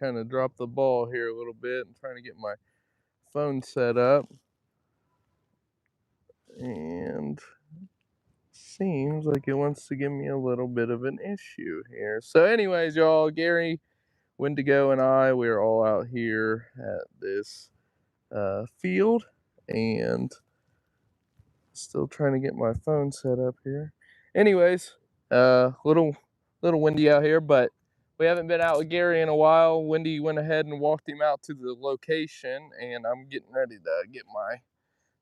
kind of dropped the ball here a little bit. I'm trying to get my phone set up. And seems like it wants to give me a little bit of an issue here. So anyways, y'all, Gary, Wendigo, and I, we're all out here at this field, and still trying to get my phone set up here. Anyways, little windy out here, but we haven't been out with Gary in a while. Wendy went ahead and walked him out to the location, and I'm getting ready to get my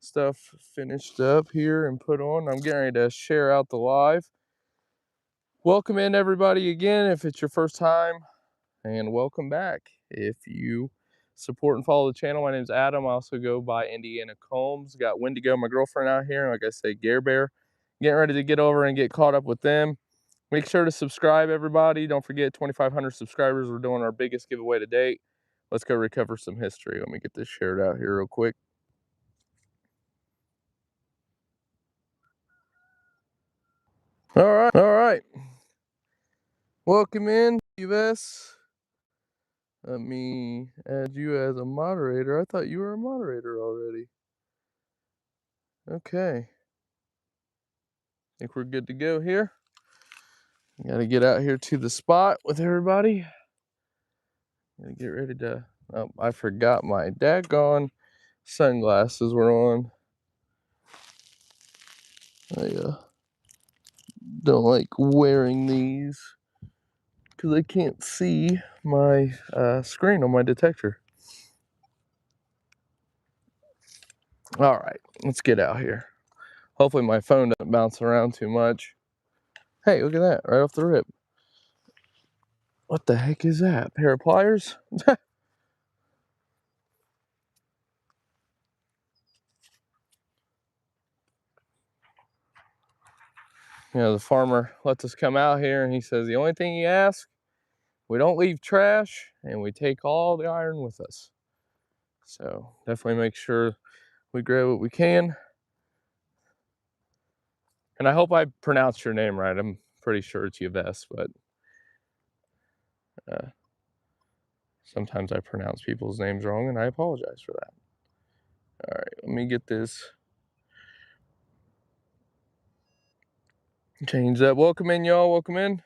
stuff finished up here and put on. I'm getting ready to share out the live. Welcome in everybody again if it's your first time, and welcome back if you support and follow the channel. My name is Adam. I also go by Indiana Combs. Got Wendigo, my girlfriend, out here, and like I say, Gare Bear. Getting ready to get over and get caught up with them. Make sure to subscribe, everybody. Don't forget, 2,500 subscribers. We're doing our biggest giveaway to date. Let's go recover some history. Let me get this shared out here real quick. All right. Welcome in, US. Let me add you as a moderator. I thought you were a moderator already. Okay. Think we're good to go here. Gotta get out here to the spot with everybody. Gotta get ready to. Oh, I forgot my daggone sunglasses were on. I don't like wearing these because I can't see my screen on my detector. All right, let's get out here. Hopefully my phone doesn't bounce around too much. Hey, look at that, right off the rip. What the heck is that? A pair of pliers? You know, the farmer lets us come out here and he says, the only thing he asks, we don't leave trash and we take all the iron with us. So definitely make sure we grab what we can. And I hope I pronounced your name right. I'm pretty sure it's Yves, but sometimes I pronounce people's names wrong and I apologize for that. All right, let me get this changed up. Welcome in, y'all. Welcome in.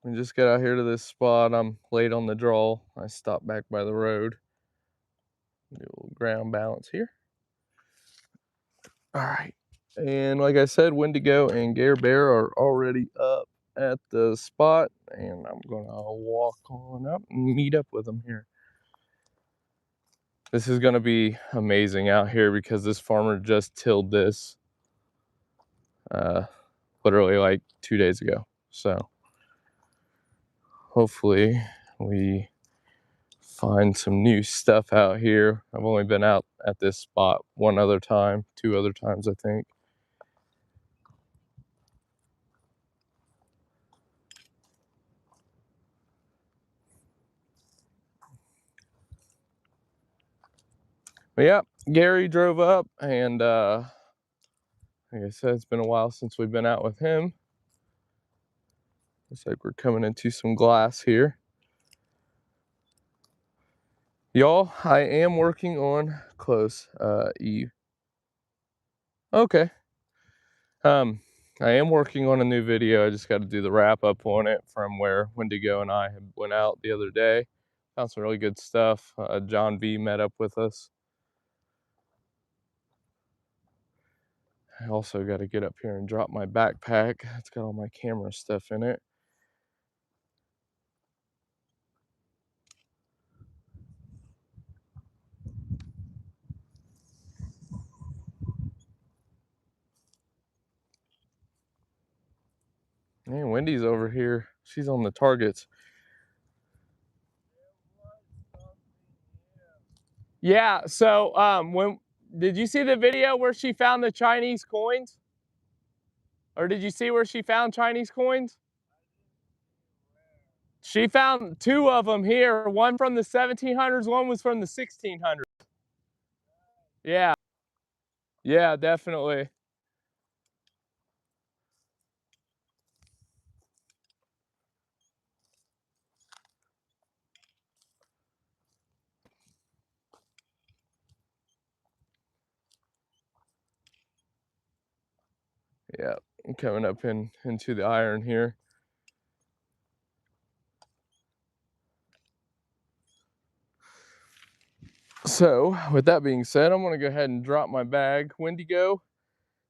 We just got out here to this spot. I'm late on the draw. I stopped back by the road. Do a little ground balance here. All right. And like I said, Wendigo and Gare Bear are already up at the spot, and I'm gonna walk on up and meet up with them here. This is gonna be amazing out here because this farmer just tilled this literally like 2 days ago. So hopefully we find some new stuff out here. I've only been out at this spot one other time, 2 other times, I think. But yeah, Gary drove up, and like I said, it's been a while since we've been out with him. Looks like we're coming into some glass here. Y'all, I am working on close, Eve. Okay. I am working on a new video. I just got to do the wrap up on it from where Wendigo and I went out the other day. Found some really good stuff. John V met up with us. I also got to get up here and drop my backpack. It's got all my camera stuff in it. Man, Wendy's over here. She's on the targets. Yeah, so when did you see the video where she found the Chinese coins? Or did you see where she found Chinese coins? She found 2 of them here, one from the 1700s, one was from the 1600s. Yeah. Yeah, definitely. Yeah, I'm coming up into the iron here. So, with that being said, I'm gonna go ahead and drop my bag. Wendigo,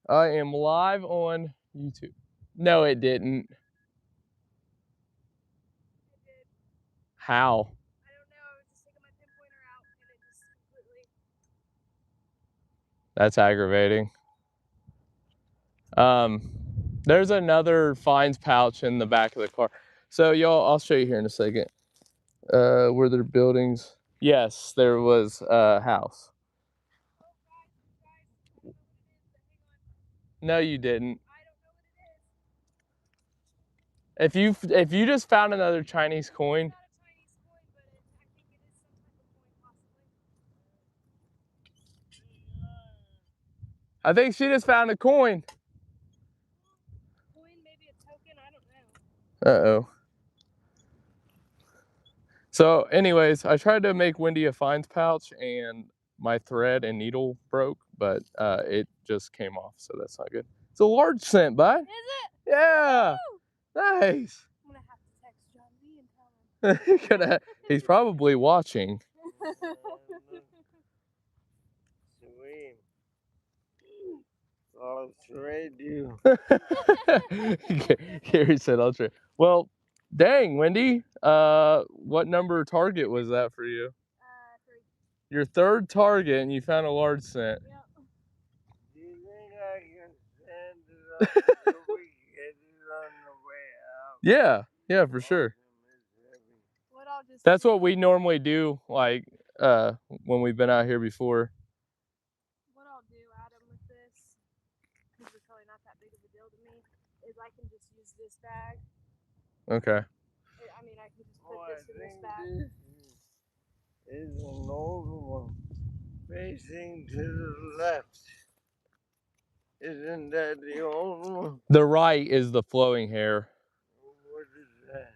I am live on YouTube. No, it didn't. It did. How? I don't know. I was just taking my pinpointer out and it just completely. That's aggravating. There's another finds pouch in the back of the car. So y'all, I'll show you here in a second. Were there buildings? Yes, there was a house. Oh, guys, I don't know what it is, but hang on. No, you didn't. I don't know what it is. If you just found another Chinese coin. It's not a Chinese coin, but I think it is some type of coin, possibly. I think she just found a coin. Coin, maybe a token, I don't know. Uh-oh. So anyways, I tried to make Wendy a finds pouch and my thread and needle broke, but it just came off, so that's not good. It's a large scent, bud. Is it? Yeah. Woo! Nice. I'm going to have to text John Lee and tell him. He's probably watching. Sweet. I'll trade you. Gary said I'll trade. Well, dang, Wendy. What number target was that for you? 3. Your third target, and you found a large scent. Yep. Do you think I can send it up so we get it on the way out? Yeah, for sure. What I'll just That's do, what we normally do, like when we've been out here before. what I'll do, Adam, with this, because it's really not that big of a deal to me, is I can just use this bag. Okay. I mean, I can just put Oh, I this in this think bag. this is an old one facing to the left. Isn't that the old one? The right is the flowing hair. What is that?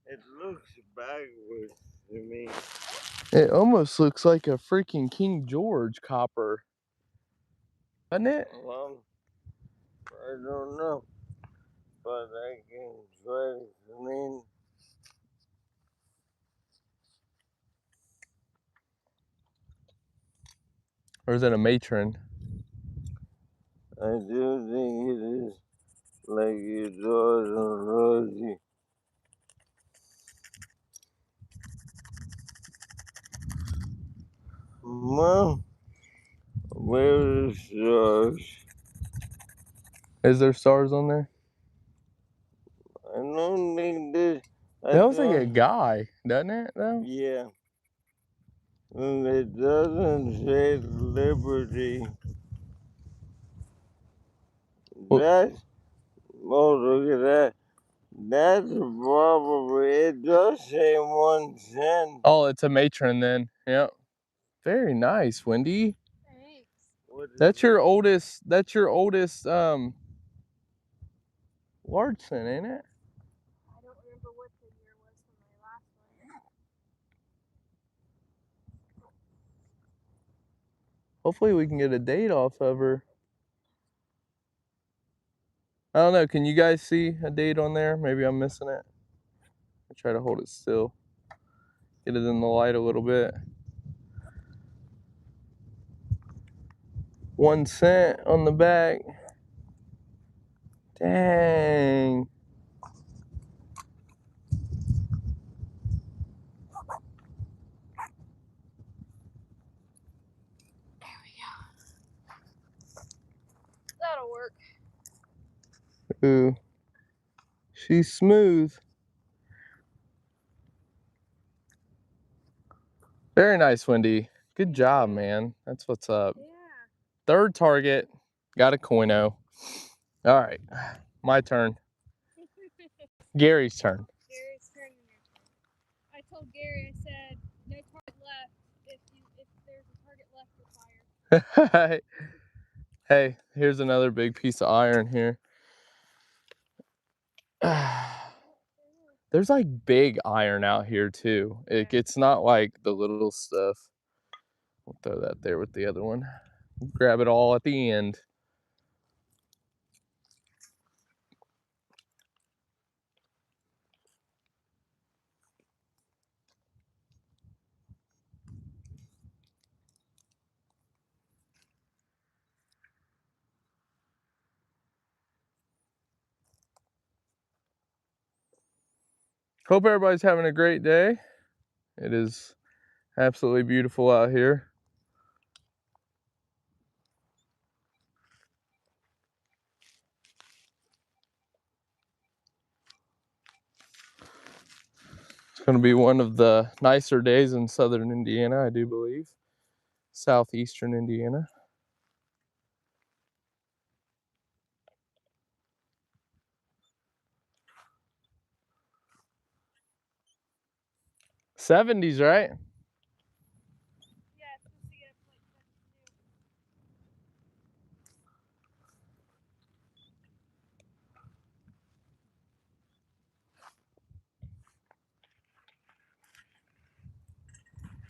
It looks backwards to me. It almost looks like a freaking King George copper. Doesn't it? Well, I don't know, but I can try to clean. Or is it a matron? I do think it is like your daughter Rosie. Mom, where is yours? Is there stars on there? I don't think this. That looks like a guy, doesn't it, though? Yeah. And it doesn't say Liberty. Well- That's, oh, look at that. That's probably, it does say 1 cent. Oh, it's a matron then. Yep. Very nice, Wendy. Thanks. What is That's your that? oldest Larson, ain't it? I don't remember what the year was for my last one. Hopefully we can get a date off of her. I don't know, can you guys see a date on there? Maybe I'm missing it. I try to hold it still. Get it in the light a little bit. 1 cent on the back. Dang. There we go. That'll work. Ooh. She's smooth. Very nice, Wendy. Good Thank job, you. man. That's what's up. Yeah. Third target. Got a coino. All right. My turn. Gary's turn. Gary's turn and your turn. I told Gary, I said, no target left. If there's a target left, you're fired. Hey, here's another big piece of iron here. There's like big iron out here too. It's not like the little stuff. We'll throw that there with the other one. Grab it all at the end. Hope everybody's having a great day. It is absolutely beautiful out here. It's going to be one of the nicer days in southern Indiana, I do believe. Southeastern Indiana. '70s, right? Yeah, it's supposed to get up to like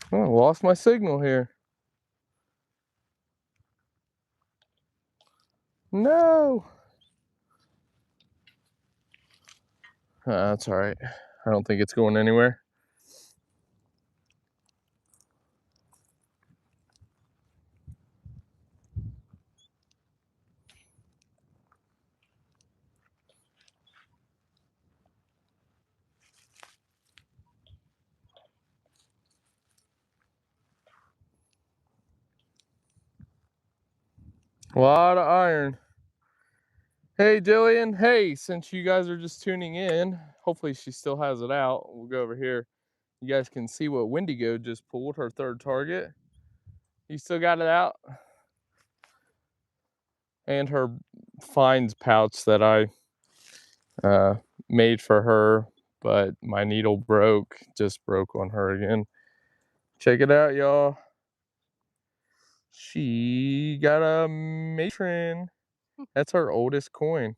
72. Oh, lost my signal here. No. That's all right. I don't think it's going anywhere. A lot of iron. Hey, Jillian. Hey, since you guys are just tuning in, hopefully she still has it out. We'll go over here. You guys can see what Wendigo just pulled, her third target. You still got it out? And her finds pouch that I made for her, but my needle just broke on her again. Check it out, y'all. She got a matron. That's her oldest coin.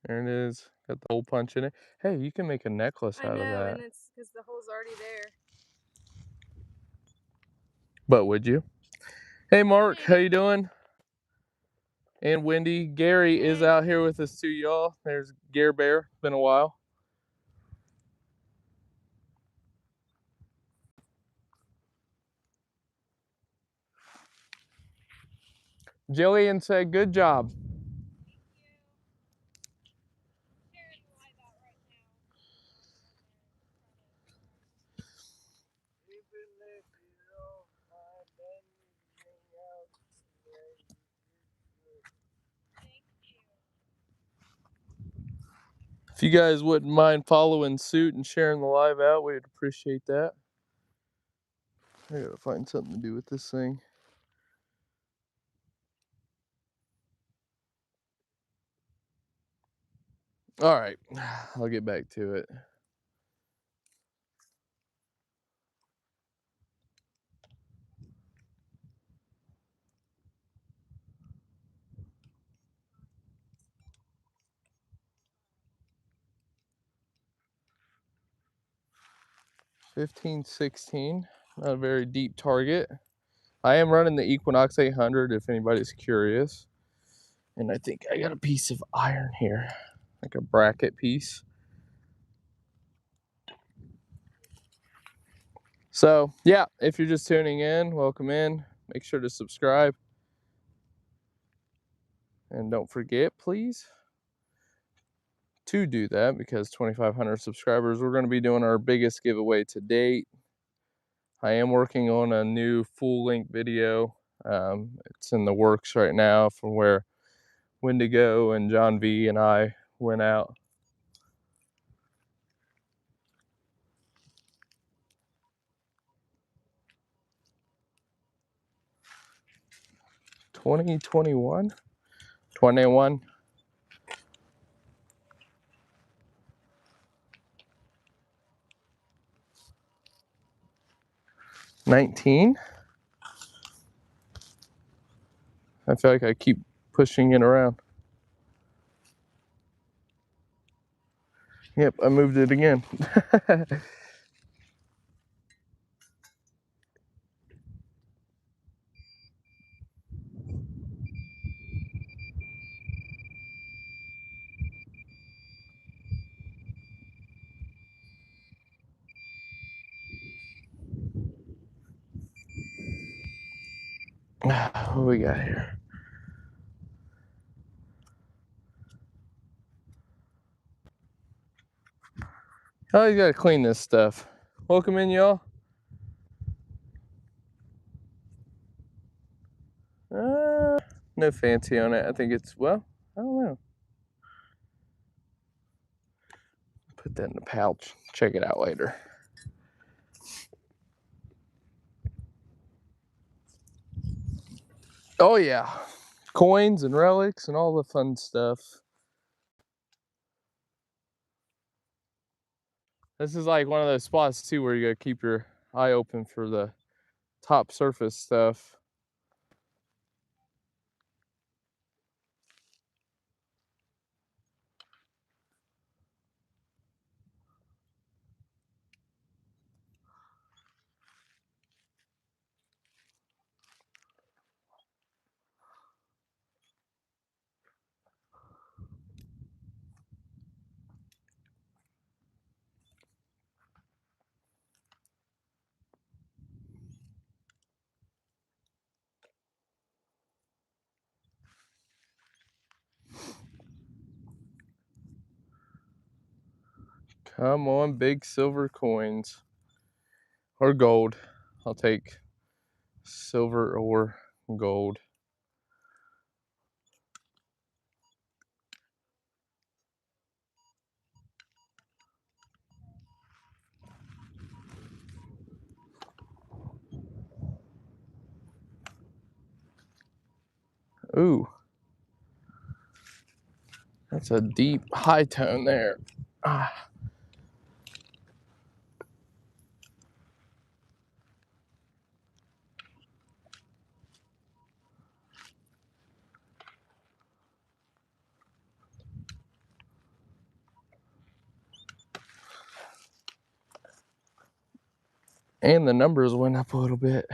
There it is. Got the hole punch in it. Hey, you can make a necklace out of that. And it's because the hole's already there. But would you? Hey, Mark, how Maybe. you doing? And Wendy, Gary is Hey. out here with us too, y'all. There's Gare Bear. Been a while. Jillian said, good job. If you guys wouldn't mind following suit and sharing the live out, we'd appreciate that. I gotta find something to do with this thing. All right, I'll get back to it. $15.16, not a very deep target. I am running the Equinox 800 if anybody's curious. And I think I got a piece of iron here, like a bracket piece. So yeah, if you're just tuning in, welcome in. Make sure to subscribe. And don't forget, please, to do that, because 2,500 subscribers, we're going to be doing our biggest giveaway to date. I am working on a new full-length video. It's in the works right now from where Wendigo and John V and I went out. $20.21, $21. 19. I feel like I keep pushing it around. Yep, I moved it again. What do we got here? Oh, you gotta clean this stuff. Welcome in, y'all. No fancy on it. I think it's, well, I don't know. Put that in the pouch. Check it out later. Oh yeah, coins and relics and all the fun stuff. This is like one of those spots too where you gotta keep your eye open for the top surface stuff. Come on, big silver coins. Or gold. I'll take silver or gold. Ooh. That's a deep high tone there. Ah. And the numbers went up a little bit.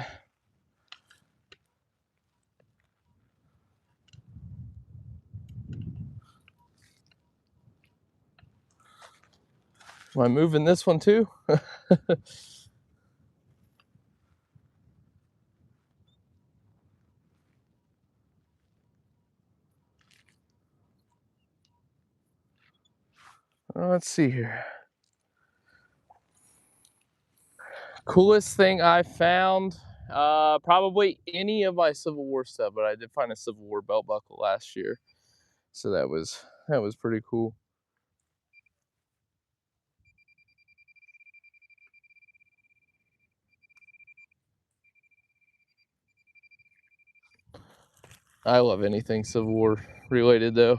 Am I moving this one too? Let's see here. Coolest thing I found, probably any of my Civil War stuff, but I did find a Civil War belt buckle last year, so that was pretty cool. I love anything Civil War related though.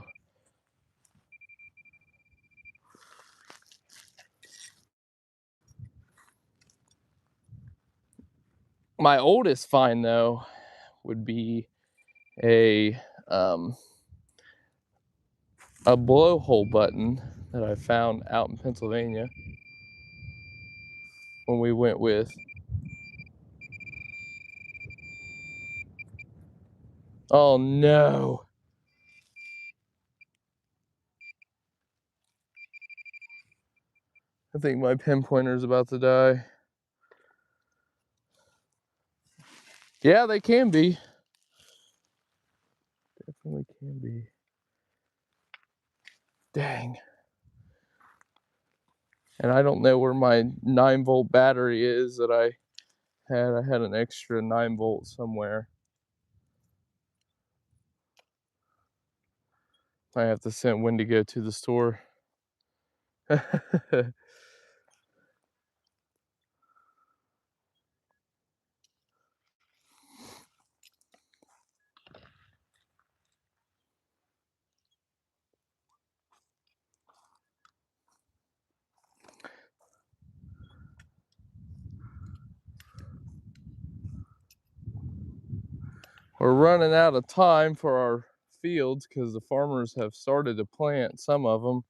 My oldest find though would be a blowhole button that I found out in Pennsylvania when we went with. Oh no. I think my pinpointer's about to die. Yeah, they can be. Definitely can be. Dang. And I don't know where my 9-volt battery is that I had. I had an extra 9-volt somewhere. I have to send Wendigo to the store. We're running out of time for our fields because the farmers have started to plant some of them.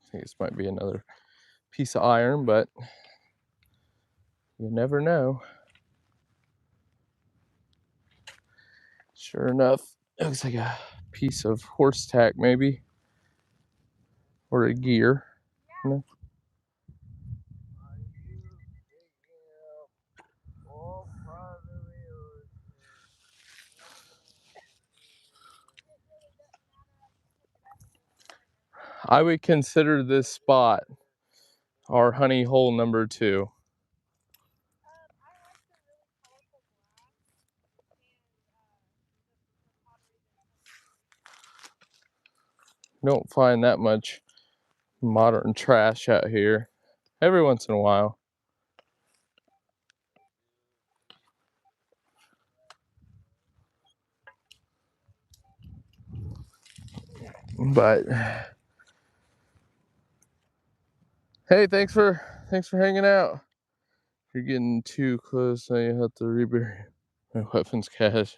I think this might be another piece of iron, but you never know. Sure enough, it looks like a piece of horse tack maybe, or a gear. No? I would consider this spot our honey hole number 2. Don't find that much modern trash out here. Every once in a while. But hey, thanks for hanging out. If you're getting too close, now you have to rebury my weapons cache.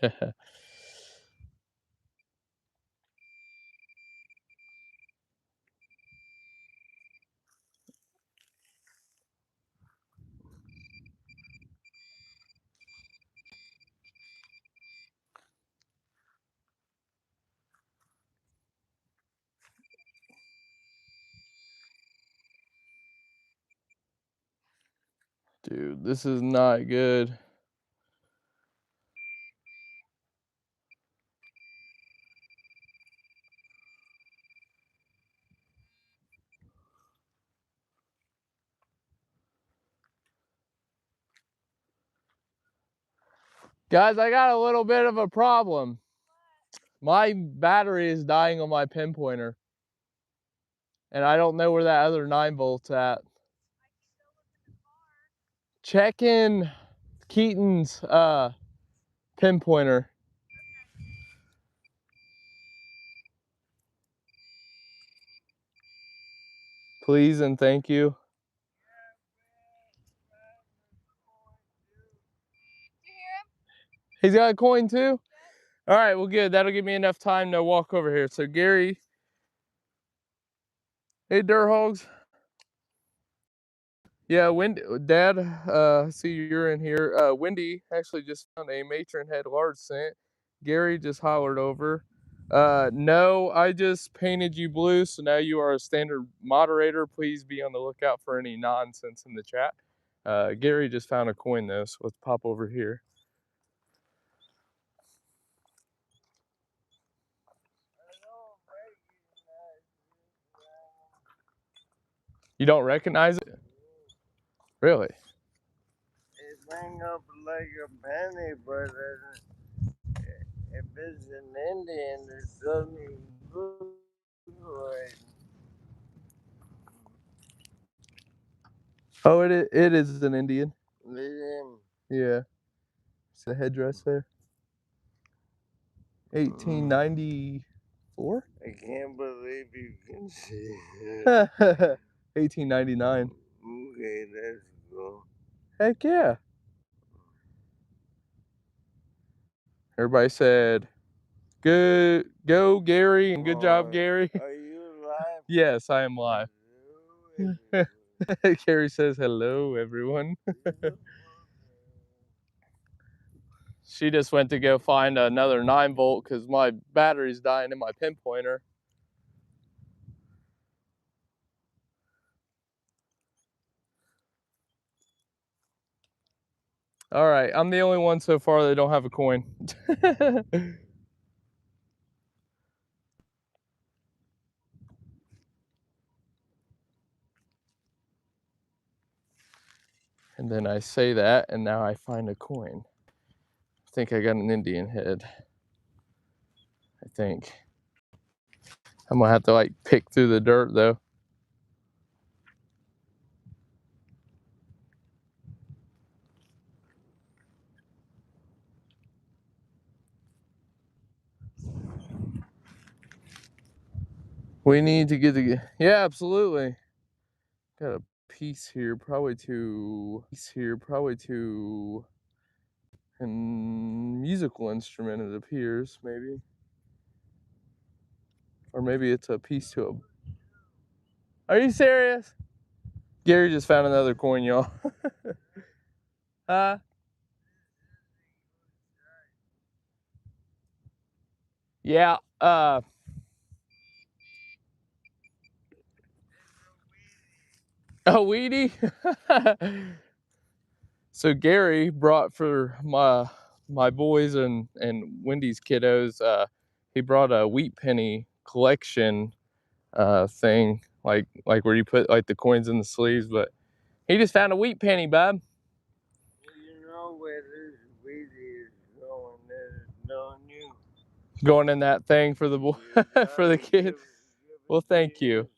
Dude, this is not good. Guys, I got a little bit of a problem. My battery is dying on my pinpointer. And I don't know where that other 9 volt's at. Check in Keaton's pinpointer. Please and thank you. Did you hear him? He's got a coin too? All right, well, good. That'll give me enough time to walk over here. So, Gary. Hey, Dirt Hogs. Yeah, Dad, see you're in here. Wendy actually just found a matron head large scent. Gary just hollered over. No, I just painted you blue, so now you are a standard moderator. Please be on the lookout for any nonsense in the chat. Gary just found a coin though, so let's pop over here. You don't recognize it? Really? It rang up like a penny, but if it's an Indian, it doesn't look right. Oh, it is an Indian. Indian. Yeah. It's the headdress there. 1894? I can't believe you can see it. 1899. Okay, let's go. Heck yeah. Everybody said, good, go Gary, and good job, Gary. Are you live? Yes, I am live. Gary says, hello, everyone. She just went to go find another 9 volt because my battery's dying in my pinpointer. All right, I'm the only one so far that don't have a coin. And then I say that, and now I find a coin. I think I got an Indian head. I think. I'm gonna have to like pick through the dirt though. We need to get the, yeah, absolutely. Got a piece here, probably to a musical instrument, it appears, maybe. Or maybe it's a piece to a, are you serious? Gary just found another coin, y'all. Yeah, a weedy. So Gary brought for my boys and Wendy's kiddos, he brought a wheat penny collection thing, like where you put like the coins in the sleeves. But he just found a wheat penny, bub. You know where this wheat is going, there's no new. Going in that thing for the for the kid. Well, thank you.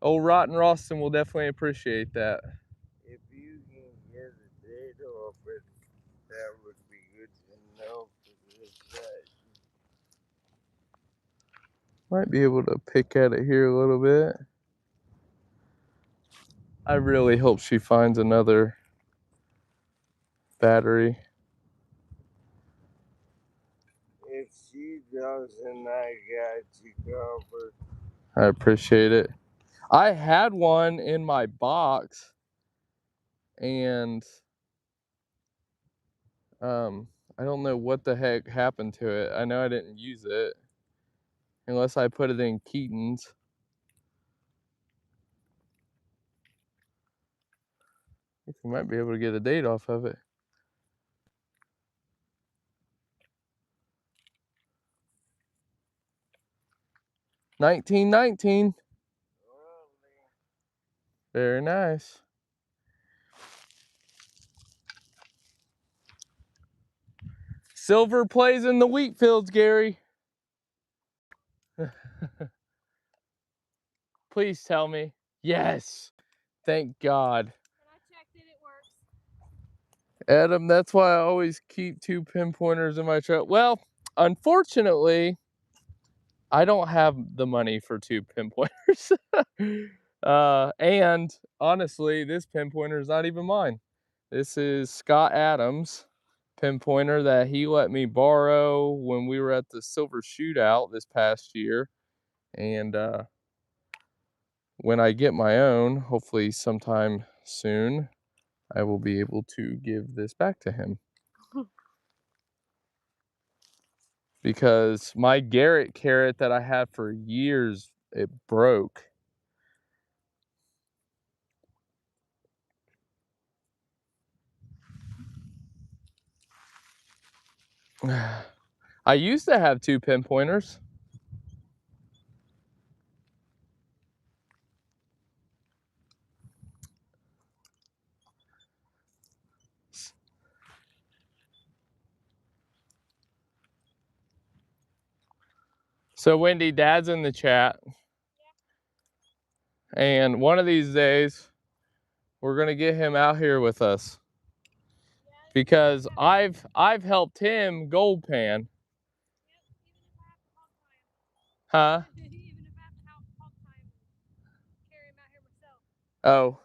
Old Rotten Ralston will definitely appreciate that. If you can get a date off it, that would be good to know for this side. Might be able to pick at it here a little bit. I really hope she finds another battery. If she doesn't, I got you covered. I appreciate it. I had one in my box, and I don't know what the heck happened to it. I know I didn't use it unless I put it in Keaton's. I think we might be able to get a date off of it. $19.19. Very nice. Silver plays in the wheat fields, Gary. Please tell me. Yes. Thank God. When I checked it, it works. Adam, that's why I always keep 2 pinpointers in my truck. Well, unfortunately, I don't have the money for 2 pinpointers. And honestly, this pinpointer is not even mine. This is Scott Adams' pinpointer that he let me borrow when we were at the Silver Shootout this past year. And when I get my own, hopefully sometime soon, I will be able to give this back to him. Because my Garrett carrot that I had for years, it broke. I used to have 2 pinpointers. So Wendy, Dad's in the chat. And one of these days, we're gonna get him out here with us. Because I've helped him gold pan. Huh? Even if I have to help hog tie him and carry him out here myself.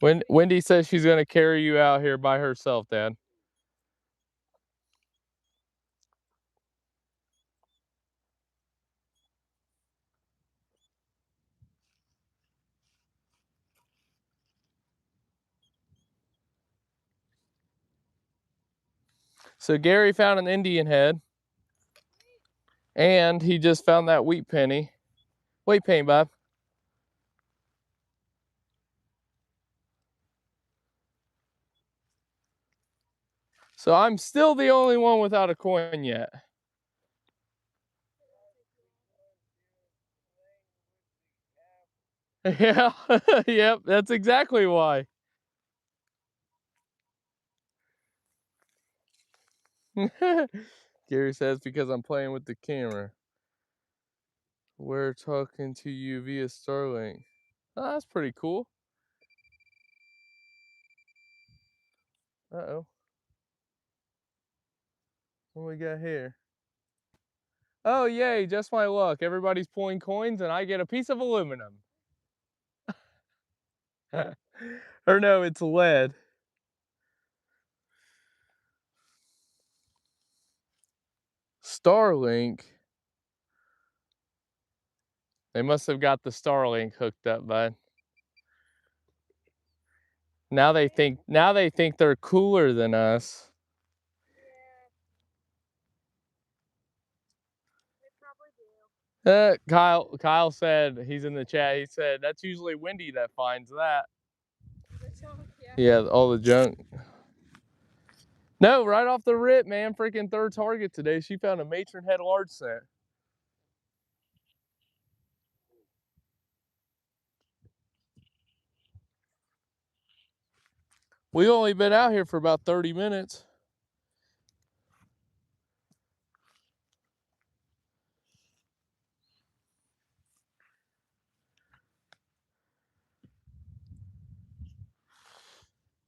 Oh. Wendy says she's gonna carry you out here by herself, Dad. So Gary found an Indian head. And he just found that wheat penny. Wheat penny, Bob. So I'm still the only one without a coin yet. Yeah, yep, that's exactly why. Gary says because I'm playing with the camera. We're talking to you via Starlink. Oh, that's pretty cool. Uh-oh. What we got here? Oh, yay, just my luck. Everybody's pulling coins and I get a piece of aluminum. Or no, it's lead. Starlink. They must have got the Starlink hooked up, bud. Now they think they're cooler than us. Kyle said, he's in the chat, he said that's usually Wendy that finds that. The junk, Yeah, all the junk. No, right off the rip, man. Freaking third target today. She found a matron head large scent. We only been out here for about 30 minutes.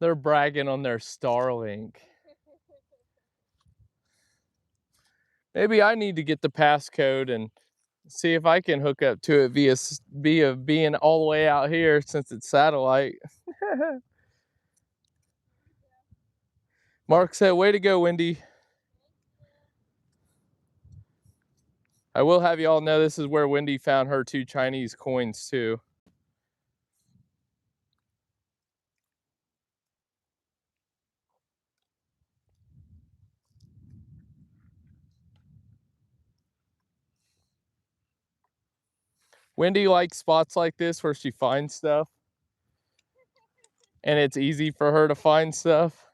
They're bragging on their Starlink. Maybe I need to get the passcode and see if I can hook up to it via being all the way out here since it's satellite. Mark said, way to go, Wendy. I will have you all know this is where Wendy found her 2 Chinese coins too. Wendy likes spots like this where she finds stuff. And it's easy for her to find stuff.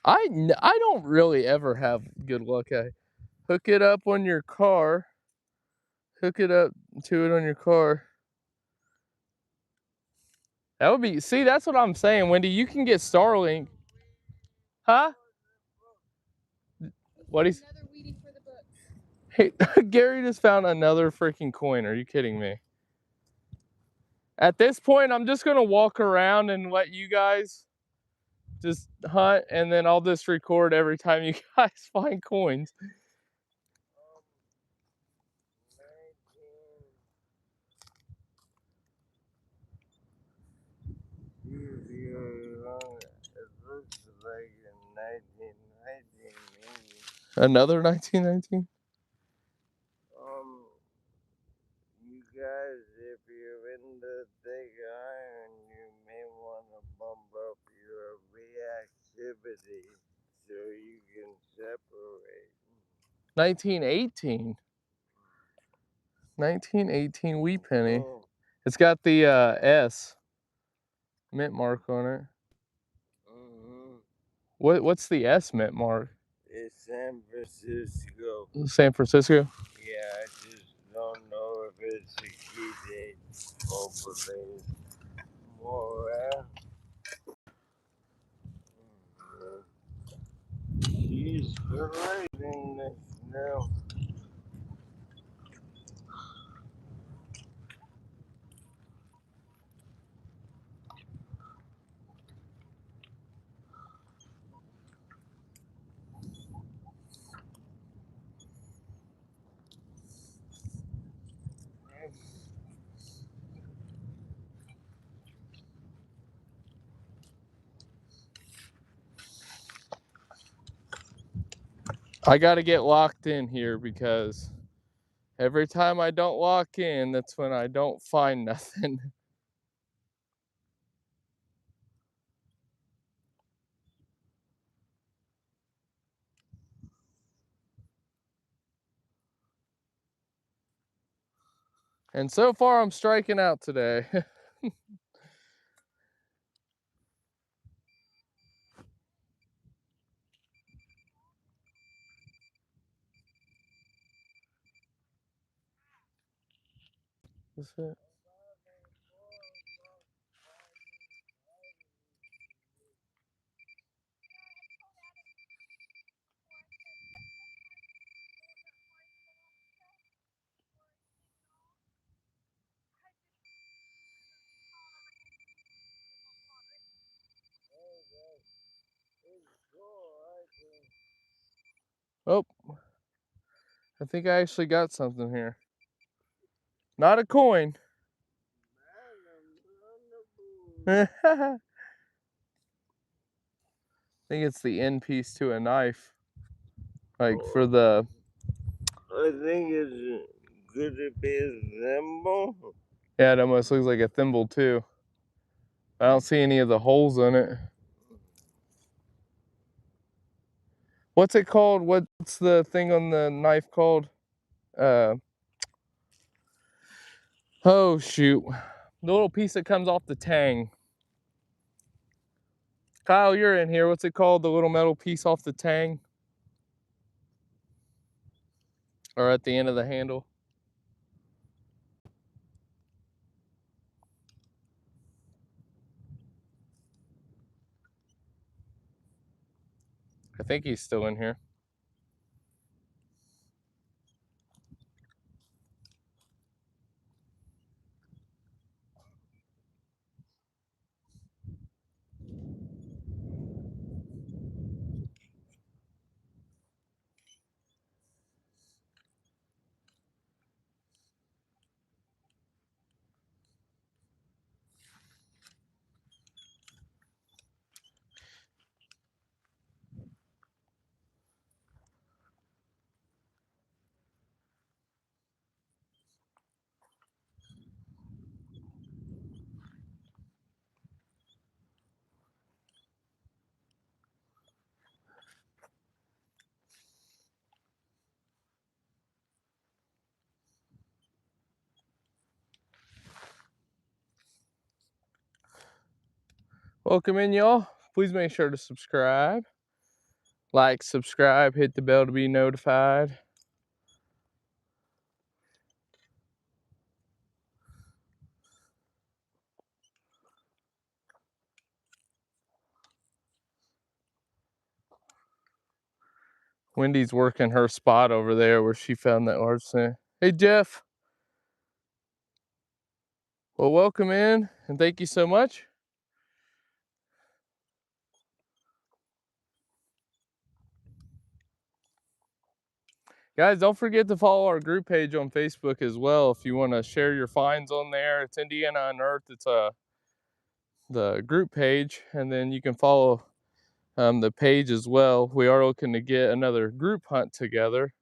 I don't really ever have good luck. I hook it up on your car. Hook it up to it on your car. That would be, see, that's what I'm saying, Wendy. You can get Starlink. Huh? What is? Another weeding for the book. Hey, Gary just found another freaking coin. Are you kidding me? At this point, I'm just gonna walk around and let you guys just hunt, and then I'll just record every time you guys find coins. It looks like in 1919 maybe. Another 1919? You guys, if you're into thick iron, you may want to bump up your reactivity so you can separate. 1918. 1918 wheat penny. Oh, It's got the S mint mark on it. What's the S mint mark? it's San Francisco. San Francisco? Yeah, I just don't know if it's a key date. Hopefully, more. He's writing this now. I gotta get locked in here because every time I don't lock in, that's when I don't find nothing. And so far, I'm striking out today. That's it. Oh, I think I actually got something here. Not a coin. I think it's the end piece to a knife. Like for the. I think it's could it be a thimble? Yeah, it almost looks like a thimble too. I don't see any of the holes in it. What's it called? What's the thing on the knife called? Oh shoot. The little piece that comes off the tang. Kyle, you're in here. What's it called? The little metal piece off the tang? Or at the end of the handle? I think he's still in here. Welcome in, y'all. Please make sure to subscribe. Like, subscribe, hit the bell to be notified. Wendy's working her spot over there where she found that arsenic. Hey, Jeff. Well, welcome in, and thank you so much. Guys, don't forget to follow our group page on Facebook as well if you want to share your finds on there. It's Indiana Unearthed. It's the group page, and then you can follow the page as well. We are looking to get another group hunt together.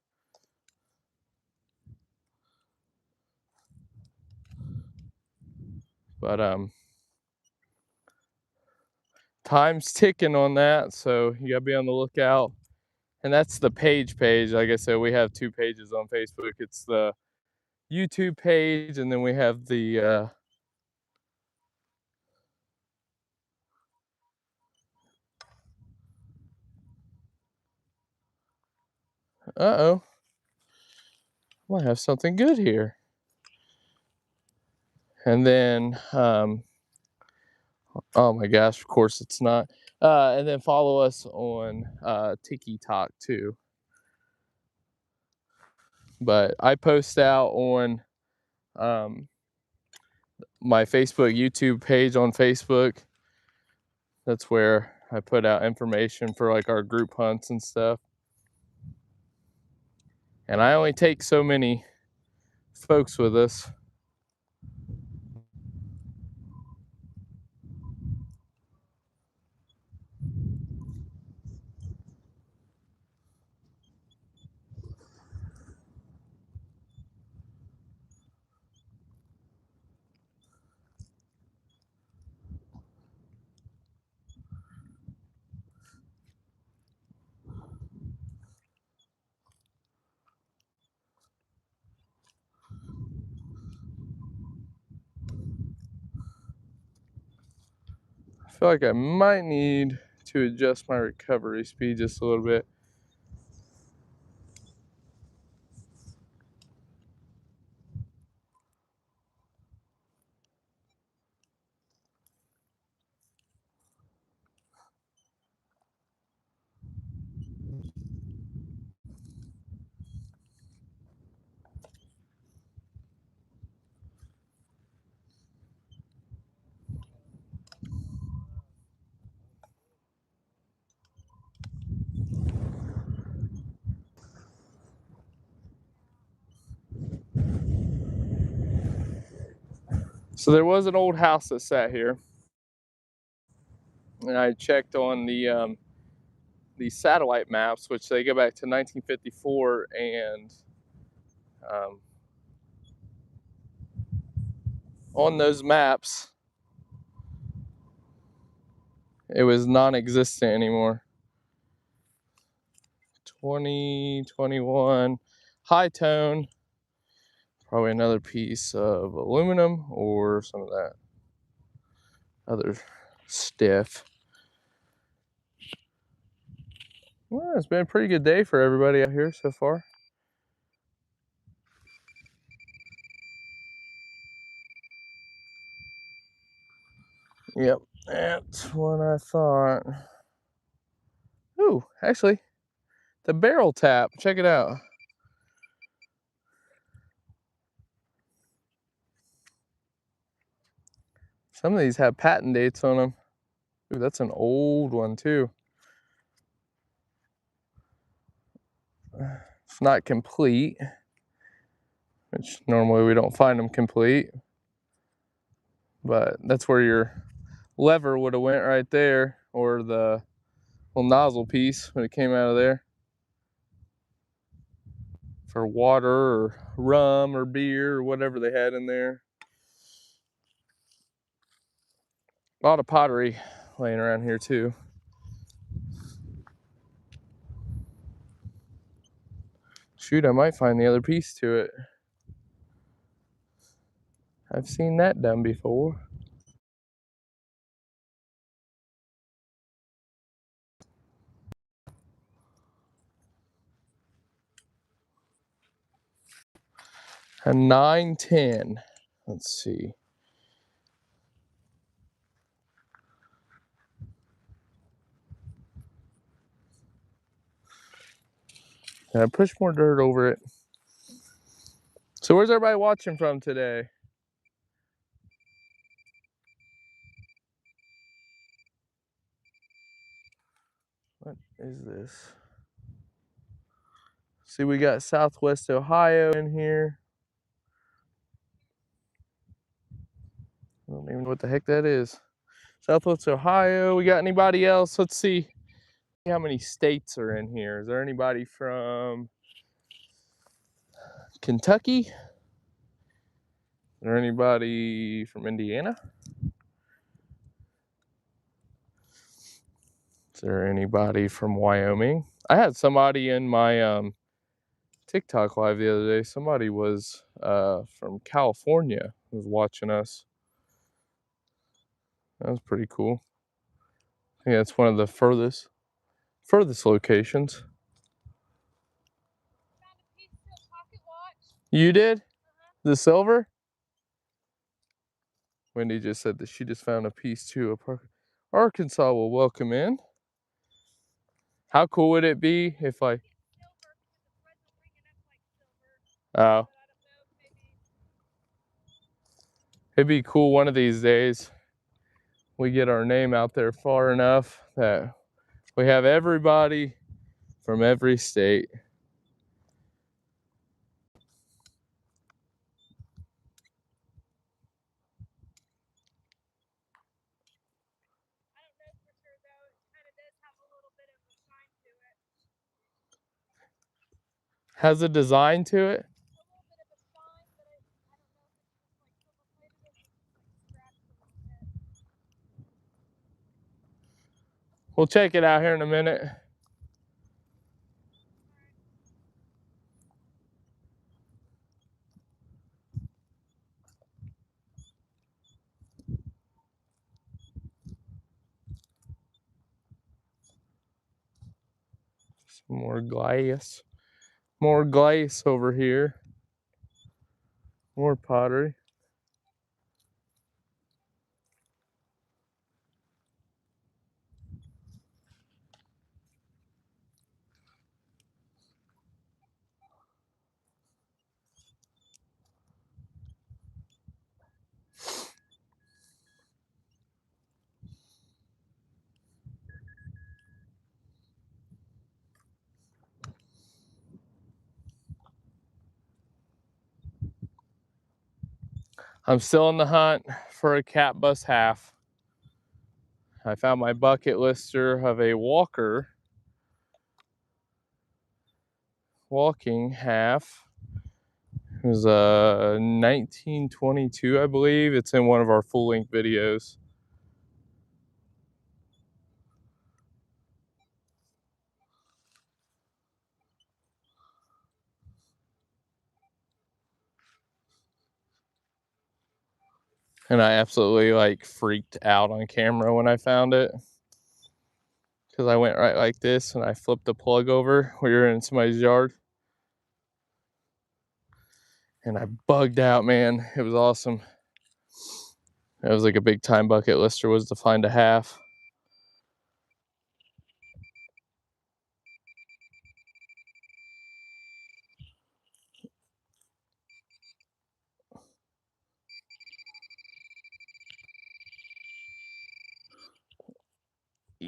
But time's ticking on that, so you gotta be on the lookout. And that's the page. Like I said, we have two pages on Facebook. It's the YouTube page, and then we have the uh-oh. Might have something good here. And then oh my gosh, of course it's not. And then follow us on TikTok too. But I post out on my Facebook, YouTube page on Facebook. That's where I put out information for like our group hunts and stuff. And I only take so many folks with us. I feel like I might need to adjust my recovery speed just a little bit. So there was an old house that sat here, and I checked on the satellite maps, which they go back to 1954, and on those maps, it was non-existent anymore. 2021, high tone, probably another piece of aluminum or some of that other stiff. Well, it's been a pretty good day for everybody out here so far. Yep, that's what I thought. Ooh, actually, the barrel tap. Check it out. Some of these have patent dates on them. Ooh, that's an old one too. It's not complete, which normally we don't find them complete. But that's where your lever would have went right there, or the little nozzle piece when it came out of there for water or rum or beer or whatever they had in there. A lot of pottery laying around here too. Shoot, I might find the other piece to it. I've seen that done before. A 910. Let's see. Can I push more dirt over it? So where's everybody watching from today? What is this? See, we got Southwest Ohio in here. I don't even know what the heck that is. Southwest Ohio. We got anybody else? Let's see how many states are in here. Is there anybody from Kentucky? Is there anybody from Indiana? Is there anybody from Wyoming? I had somebody in my TikTok live the other day. Somebody was from California who was watching us. That was pretty cool. I think that's one of the furthest locations. Found a piece to a pocket watch. You did? The silver? Wendy just said that she just found a piece to a park. Arkansas will welcome in. How cool would it be if I... It's silver because the threads are ringing up like silver. Oh. But I don't know if maybe. It'd be cool one of these days. We get our name out there far enough that we have everybody from every state. I don't know for sure though. It kind of does have a little bit of a shine to it. Has a design to it? A little bit of a shine, but I don't know if it's just like silver plated or if it's just like scratched a little bit. We'll check it out here in a minute. Some more glass. More glass over here. More pottery. I'm still on the hunt for a cat bus half. I found my bucket lister of a walking half. It was 1922, I believe. It's in one of our full-length videos. And I absolutely like freaked out on camera when I found it. Because I went right like this and I flipped the plug over. We were in somebody's yard. And I bugged out, man. It was awesome. It was like a big time bucket lister was to find a half.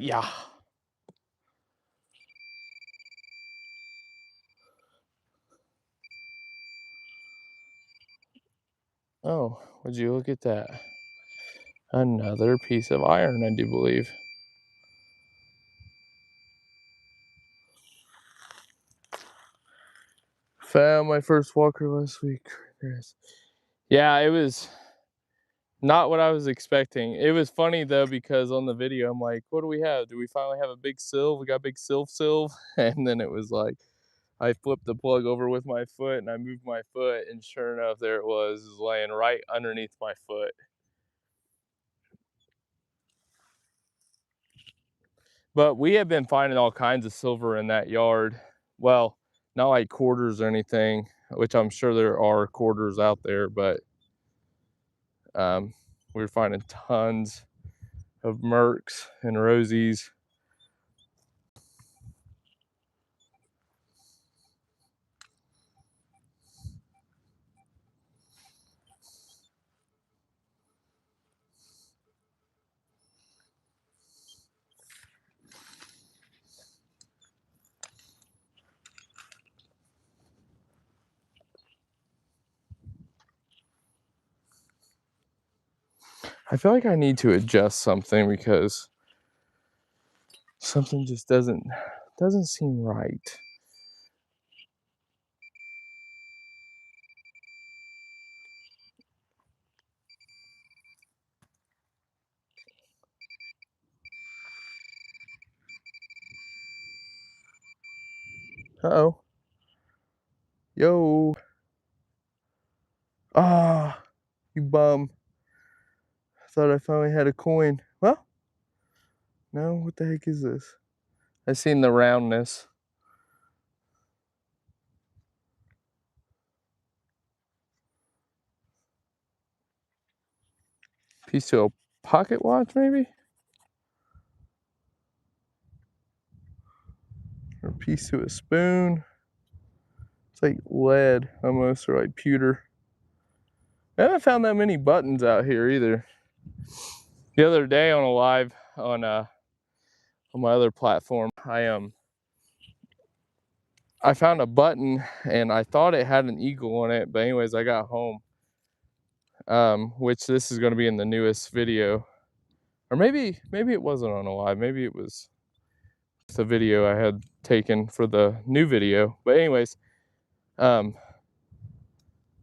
Yeah. Oh, would you look at that? Another piece of iron, I do believe. Found my first walker last week. Yeah, it was not what I was expecting. It was funny though, because on the video, I'm like, what do we have? Do we finally have a big sill? We got a big sill. And then it was like, I flipped the plug over with my foot and I moved my foot, and sure enough, there it was laying right underneath my foot. But we have been finding all kinds of silver in that yard. Well, not like quarters or anything, which I'm sure there are quarters out there, but we're finding tons of Mercs and Rosies. I feel like I need to adjust something because something just doesn't seem right. Uh-oh. Yo. Ah, you bum. I thought I finally had a coin. Well, no, what the heck is this? I seen the roundness. Piece to a pocket watch, maybe? Or a piece to a spoon. It's like lead almost, or like pewter. I haven't found that many buttons out here either. The other day on a live on my other platform, I found a button and I thought it had an eagle on it, but anyways, I got home. Which this is going to be in the newest video, or maybe it wasn't on a live. Maybe it was the video I had taken for the new video. But anyways,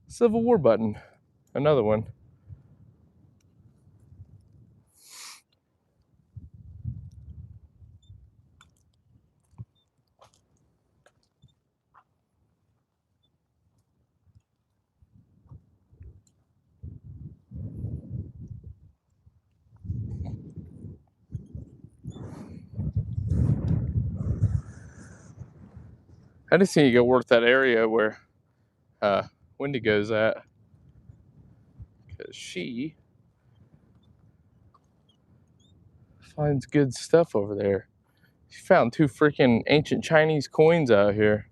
Civil War button, another one. I just need to go work that area where Wendigo's at, because she finds good stuff over there. She found 2 freaking ancient Chinese coins out here.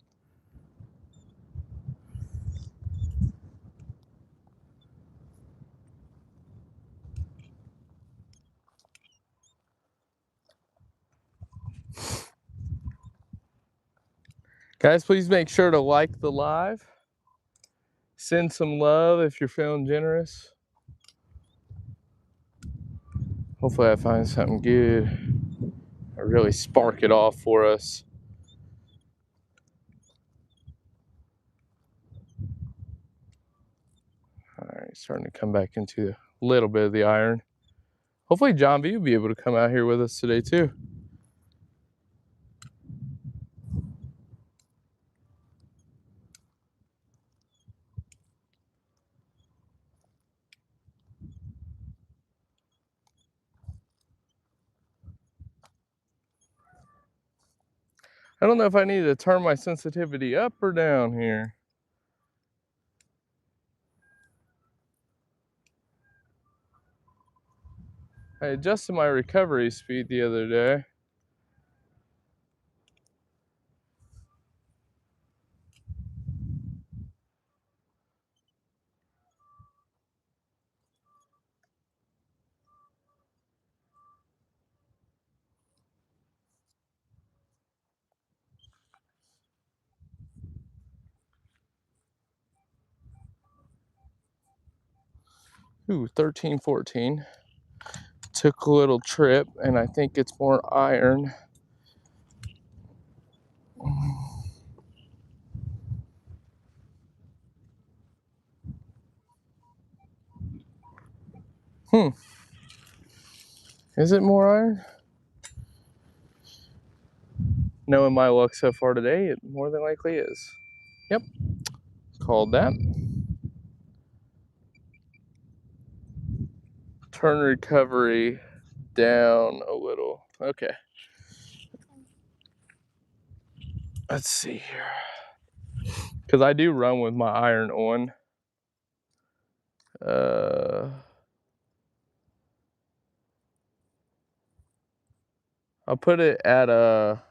Guys, please make sure to like the live. Send some love if you're feeling generous. Hopefully I find something good. I really spark it off for us. All right, starting to come back into a little bit of the iron. Hopefully John B will be able to come out here with us today too. I don't know if I need to turn my sensitivity up or down here. I adjusted my recovery speed the other day. Ooh, 13, 14. Took a little trip, and I think it's more iron. Is it more iron? Knowing my luck so far today, it more than likely is. Yep, called that. Turn recovery down a little. Okay. Let's see here. Because I do run with my iron on. I'll put it at a,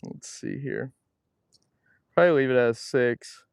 let's see here. Probably leave it at 6.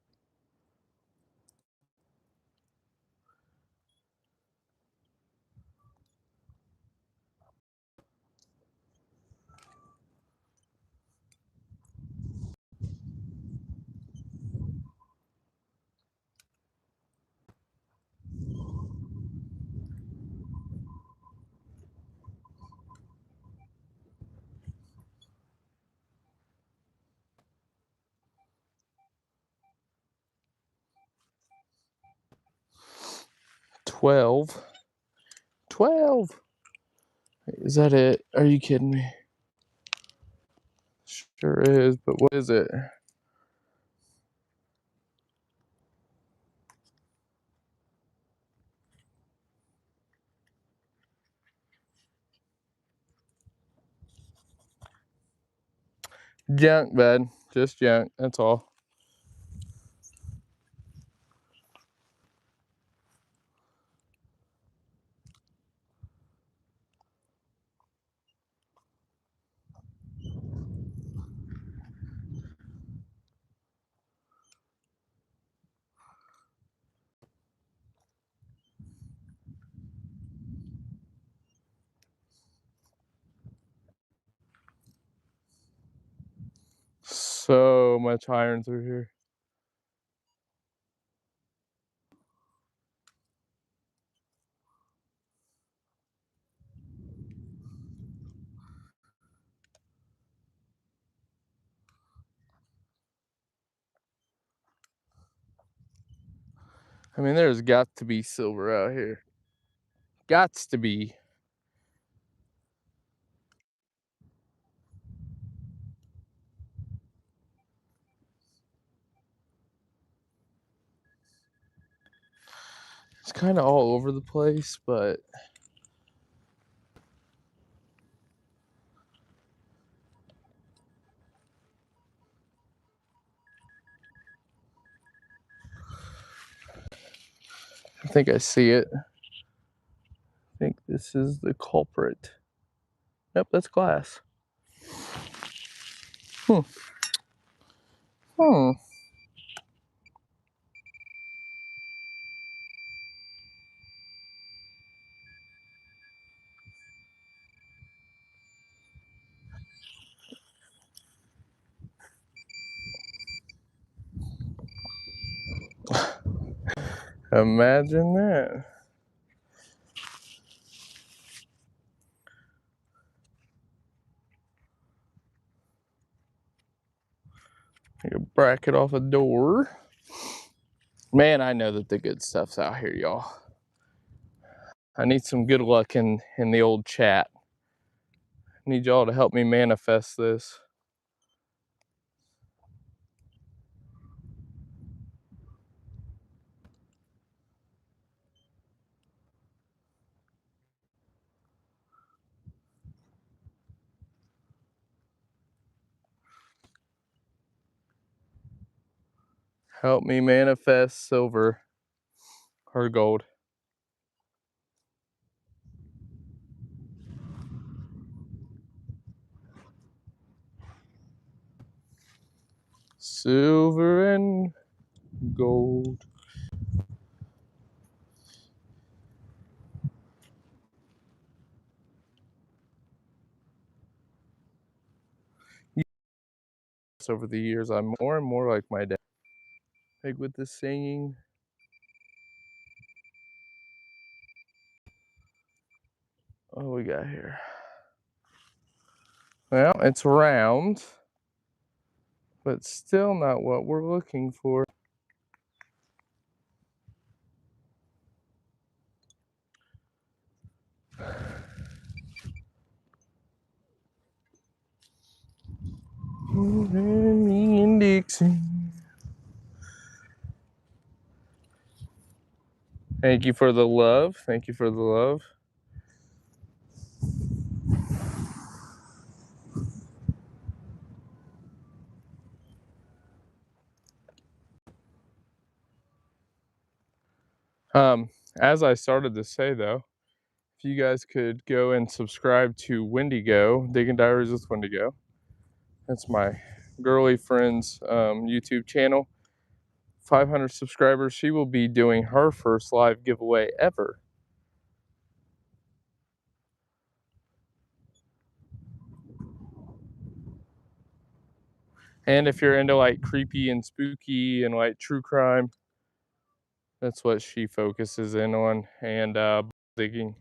$12. Is that it? Are you kidding me? Sure is, but what is it? Junk, bud. Just junk. That's all. So much iron through here. I mean, there's got to be silver out here. Gots to be. It's kind of all over the place, but I think I see it. I think this is the culprit. Yep, that's glass. Hmm. Hmm. Imagine that. Take a bracket off a door. Man, I know that the good stuff's out here, y'all. I need some good luck in the old chat. I need y'all to help me manifest this. Help me manifest silver or gold. Silver and gold. Over the years, I'm more and more like my dad. like with the singing. What do we got here? Well, it's round, but still not what we're looking for. Me and Dixie. Thank you for the love. Thank you for the love. As I started to say though, if you guys could go and subscribe to Wendigo, Digging Diaries with Wendigo. That's my girly friend's YouTube channel. 500 subscribers. She will be doing her first live giveaway ever. And if you're into like creepy and spooky and like true crime, that's what she focuses in on. And digging.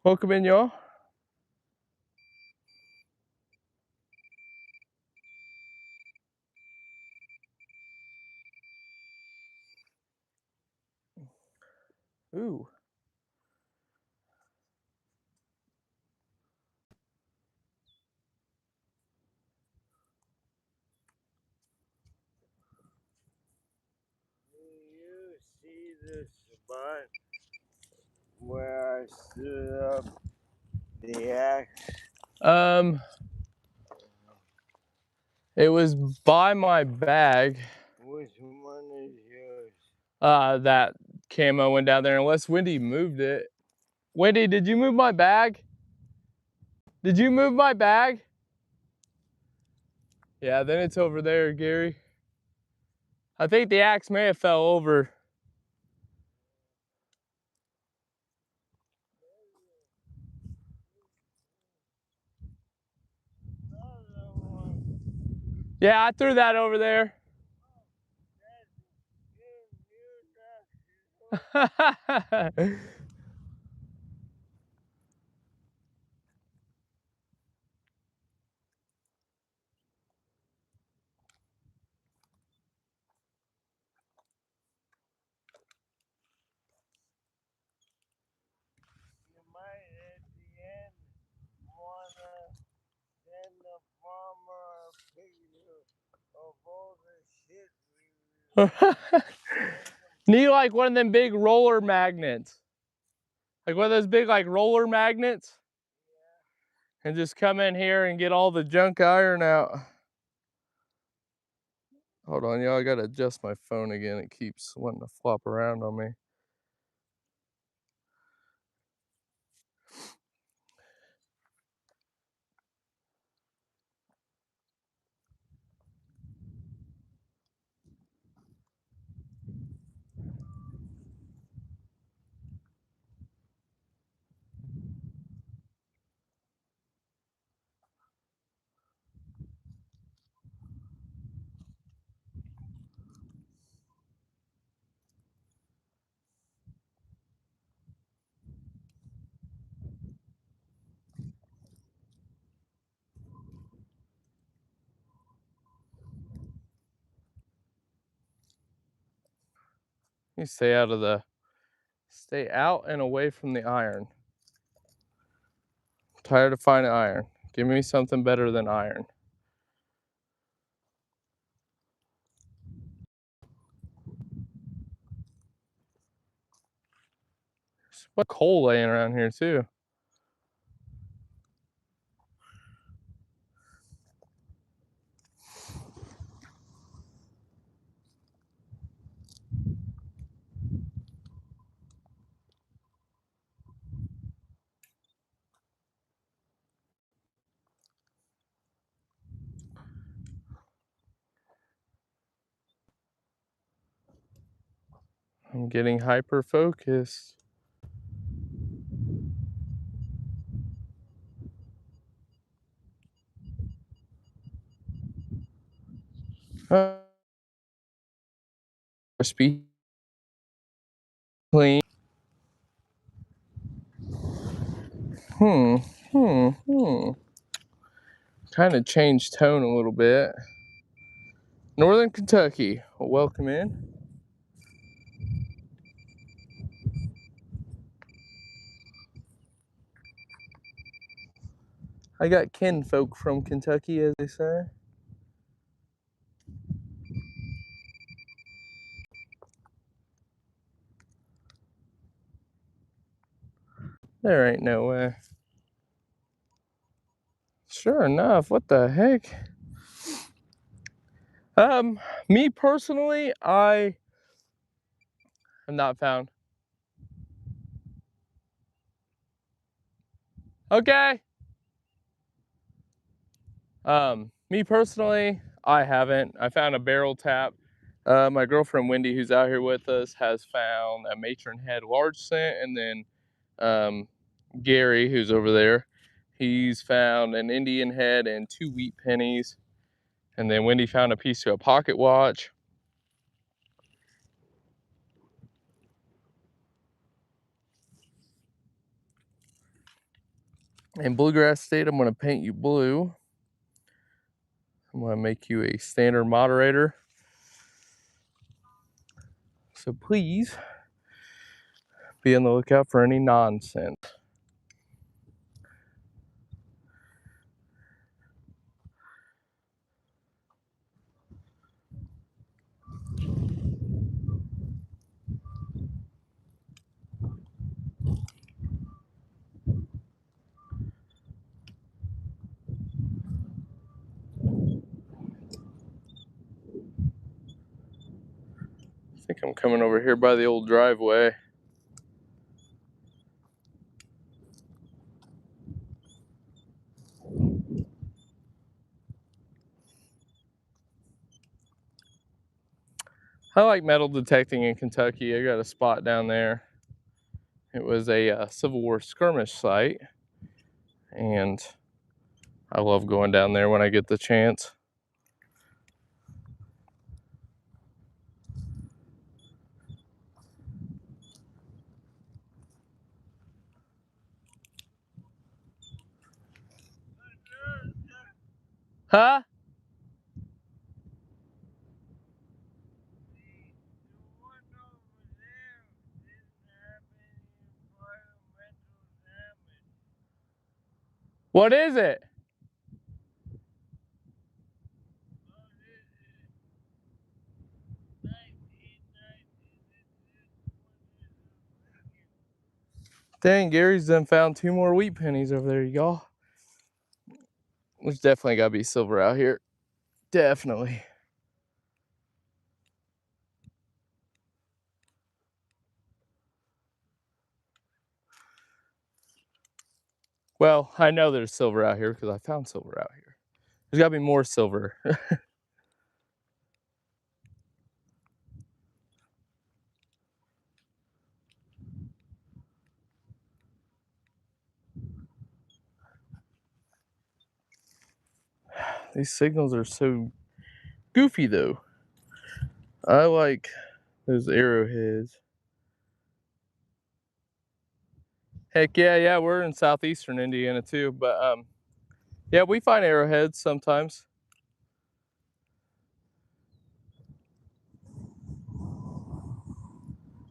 Welcome in, y'all. Ooh. Do you see the spot where I stood up the axe? It was by my bag. Which one is yours? That camo went down there, unless Wendy moved it. Wendy, did you move my bag? Did you move my bag? Yeah, then it's over there, Gary. I think the axe may have fell over. Yeah, I threw that over there. You might at the end wanna send the farmer a picture of all the shit Need like one of them big roller magnets. Like one of those big like roller magnets. And just come in here and get all the junk iron out. Hold on, y'all. I gotta adjust my phone again. It keeps wanting to flop around on me. You stay out and away from the iron. I'm tired of finding iron. Give me something better than iron. There's what coal laying around here too. I'm getting hyper focused. Speed clean. Kind of changed tone a little bit. Northern Kentucky, welcome in. I got kinfolk from Kentucky, as they say. There ain't no way. Sure enough, what the heck? Me personally, I have not found. Okay. Me personally, I haven't. I found a barrel tap. My girlfriend Wendy, who's out here with us, has found a matron head large scent, and then Gary, who's over there, he's found an Indian head and 2 wheat pennies. And then Wendy found a piece of a pocket watch. In Bluegrass State, I'm going to paint you blue. I'm going to make you a standard moderator. So please be on the lookout for any nonsense. I think I'm coming over here by the old driveway. I like metal detecting in Kentucky. I got a spot down there. It was a Civil War skirmish site, and I love going down there when I get the chance. Huh? What is it? Dang, Gary's done found 2 more wheat pennies over there, y'all. There's definitely got to be silver out here. Definitely. Well, I know there's silver out here because I found silver out here. There's got to be more silver. These signals are so goofy, though. I like those arrowheads. Heck yeah, we're in southeastern Indiana too, but yeah, we find arrowheads sometimes.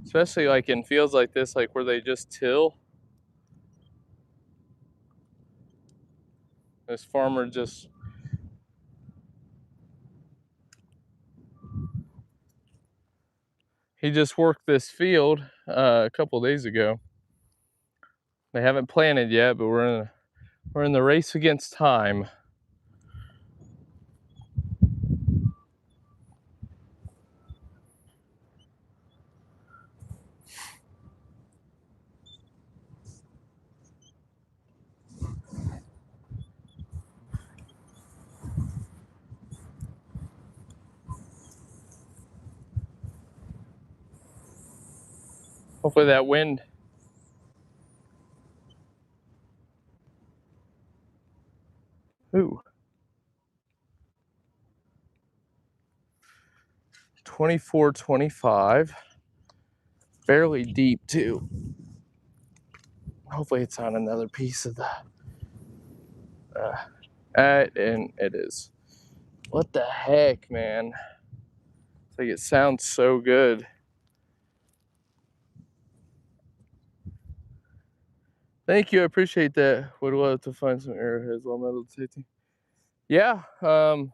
Especially like in fields like this, like where they just till. This farmer just worked this field a couple days ago. They haven't planted yet, but we're in the race against time. Hopefully that wind. Ooh. 24-25. Fairly deep too. Hopefully it's on another piece of the and it is. What the heck, man? It's like it sounds so good. Thank you, I appreciate that. Would love to find some arrowheads on metal safety. Yeah, kind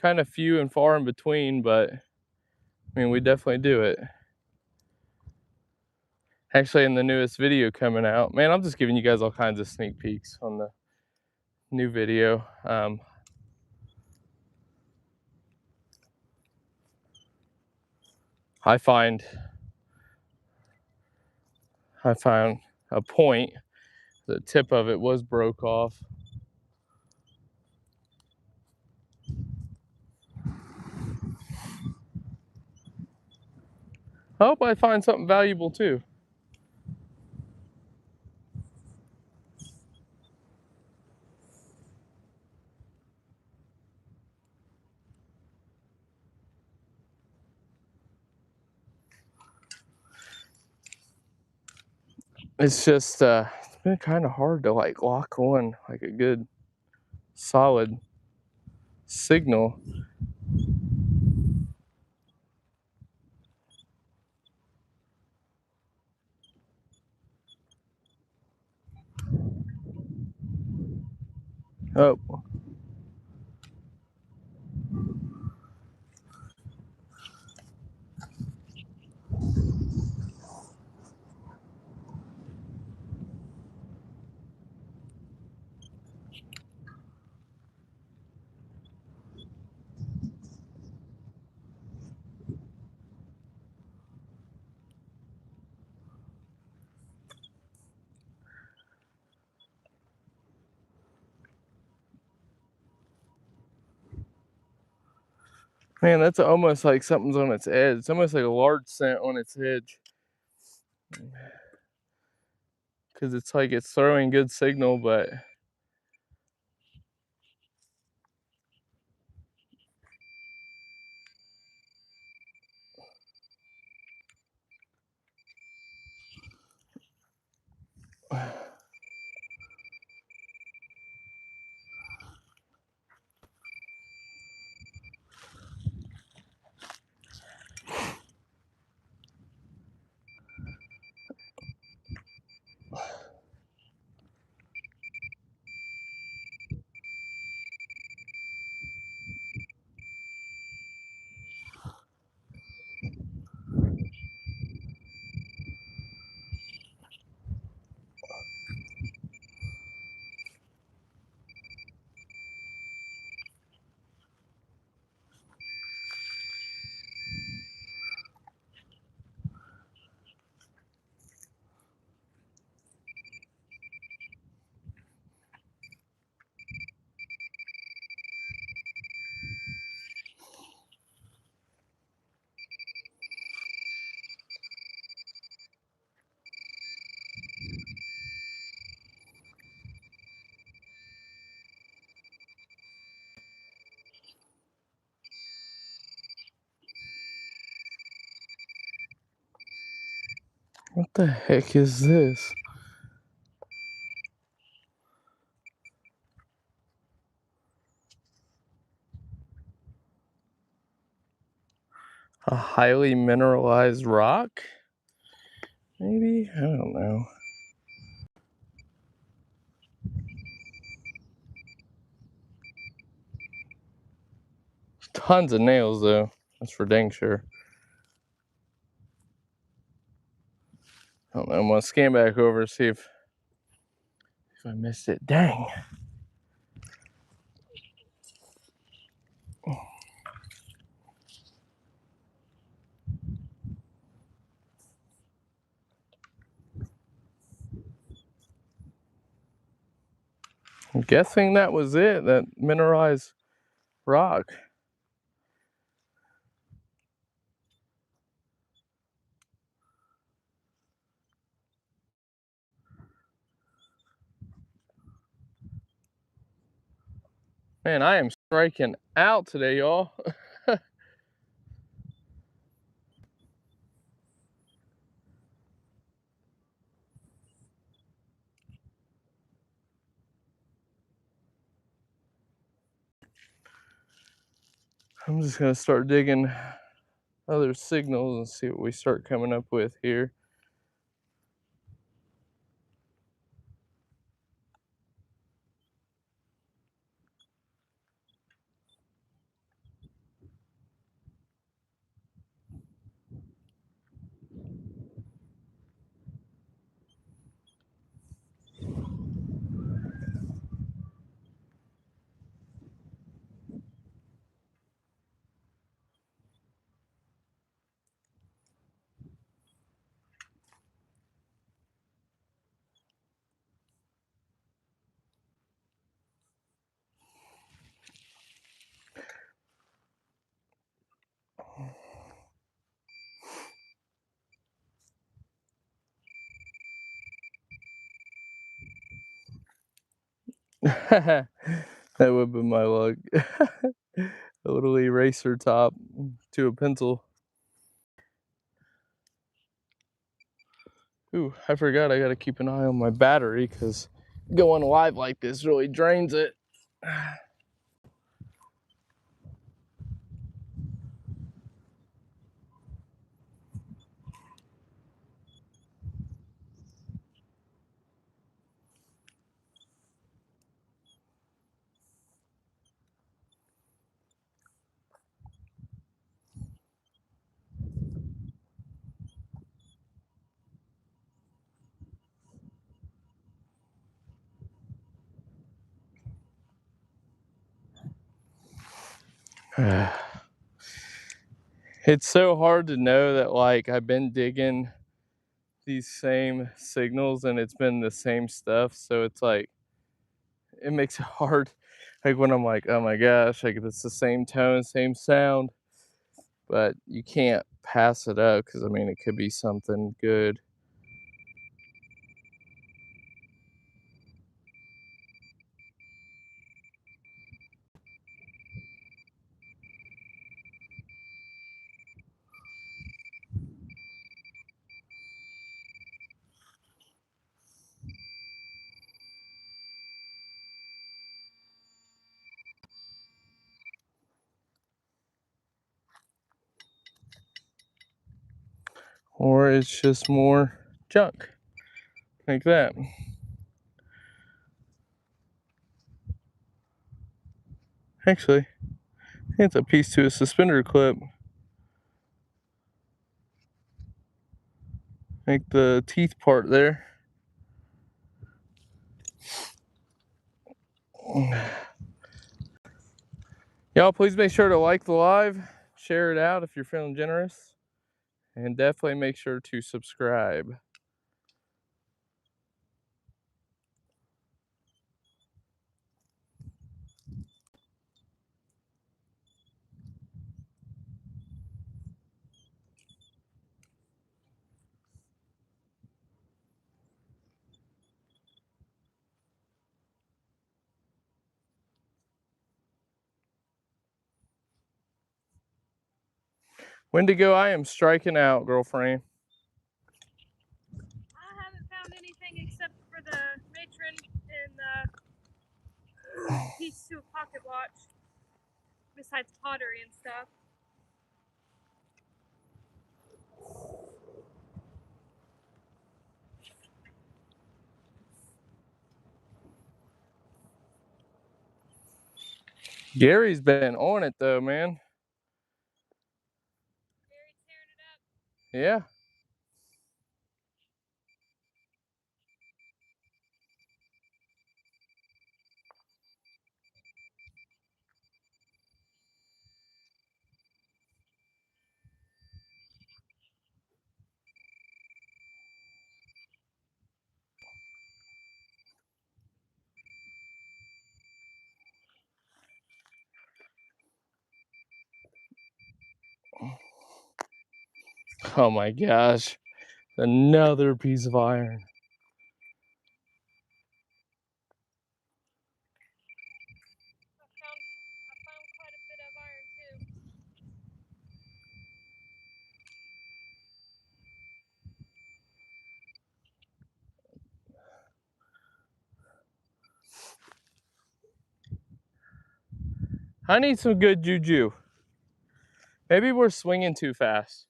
of few and far in between, but I mean, we definitely do it. Actually, in the newest video coming out, man, I'm just giving you guys all kinds of sneak peeks on the new video. I found a point. The tip of it was broke off. I hope I find something valuable too. It's just it's been kind of hard to like lock on like a good solid signal. Oh, man, that's almost like something's on its edge. It's almost like a large scent on its edge. Because it's like it's throwing good signal, but what the heck is this? A highly mineralized rock? Maybe? I don't know. Tons of nails, though. That's for dang sure. I don't know. I'm gonna scan back over, see if I missed it. Dang. I'm guessing that was it, that mineralized rock. Man, I am striking out today, y'all. I'm just gonna start digging other signals and see what we start coming up with here. That would have been my luck. A little eraser top to a pencil. Ooh, I forgot I gotta keep an eye on my battery because going live like this really drains it. It's so hard to know that, like, I've been digging these same signals and it's been the same stuff, so it's like it makes it hard, like when I'm like, oh my gosh, like it's the same tone, same sound, but you can't pass it up because I mean it could be something good. Or it's just more junk like that. Actually, I think it's a piece to a suspender clip, like the teeth part there. Y'all, please make sure to like the live, share it out if you're feeling generous, and definitely make sure to subscribe. Wendigo, I am striking out, girlfriend. I haven't found anything except for the matron and the piece to a pocket watch, besides pottery and stuff. Gary's been on it though, man. Yeah. Oh my gosh. Another piece of iron. I found quite a bit of iron too. I need some good juju. Maybe we're swinging too fast.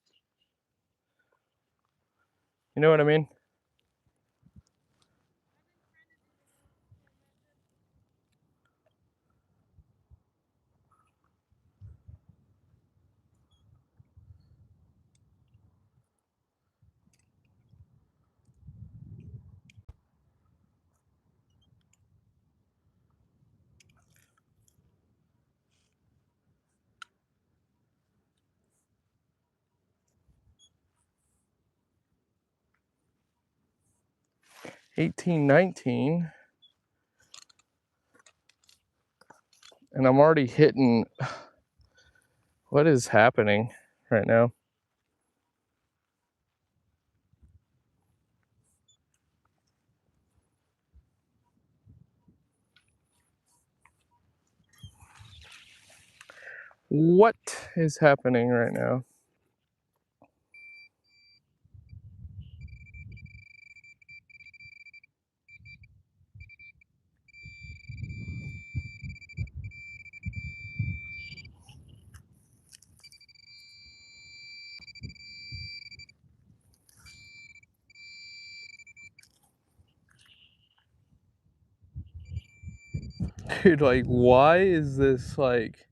You know what I mean? $18.19, and I'm already hitting. What is happening right now? What is happening right now? Dude, like, why is this like.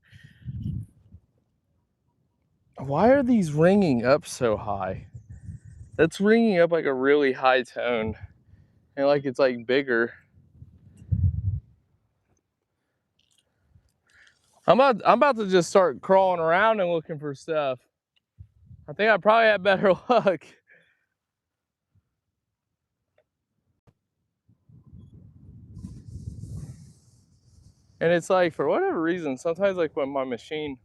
Why are these ringing up so high? That's ringing up like a really high tone. And like it's like bigger. I'm about to just start crawling around and looking for stuff. I think I probably had better luck. And it's like, for whatever reason, sometimes like when my machine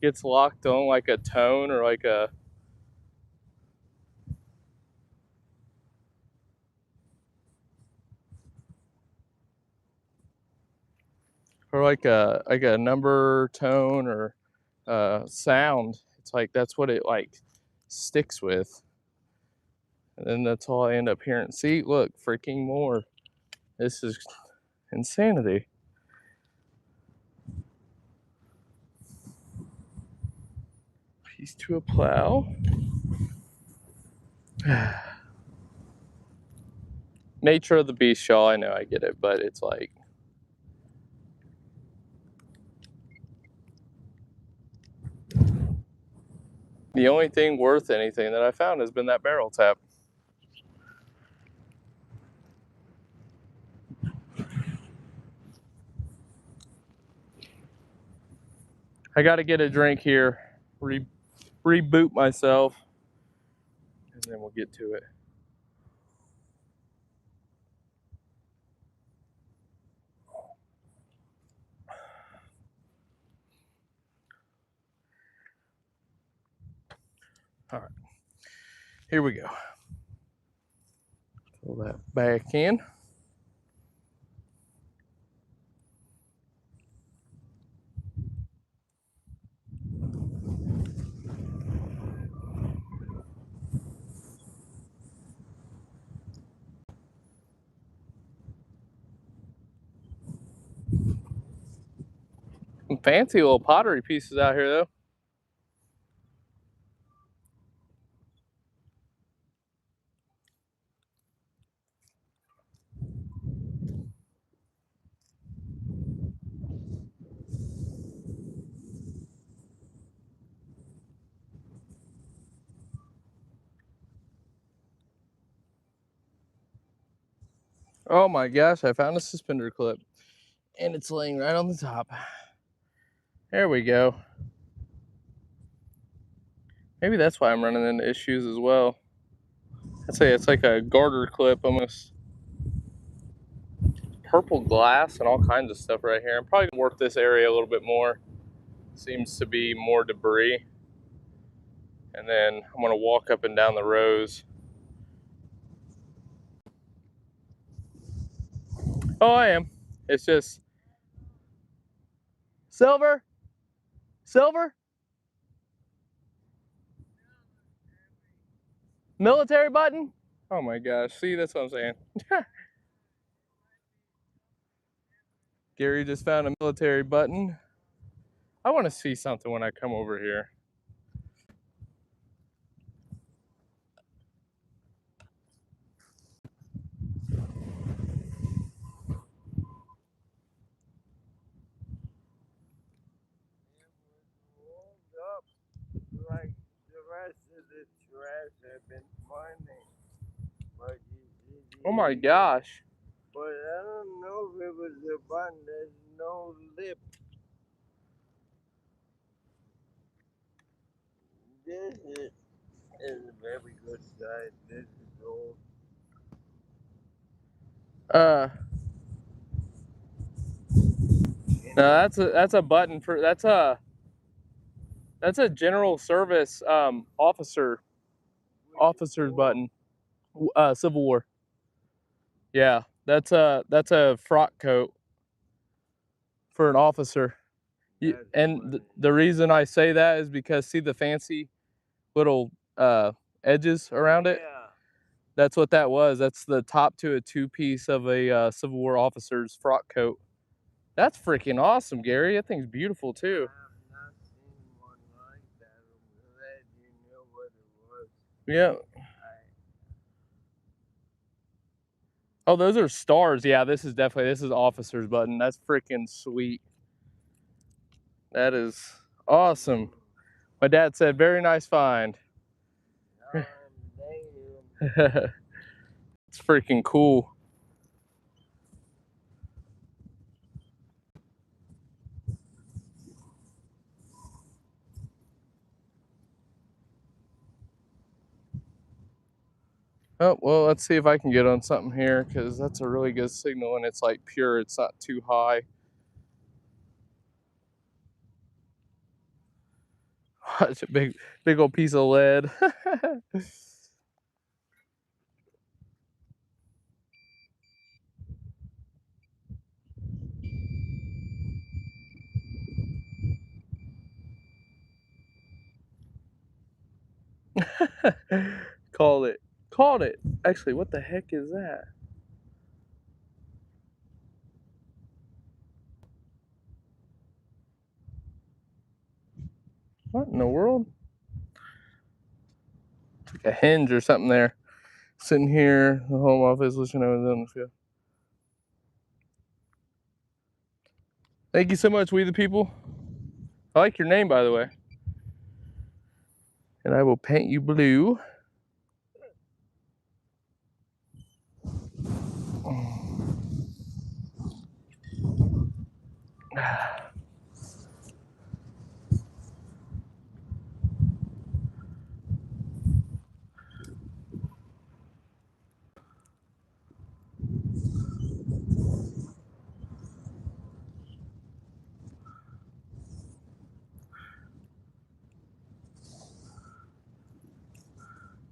gets locked on like a tone or like a number tone or sound, it's like that's what it like sticks with. And then that's all I end up hearing. See, look, freaking more. This is insanity. Piece to a plow. Nature of the beast, y'all. I know, I get it, but it's like the only thing worth anything that I found has been that barrel tap. I got to get a drink here, reboot myself, and then we'll get to it. All right, here we go. Pull that back in. Some fancy little pottery pieces out here, though. Oh my gosh, I found a suspender clip. And it's laying right on the top. There we go. Maybe that's why I'm running into issues as well. I'd say it's like a garter clip almost. Purple glass and all kinds of stuff right here. I'm probably gonna work this area a little bit more. Seems to be more debris. And then I'm gonna walk up and down the rows. Oh, I am. It's just silver, silver, military button. Oh my gosh, see, that's what I'm saying. Gary just found a military button. I want to see something when I come over here. Up like the rest of the trash I've been finding. But Oh my gosh. But I don't know if it was a button. There's no lip. This is a very good size. This is old. No, that's a button for that's a general service officer's button. Civil War. Yeah, that's a frock coat for an officer. And the reason I say that is because see the fancy little edges around it? Yeah. That's what that was. That's the top to a two-piece of a Civil War officer's frock coat. That's freaking awesome, Gary. That thing's beautiful too. I have not seen one like that. I'm glad you knew what it was. Yeah. Oh, those are stars. Yeah, this is officer's button. That's freaking sweet. That is awesome. My dad said, very nice find. Thank you. It's freaking cool. Oh, well, let's see if I can get on something here because that's a really good signal and it's like pure. It's not too high. Such a big old piece of lead. Called it. Called it. Actually, what the heck is that? What in the world? It's like a hinge or something there. Sitting here, the home office, listening to them. Thank you so much, We the People. I like your name, by the way. And I will paint you blue.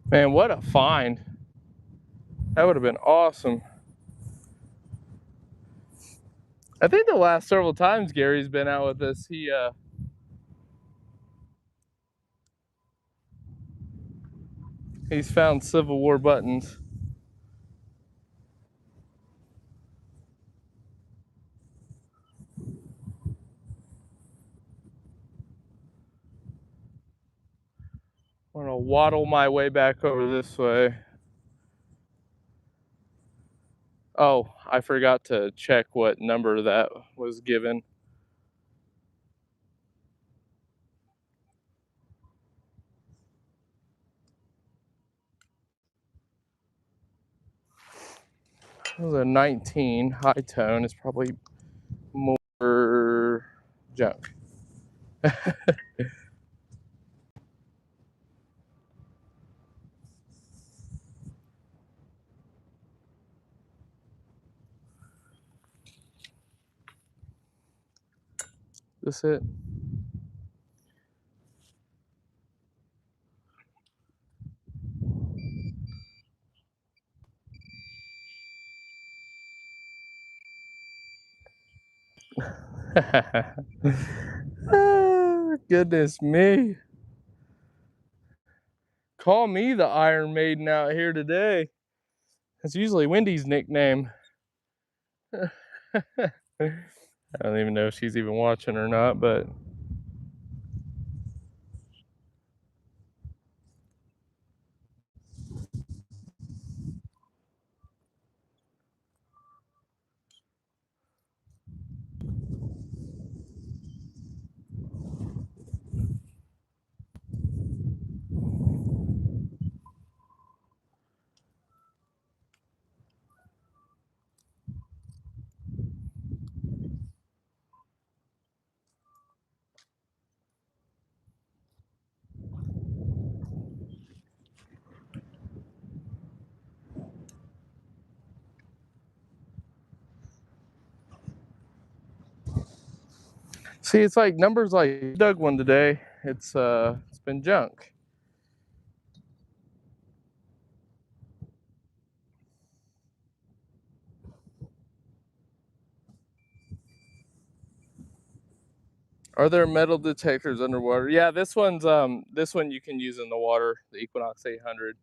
Man, what a find. That would have been awesome. I think the last several times Gary's been out with us, he's found Civil War buttons. I'm gonna waddle my way back over this way. Oh, I forgot to check what number that was given. It was a 19 high tone. It's probably more junk. This it? Goodness me. Call me the Iron Maiden out here today. That's usually Wendy's nickname. I don't even know if she's even watching or not, but see, it's like numbers like dug one today. It's been junk. Are there metal detectors underwater? Yeah, this one you can use in the water, the Equinox 800.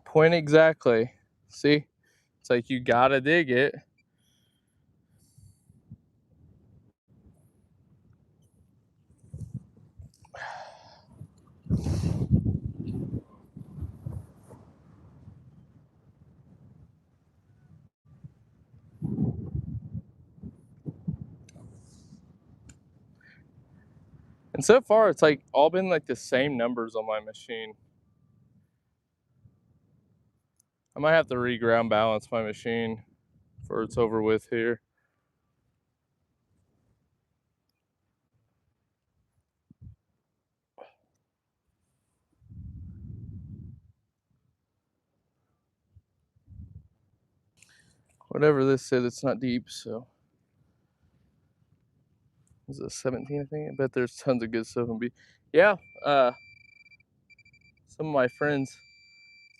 Point exactly. See? It's like you gotta dig it. And so far it's like all been like the same numbers on my machine. I might have to re-ground balance my machine before it's over with here. Whatever this is, it's not deep, so. Is it 17, I think? I bet there's tons of good stuff in B. Yeah, some of my friends,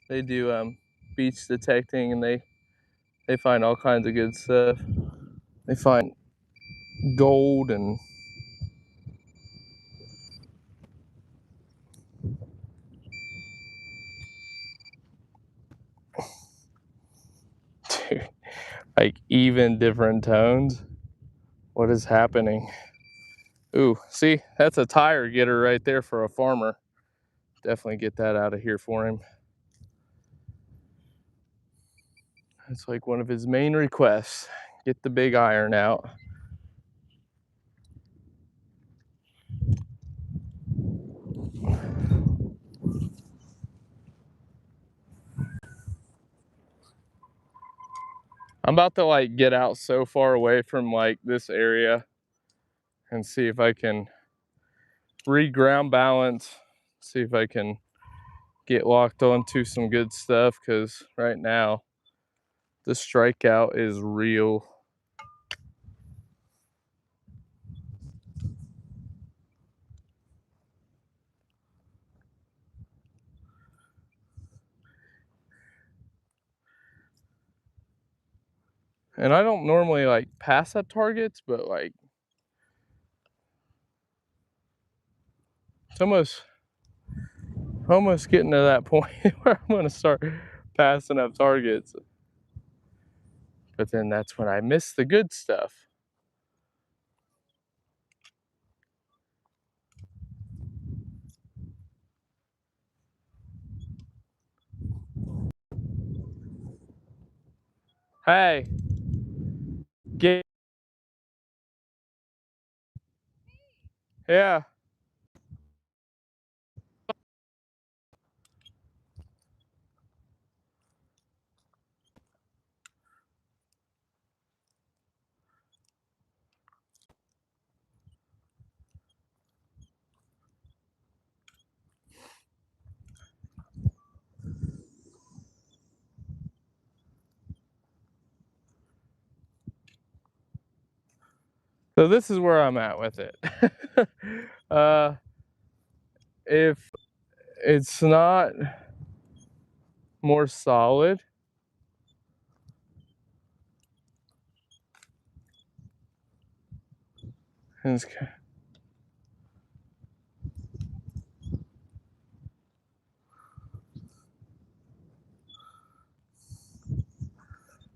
they do beach detecting, and they find all kinds of good stuff. They find gold and dude, like even different tones. What is happening? Ooh, see, that's a tire getter right there for a farmer. Definitely get that out of here for him. It's like one of his main requests. Get the big iron out. I'm about to like get out so far away from like this area and see if I can re-ground balance, see if I can get locked onto some good stuff, because right now the strikeout is real. And I don't normally like pass up targets, but like it's almost getting to that point where I'm gonna start passing up targets. But then that's when I miss the good stuff. Hey. Get. Yeah. So this is where I'm at with it. If it's not more solid, it's,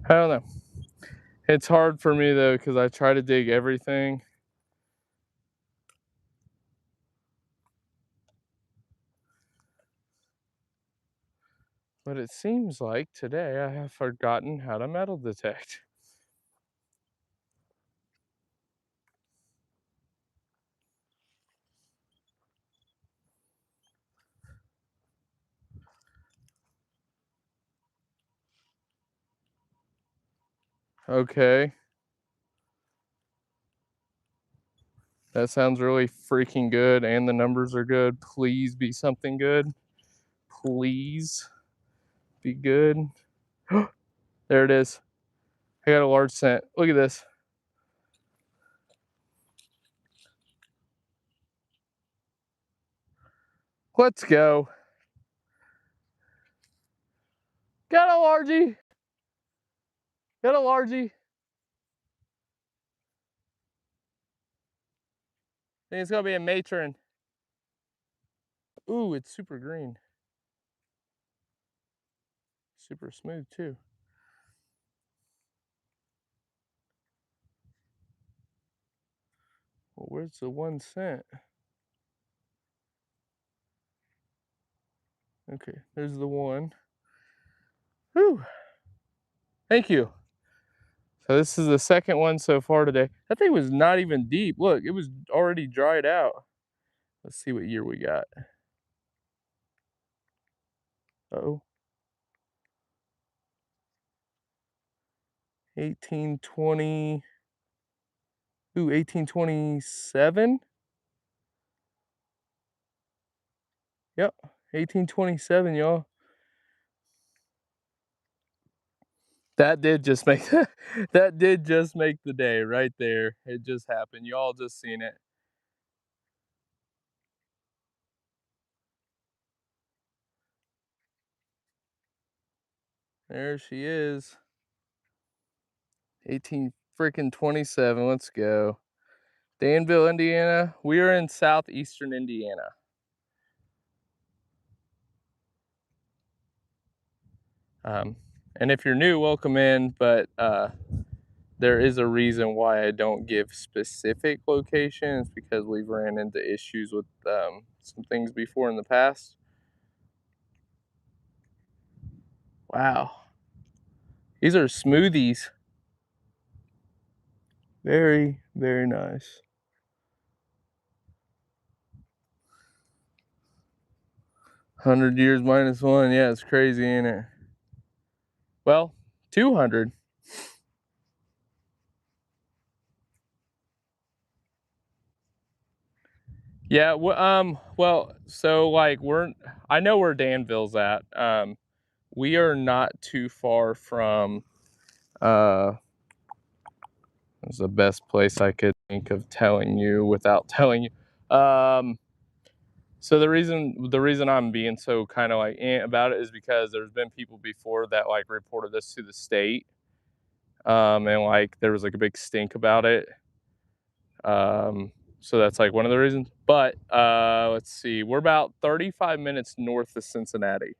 I don't know. It's hard for me though because I try to dig everything. But it seems like today I have forgotten how to metal detect. Okay. That sounds really freaking good, and the numbers are good. Please be something good. Please be good. There it is. I got a large scent. Look at this. Let's go. Got a largie. Got a largie. I think it's gonna be a matron. Ooh, it's super green. Super smooth too. Well, where's the 1 cent? Okay, there's the one. Whew. Thank you. So this is the second one so far today. That thing was not even deep. Look, it was already dried out. Let's see what year we got. Uh-oh. 1820. Ooh, 1827. Yep, 1827, y'all. That did just make that did just make the day right there. It just happened. Y'all just seen it. There she is. 18 freaking 27. Let's go. Danville, Indiana. We are in southeastern Indiana. And if you're new, welcome in. But there is a reason why I don't give specific locations because we've ran into issues with some things before in the past. Wow. These are smoothies. Very, very nice. 100 years minus 1. Yeah, it's crazy, ain't it? Well, 200. Yeah, well, so like I know where Danville's at. We are not too far from it's the best place I could think of telling you without telling you. So the reason I'm being so kind of like about it is because there's been people before that like reported this to the state. And like there was like a big stink about it. So that's like one of the reasons. But let's see, we're about 35 minutes north of Cincinnati.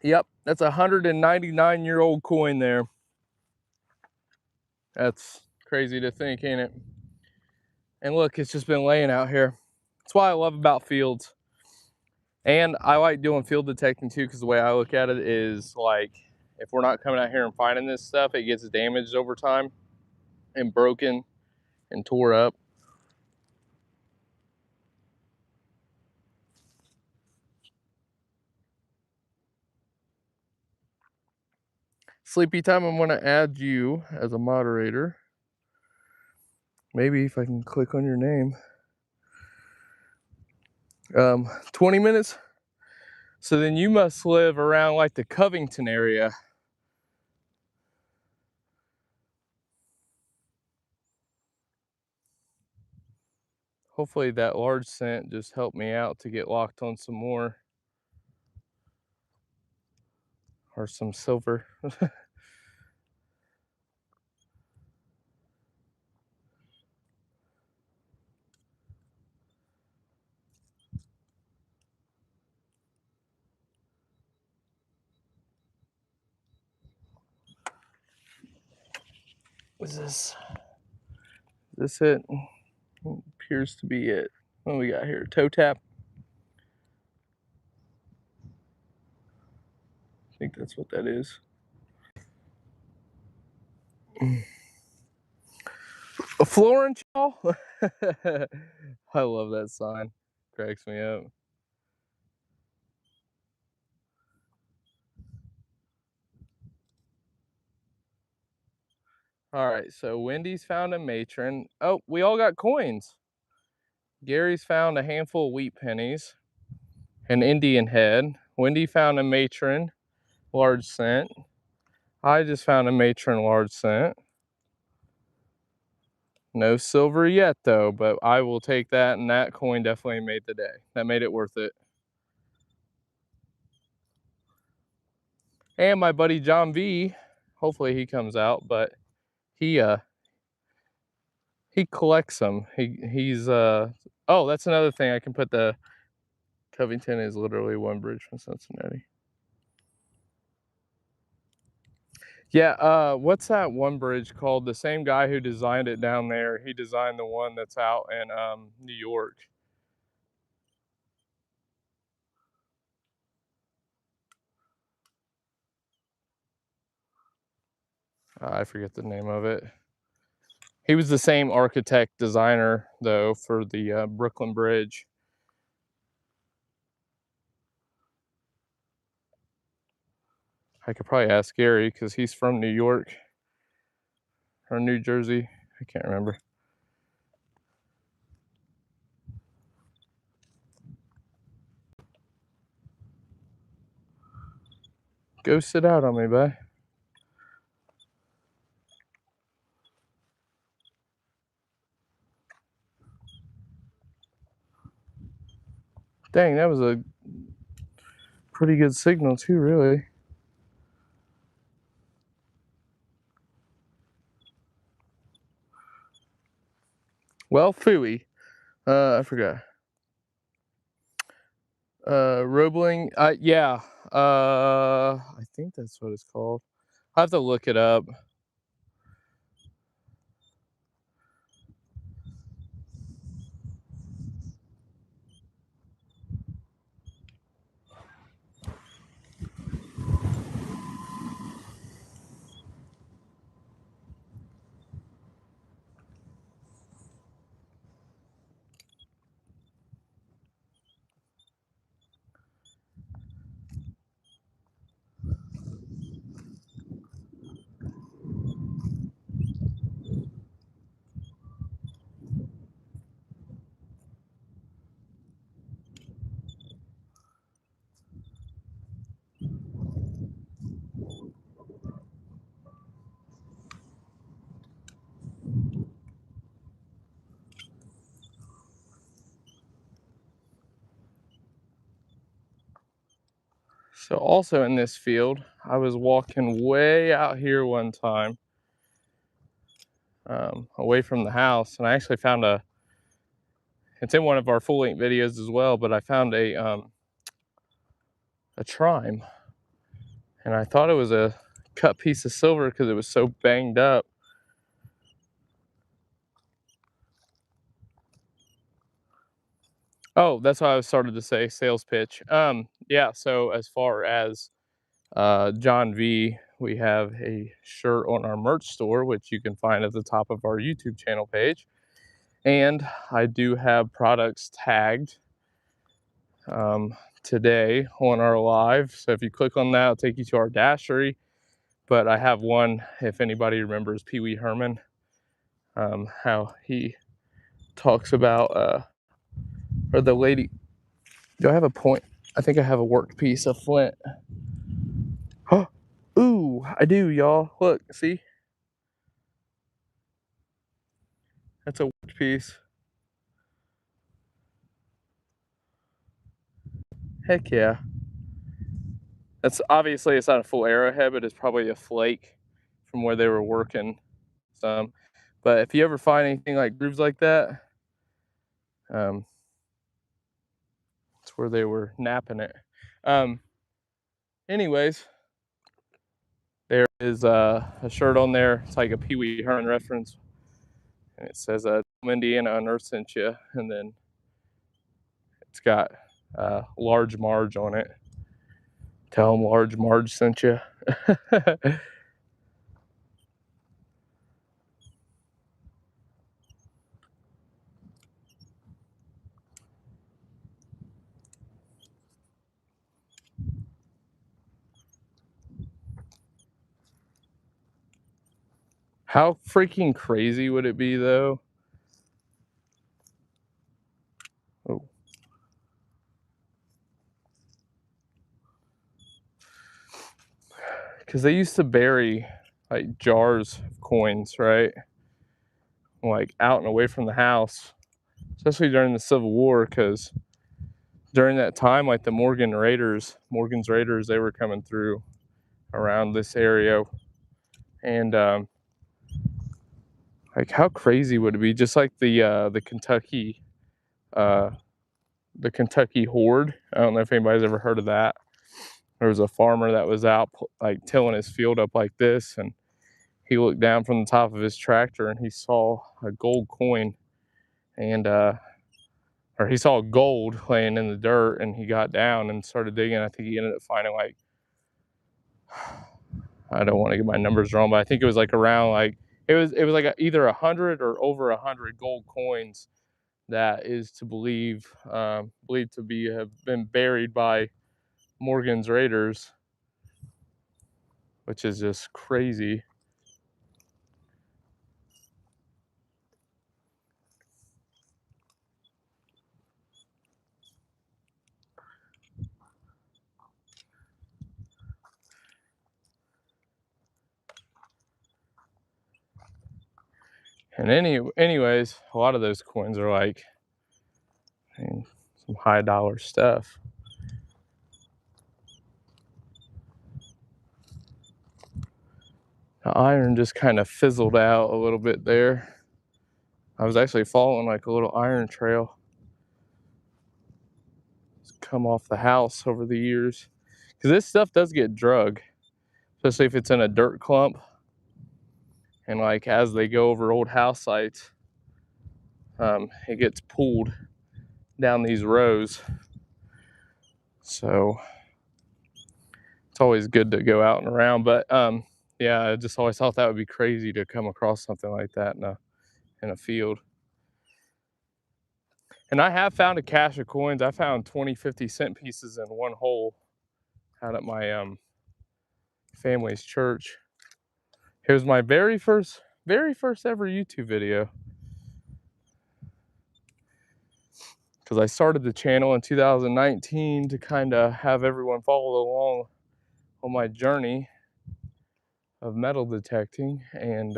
Yep, that's a 199-year-old coin there. That's crazy to think, ain't it? And look, it's just been laying out here. That's what I love about fields. And I like doing field detecting too, because the way I look at it is like, if we're not coming out here and finding this stuff, it gets damaged over time and broken and tore up. Sleepy Time, I'm going to add you as a moderator. Maybe if I can click on your name. 20 minutes. So then you must live around like the Covington area. Hopefully that large scent just helped me out to get locked on some more. Or some silver. Is this it? Appears to be it. What do we got here? Toe tap. I think that's what that is. A Florence, y'all? I love that sign. Cracks me up. All right, so Wendy's found a matron. Oh, we all got coins. Gary's found a handful of wheat pennies, an Indian head. Wendy found a matron, large cent. I just found a matron, large cent. No silver yet though, but I will take that, and that coin definitely made the day. That made it worth it. And my buddy John V, hopefully he comes out, but he collects them. He's oh, that's another thing. I can put the Covington is literally one bridge from Cincinnati. Yeah, what's that one bridge called? The same guy who designed it down there, he designed the one that's out in New York. I forget the name of it. He was the same architect designer though for the Brooklyn Bridge. I could probably ask Gary because he's from New York or New Jersey. I can't remember. Go sit out on me, bud. Dang, that was a pretty good signal too, really. Well, phooey. I forgot. Roebling. Yeah. I think that's what it's called. I have to look it up. So also in this field, I was walking way out here one time, away from the house, and I actually found it's in one of our full length videos as well, but I found a trime, and I thought it was a cut piece of silver because it was so banged up. Oh, that's what I started to say, sales pitch. Yeah, so as far as John V, we have a shirt on our merch store, which you can find at the top of our YouTube channel page. And I do have products tagged today on our live. So if you click on that, it'll take you to our dashery. But I have one, if anybody remembers Pee Wee Herman, how he talks about, or the lady, do I have a point? I think I have a work piece of flint. Ooh, I do, y'all. Look, see? That's a work piece. Heck yeah. That's obviously, it's not a full arrowhead, but it's probably a flake from where they were working some. But if you ever find anything like grooves like that, that's where they were napping it. Anyways, there is a shirt on there. It's like a Pee Wee Herman reference. And it says, Indiana Unearthed sent you. And then it's got Large Marge on it. Tell them Large Marge sent you. How freaking crazy would it be, though? Oh. Because they used to bury like jars of coins, right? Like out and away from the house, especially during the Civil War, because during that time, like the Morgan's Raiders, they were coming through around this area. And like, how crazy would it be? Just like the Kentucky horde. I don't know if anybody's ever heard of that. There was a farmer that was out like tilling his field up like this, and he looked down from the top of his tractor and he saw a gold coin, and or he saw gold laying in the dirt, and he got down and started digging. I think he ended up finding like, I don't want to get my numbers wrong, but I think it was like around like, it was like either 100 or over 100 gold coins that is to believed to be have been buried by Morgan's Raiders, which is just crazy. And anyways, a lot of those coins are like, I mean, some high dollar stuff. The iron just kind of fizzled out a little bit there. I was actually following like a little iron trail. It's come off the house over the years. Because this stuff does get drug, especially if it's in a dirt clump. And like as they go over old house sites, it gets pulled down these rows. So it's always good to go out and around. But yeah, I just always thought that would be crazy to come across something like that in a field. And I have found a cache of coins. I found 20, 50-cent pieces in one hole out at my family's church. It was my very first ever YouTube video. Because I started the channel in 2019 to kind of have everyone follow along on my journey of metal detecting. And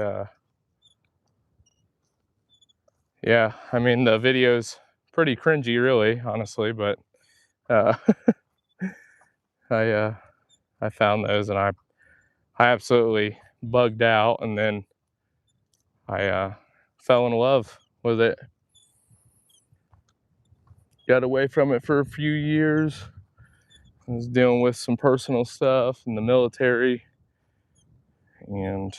yeah, I mean, the video's pretty cringy, really, honestly, but I found those, and I absolutely bugged out, and then I fell in love with it. Got away from it for a few years. I was dealing with some personal stuff in the military, and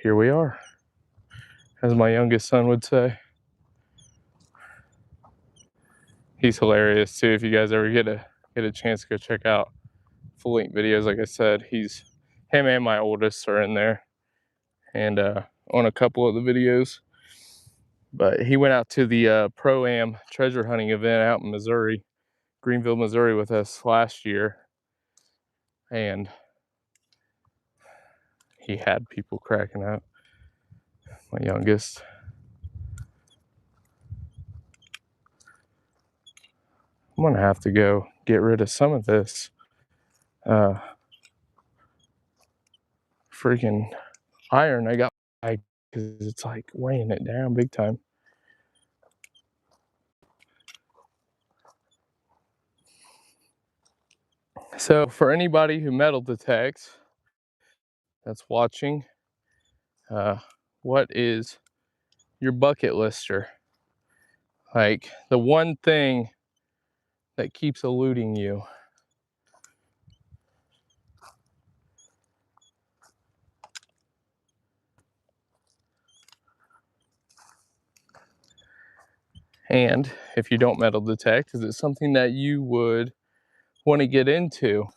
here we are, as my youngest son would say. He's hilarious too. If you guys ever get a chance to go check out full length videos, like I said, him and my oldest are in there, and on a couple of the videos. But he went out to the Pro-Am treasure hunting event out in Missouri, Greenville, Missouri, with us last year, and he had people cracking up. My youngest. I'm gonna have to go get rid of some of this freaking iron I got, because it's like weighing it down big time. So for anybody who metal detects that's watching, what is your bucket lister? Like the one thing that keeps eluding you. And if you don't metal detect, is it something that you would want to get into?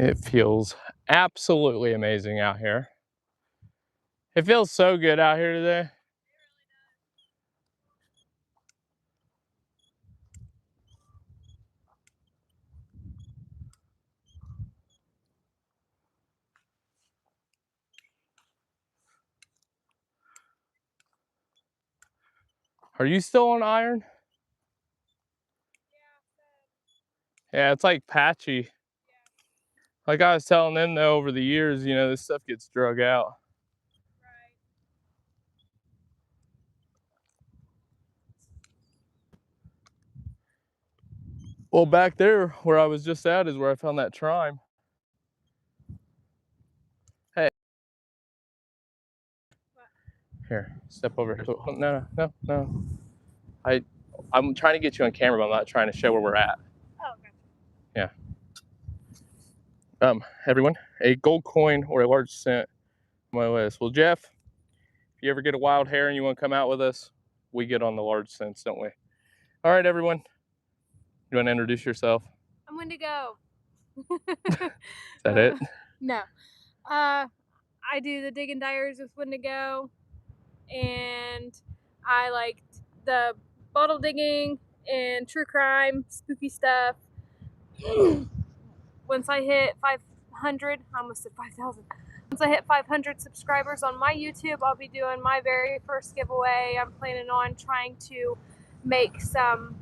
It feels absolutely amazing out here. It feels so good out here today. Are you still on iron? Yeah, it's like patchy. Like I was telling them though, over the years, you know, this stuff gets drug out. Well, back there where I was just at is where I found that trime. Hey. Here, step over here. No. I'm trying to get you on camera, but I'm not trying to show where we're at. Oh, okay. Yeah. Everyone, a gold coin or a large cent on my list. Well, Jeff, if you ever get a wild hair and you want to come out with us, we get on the large cents, don't we? All right, everyone. You want to introduce yourself? I'm Wendigo. Is that it? No. I do the Digging Diaries with Wendigo, and I like the bottle digging and true crime, spooky stuff. Once I hit 500, I almost said 5,000. Once I hit 500 subscribers on my YouTube, I'll be doing my very first giveaway. I'm planning on trying to make some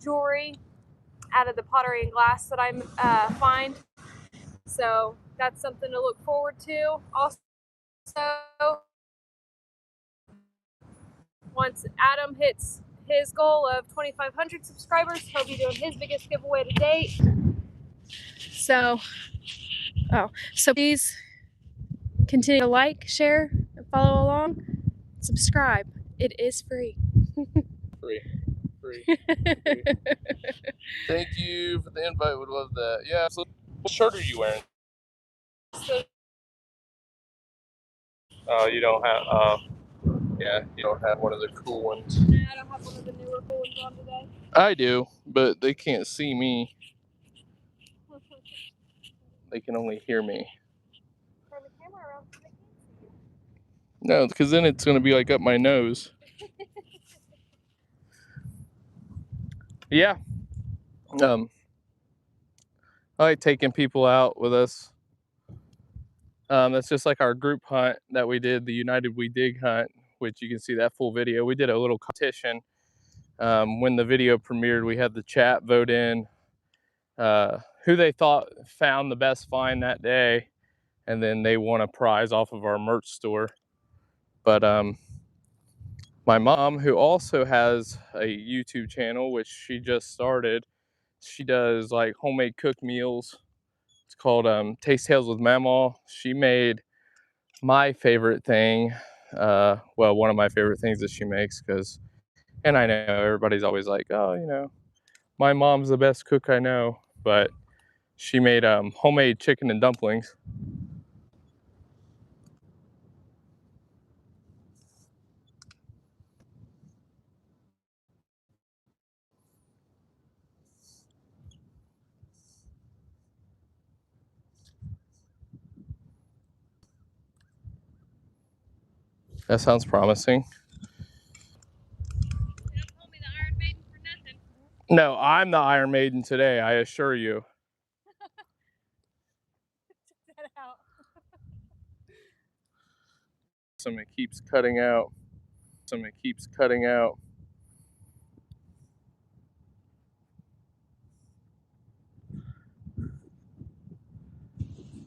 jewelry out of the pottery and glass that I find. So that's something to look forward to. Also, once Adam hits his goal of 2,500 subscribers, he'll be doing his biggest giveaway to date. So please continue to like, share, and follow along. Subscribe. It is free. Free. Thank you for the invite. Would love that. Yeah. So, what shirt are you wearing? You don't have. Yeah, you don't have one of the cool ones. I don't have one of the newer cool ones on today. I do, but they can't see me. They can only hear me. Turn the camera around so they can see you. No, because then it's going to be like up my nose. Yeah. I like taking people out with us. That's just like our group hunt that we did, the United We Dig hunt, which you can see that full video. We did a little competition. When the video premiered, we had the chat vote in who they thought found the best find that day, and then they won a prize off of our merch store. But my mom, who also has a YouTube channel, which she just started, she does like homemade cooked meals. It's called Taste Tales with Mamaw. She made my favorite thing Well, one of my favorite things that she makes, and I know everybody's always like, oh, my mom's the best cook I know, but she made homemade chicken and dumplings. That sounds promising. They don't call me the Iron Maiden for nothing. No, I'm the Iron Maiden today, I assure you. Check that out. It keeps cutting out. It keeps cutting out.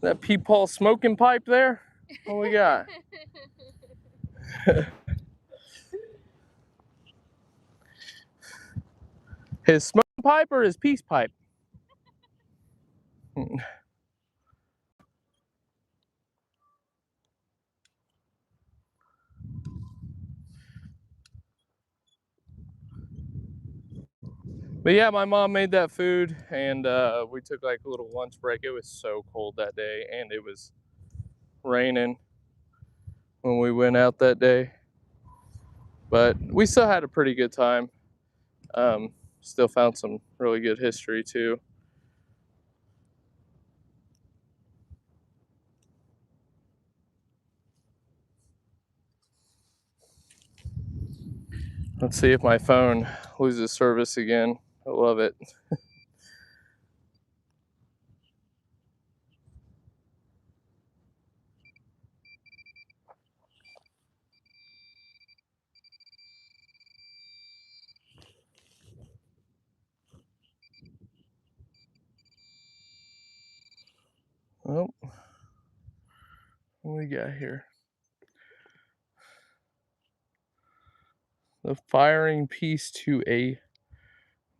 That peephole smoking pipe there? What we got? His smoking pipe or his peace pipe? But yeah, my mom made that food, and we took like a little lunch break. It was so cold that day, and it was raining when we went out that day. But we still had a pretty good time. Still found some really good history too. Let's see if my phone loses service again. I love it. Oh, what we got here? The firing piece to a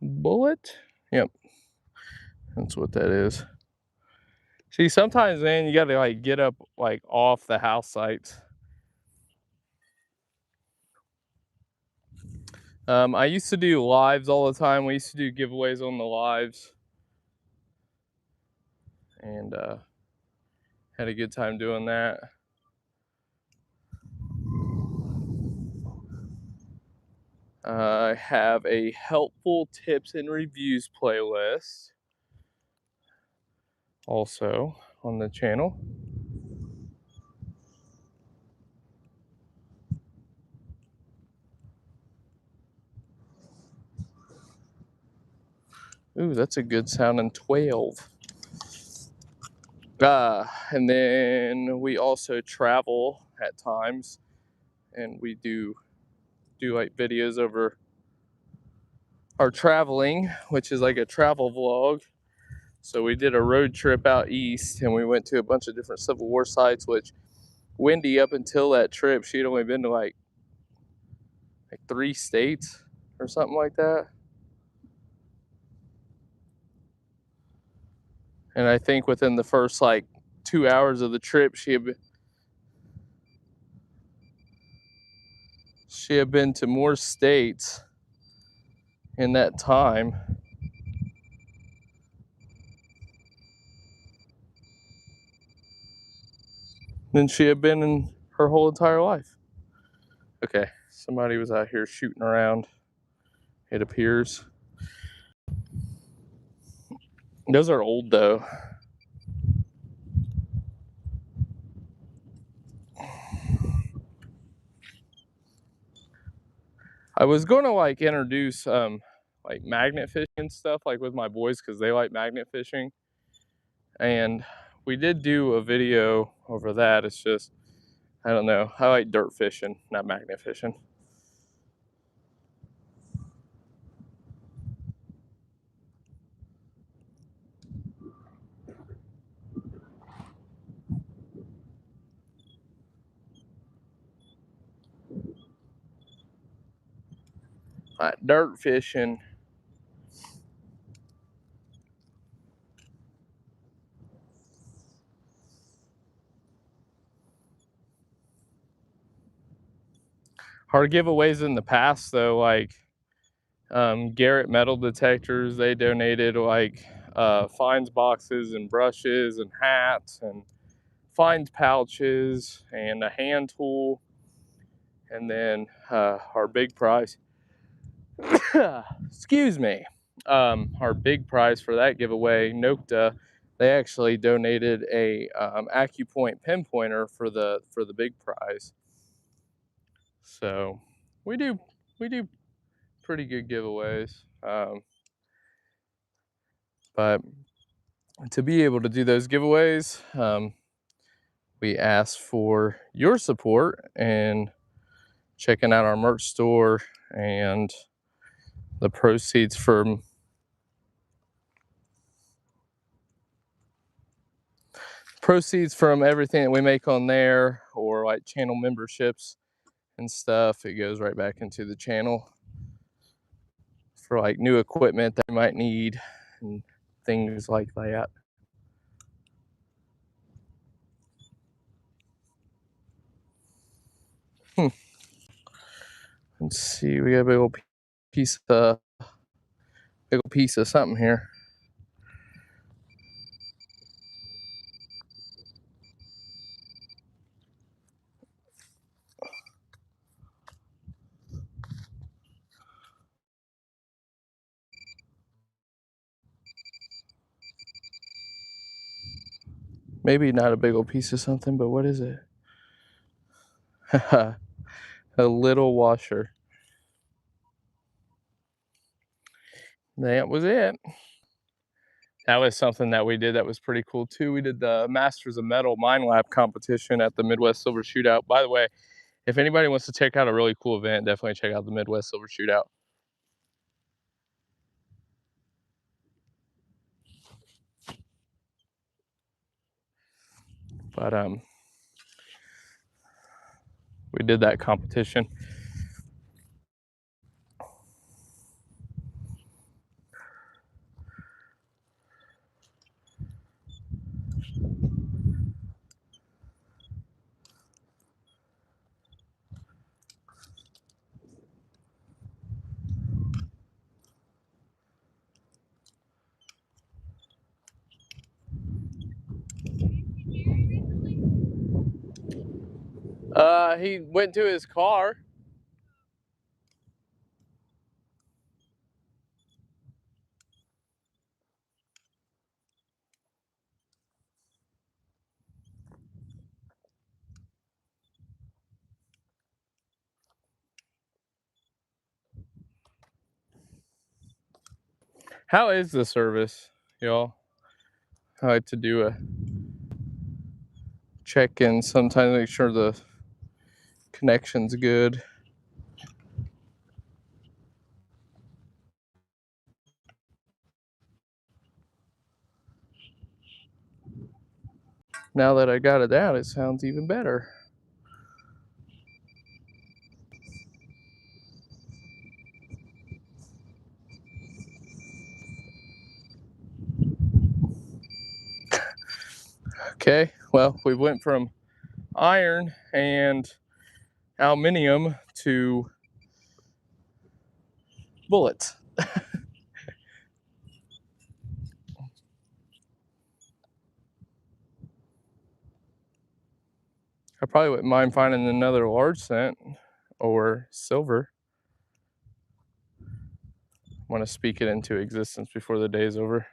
bullet? Yep, that's what that is. See, sometimes, man, you gotta like get up like off the house sites. I used to do lives all the time. We used to do giveaways on the lives, and had a good time doing that. I have a helpful tips and reviews playlist also on the channel. Ooh, that's a good sounding 12. And then we also travel at times, and we do like videos over our traveling, which is like a travel vlog. So we did a road trip out east, and we went to a bunch of different Civil War sites, which Wendy, up until that trip, she'd only been to like 3 states or something like that. And I think within the first like 2 hours of the trip, she had been to more states in that time than she had been in her whole entire life. Okay, somebody was out here shooting around, it appears. Those are old though. I was going to like introduce like magnet fishing and stuff like with my boys, because they like magnet fishing, and we did do a video over that. It's just, I don't know, I like dirt fishing, not magnet fishing. Dirt fishing. Our giveaways in the past, though, like Garrett metal detectors, they donated like fines boxes and brushes and hats and fines pouches and a hand tool. And then our big prize, excuse me, our big prize for that giveaway, Nokta, they actually donated a AccuPoint pinpointer for the big prize. So we do pretty good giveaways. But to be able to do those giveaways, we ask for your support and checking out our merch store, and the proceeds from everything that we make on there, or like channel memberships and stuff, it goes right back into the channel for like new equipment that you might need and things like that. Let's see, we got a big old piece of something here. Maybe not a big old piece of something, but what is it? A little washer. That was it. That was something that we did that was pretty cool too. We did the Masters of Metal Mind Lab competition at the Midwest Silver Shootout. By the way, if anybody wants to check out a really cool event, definitely check out the Midwest Silver Shootout. But we did that competition. He went to his car. How is the service, y'all? I like to do a check-in sometimes, make sure the connection's good. Now that I got it out, it sounds even better. Okay, well, we went from iron and aluminium to bullets. I probably wouldn't mind finding another large cent or silver. I want to speak it into existence before the day is over.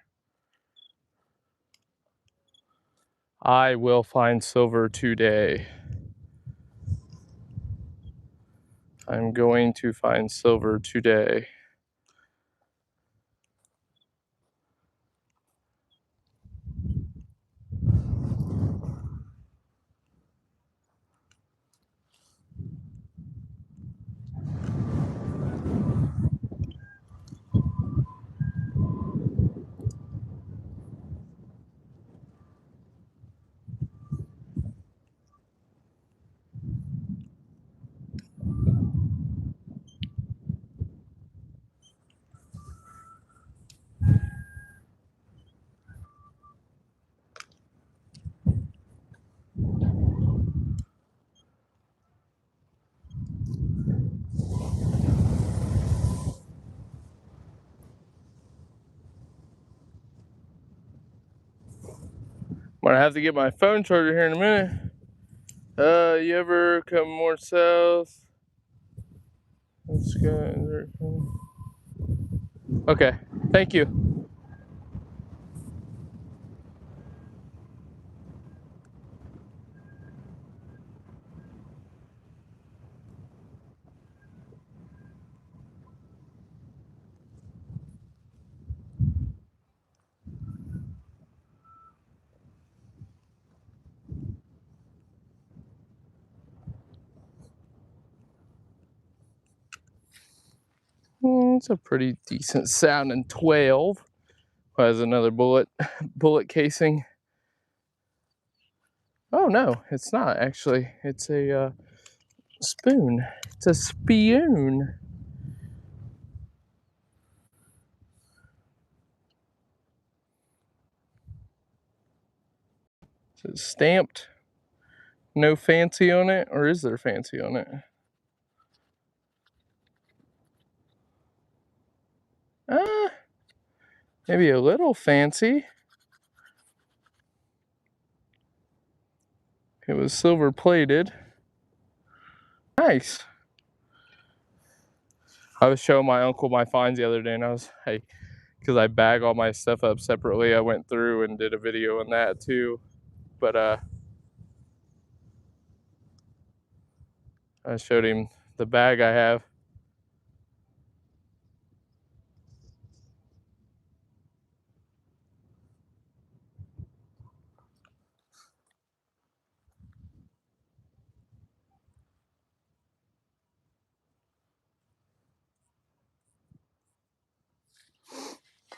I will find silver today. I'm going to find silver today. Might have to get my phone charger here in a minute. You ever come more south? Let's go. Okay, thank you. It's a pretty decent sounding 12. Has another bullet casing. Oh no, it's not actually. It's a spoon. It's a spoon. Is it stamped? No fancy on it, or is there fancy on it? Maybe a little fancy. It was silver plated. Nice. I was showing my uncle my finds the other day, and I was, hey, because I bag all my stuff up separately, I went through and did a video on that too. But I showed him the bag I have.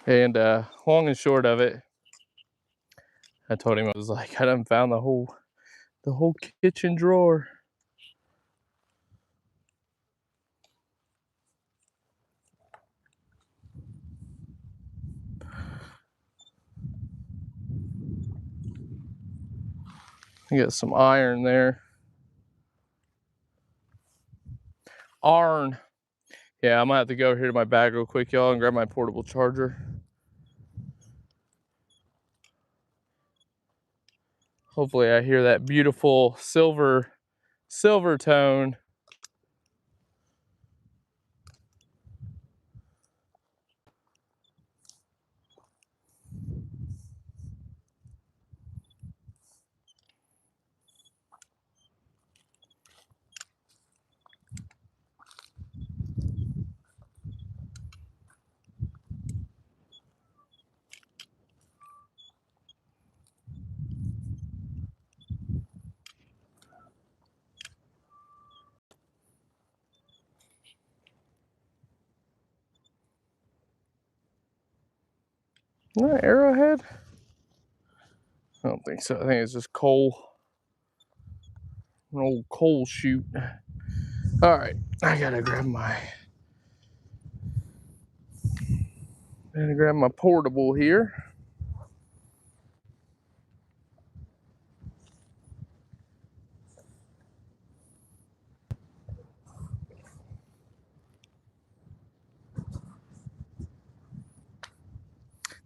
And long and short of it, I told him, I was like, I done found the whole kitchen drawer. I got some iron there. Iron. Yeah, I'm gonna have to go here to my bag real quick, y'all, and grab my portable charger. Hopefully I hear that beautiful silver tone. Is that arrowhead? I don't think so. I think it's just coal. An old coal chute. All right, I gotta grab my portable here.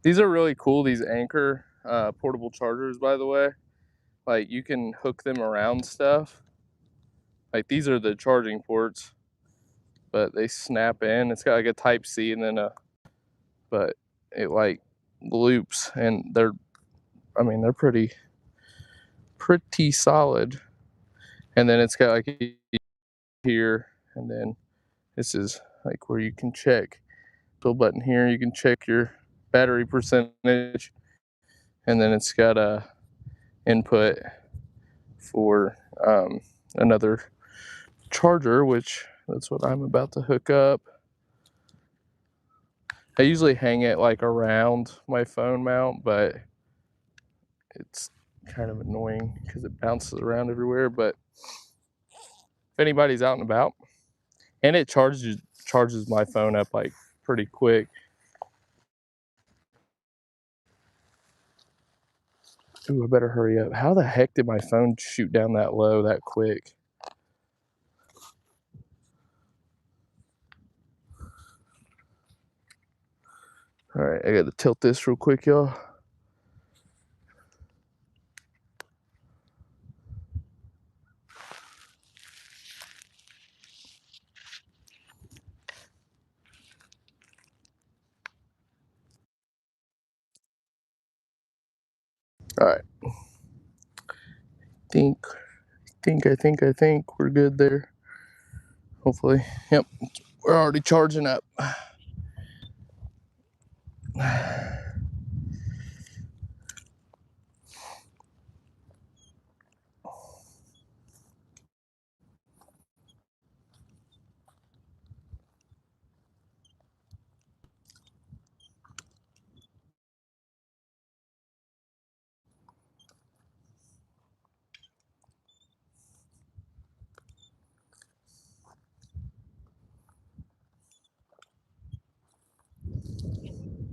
These are really cool, these Anchor portable chargers, by the way. Like, you can hook them around stuff. Like, these are the charging ports, but they snap in. It's got like a type C and then but it like loops, and they're pretty solid. And then it's got like here, and then this is like where you can check. Little button here, you can check your battery percentage, and then it's got a input for another charger, which that's what I'm about to hook up. I usually hang it like around my phone mount, but it's kind of annoying because it bounces around everywhere. But if anybody's out and about, and it charges my phone up like pretty quick. Ooh, I better hurry up. How the heck did my phone shoot down that low that quick? All right, I got to tilt this real quick, y'all. All right. I think we're good there. Hopefully. Yep. We're already charging up.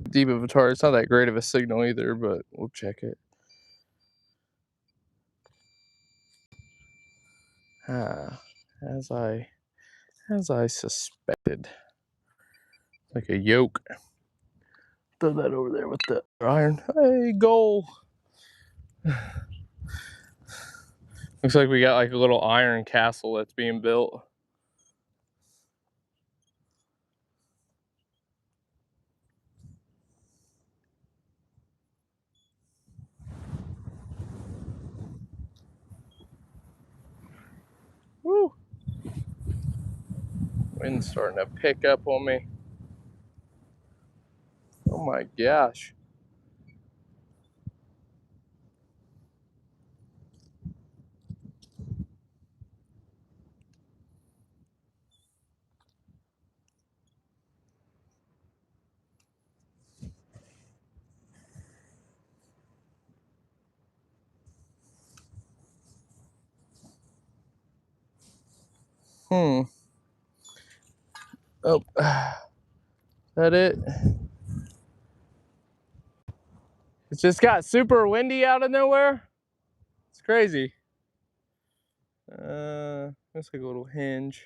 Deep of a target. It's not that great of a signal either, but we'll check it. As I suspected. Like a yoke. Throw that over there with the iron. Hey, goal. Looks like we got like a little iron castle that's being built. Woo! Wind's starting to pick up on me. Oh my gosh. Oh, that it? It just got super windy out of nowhere. It's crazy. Looks like a little hinge.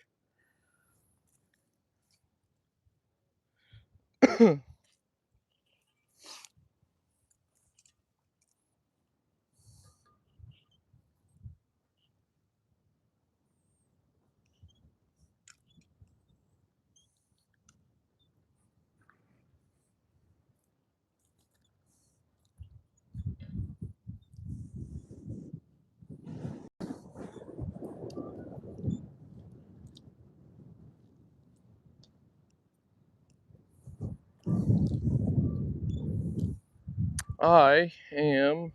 I am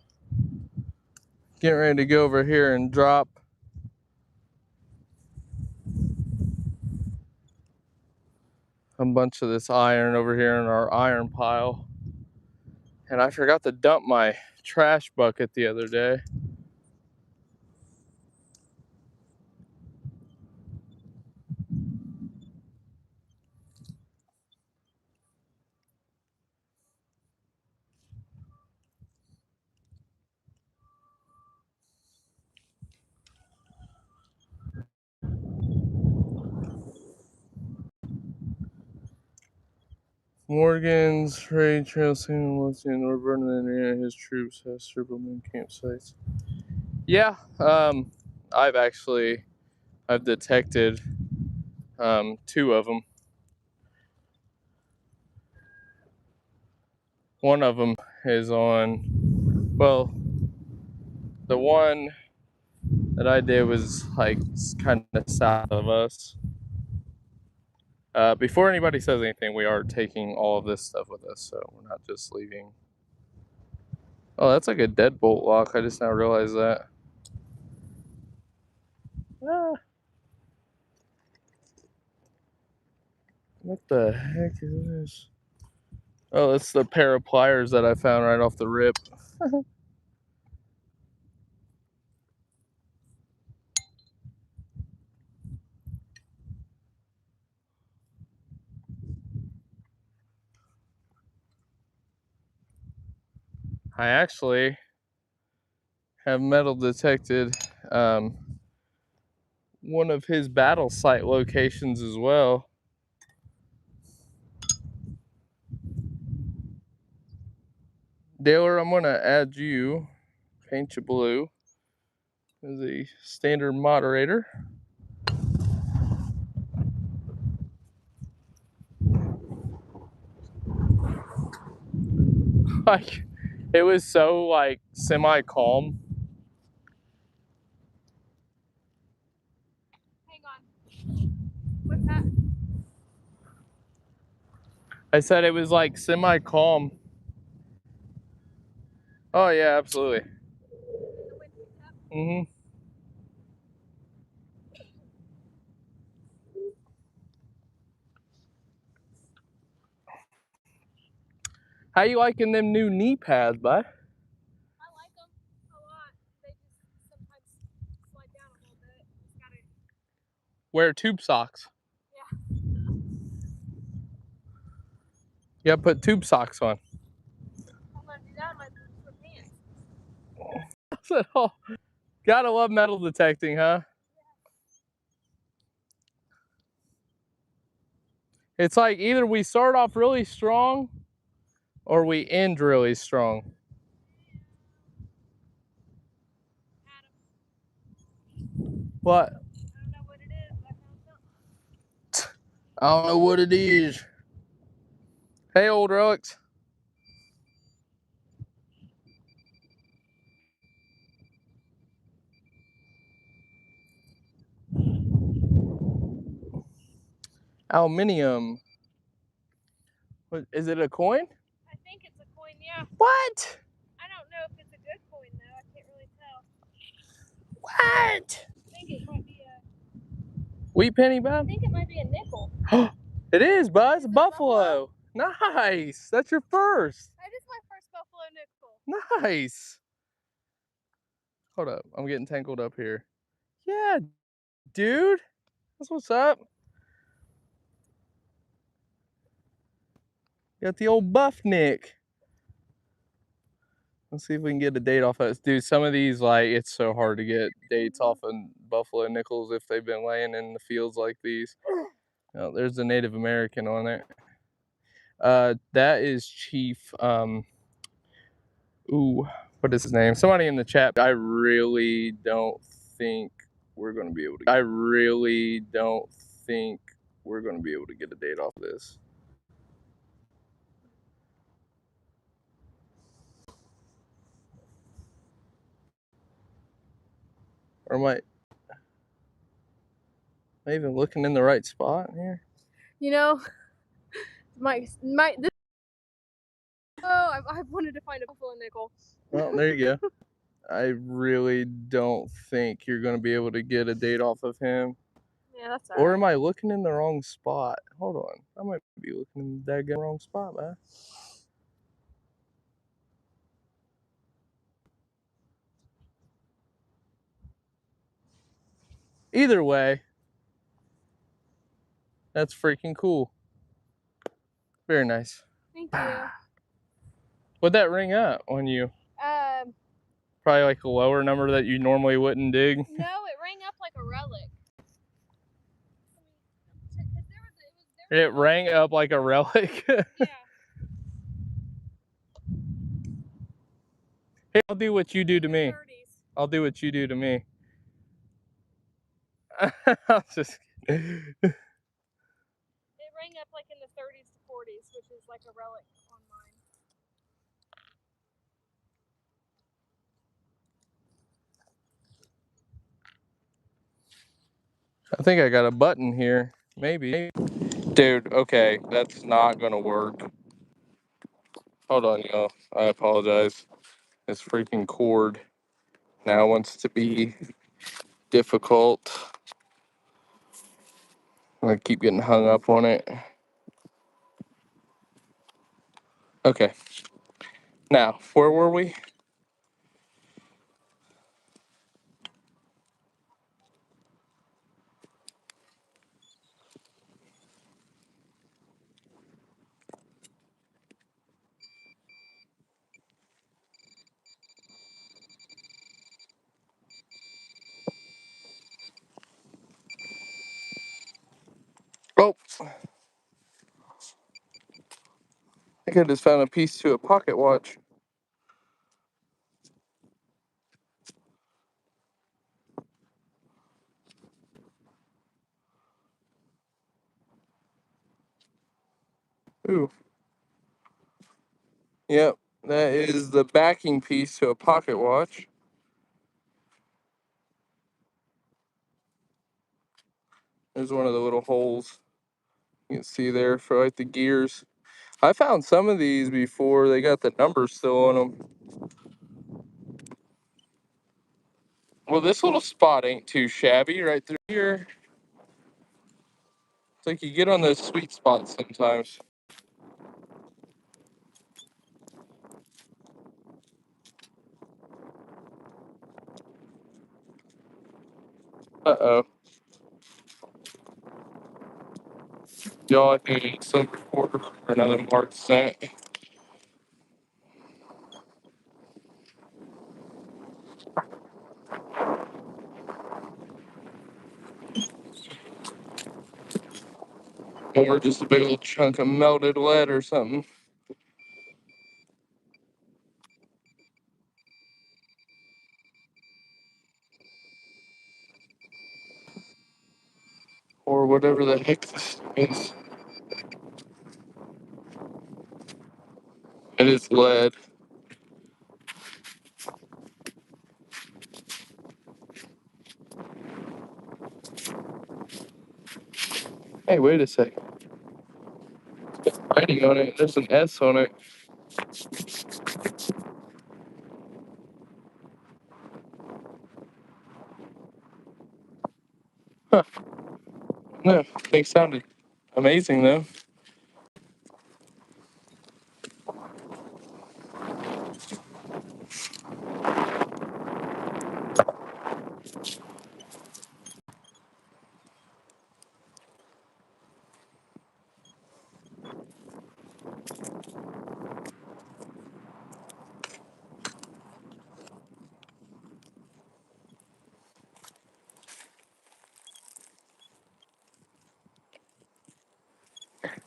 getting ready to go over here and drop a bunch of this iron over here in our iron pile. And I forgot to dump my trash bucket the other day. Morgan's raid trail signal was in North Vernon and his troops have several new campsites. Yeah, I've detected 2 of them. One of them is on, well, the one that I did was like kind of south of us. Before anybody says anything, we are taking all of this stuff with us, so we're not just leaving. Oh, that's like a deadbolt lock. I just now realized that. Ah, what the heck is this? Oh, it's the pair of pliers that I found right off the rip. I actually have metal detected one of his battle site locations as well. Daler, I'm going to add you, paint you blue, as a standard moderator. Like, It was so like semi-calm. Hang on. What's that? I said it was like semi-calm. Oh yeah, absolutely. The wind picked up. Mm-hmm. How you liking them new knee pads, bud? I like them a lot. They just sometimes slide down a little bit. Just gotta, Wear tube socks. yeah. You gotta put tube socks on. I'm gonna do that in my boots with pants. I said, oh, gotta love metal detecting, huh? It's like either we start off really strong or we end really strong. What? I don't know what it is, but I found something. I don't know what it is. Hey, old Relics. Aluminium. What, is it a coin? I think it's a coin, yeah. What? I don't know if it's a good coin though. I can't really tell. What? I think it might be a. Wheat penny, I bud? think it might be a nickel. It is, bud. It's a Is it buffalo. Nice. That's your first. That is my first buffalo nickel. Nice. Hold up. I'm getting tangled up here. Yeah, dude. That's what's up. Got the old buff nick. Let's see if we can get a date off of this. Dude, some of these, like, it's so hard to get dates off of buffalo nickels if they've been laying in the fields like these. Oh, there's a Native American on it. That is Chief, ooh, what is his name? Somebody in the chat. I really don't think we're going to be able to. I really don't think we're going to be able to get a date off of this. Or am I even looking in the right spot here? You know, this. Oh, I've wanted to find a buffalo nickel. Well, there you go. I really don't think you're going to be able to get a date off of him. Yeah, that's all Or right. am I looking in the wrong spot? Hold on. I might be looking in the daggone wrong spot, man. Either way, that's freaking cool. Very nice. Thank you. Would that ring up on you? Um, Probably like a lower number that you normally wouldn't dig. no, it rang up like a relic. It rang up like a relic. Yeah. Hey, I'll do what you do to me. 30s. I'll do what you do to me. I'm just kidding. It rang up like in the 30s to 40s, which is like a relic on mine. I think I got a button here. Maybe. Dude, okay, that's not gonna work. Hold on, y'all. I apologize. This freaking cord now wants to be difficult. I keep getting hung up on it. Okay. Now, where were we? Oh, I think I just found a piece to a pocket watch. Ooh. Yep, That is the backing piece to a pocket watch. There's one of the little holes you can see there for like the gears. I found some of these before. They got the numbers still on them. Well, this little spot ain't too shabby right through here. It's like you get on those sweet spots sometimes. Uh-oh. Y'all need some quarter for another marked cent. Or just a big old chunk of melted lead or something. Or whatever the heck this is. It is lead. Hey, wait a sec. Writing on it. There's an S on it. Huh. No, they sounded amazing though.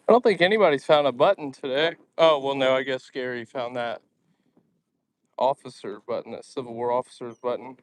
I don't think anybody's found a button today. Oh, well, no, I guess Gary found that officer button, that Civil War officer's button.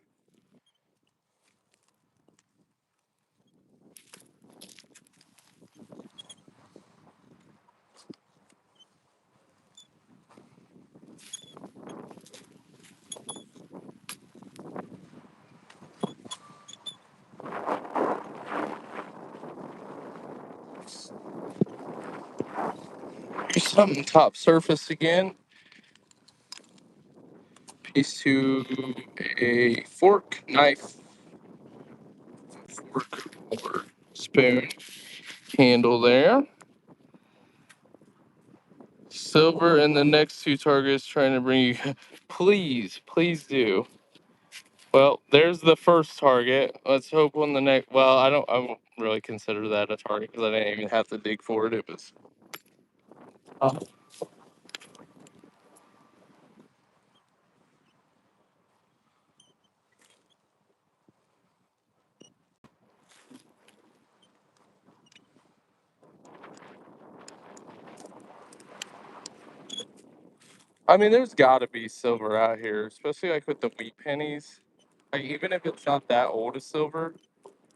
Something top surface again. Piece to a fork, knife, fork, or spoon handle there. Silver and the next two targets trying to bring you. Please, please do. Well, there's the first target. Let's hope on the next. Well, I won't really consider that a target because I didn't even have to dig for it. It was. Uh, I mean, there's got to be silver out here, especially like with the wheat pennies. Like, even if it's not that old of silver,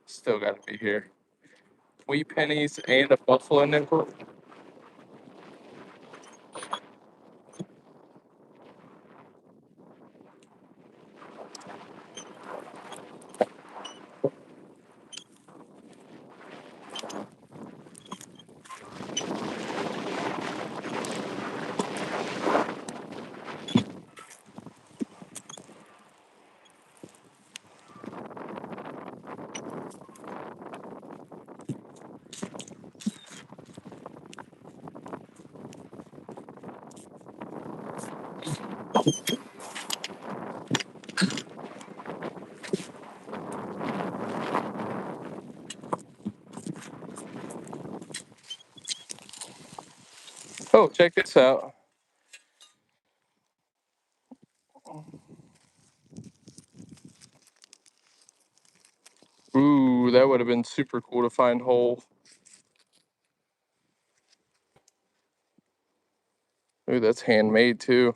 still got to be here. Wheat pennies and a buffalo nickel. Oh, check this out. Ooh, that would have been super cool to find whole. Ooh, that's handmade too.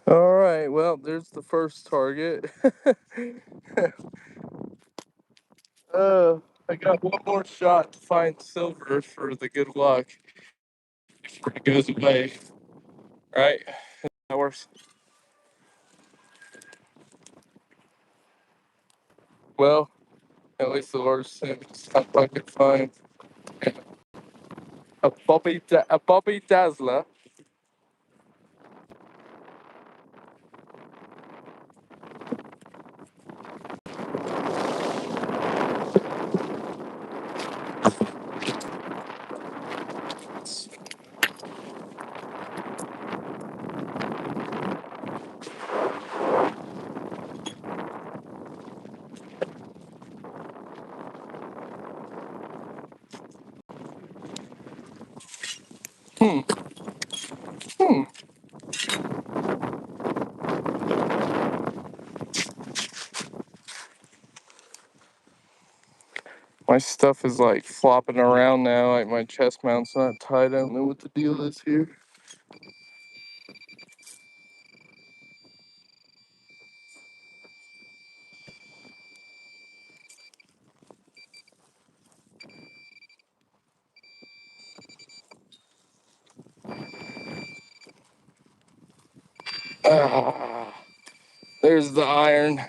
All right, well, there's the first target. I got one more shot to find silver for the good luck before it goes away. Right? That works. Well, at least the Lord said I could find a Bobby Dazzler. Hmm. Hmm. My stuff is like flopping around now. Like my chest mount's not tight. I don't know what the deal is here. Ah, there's the iron.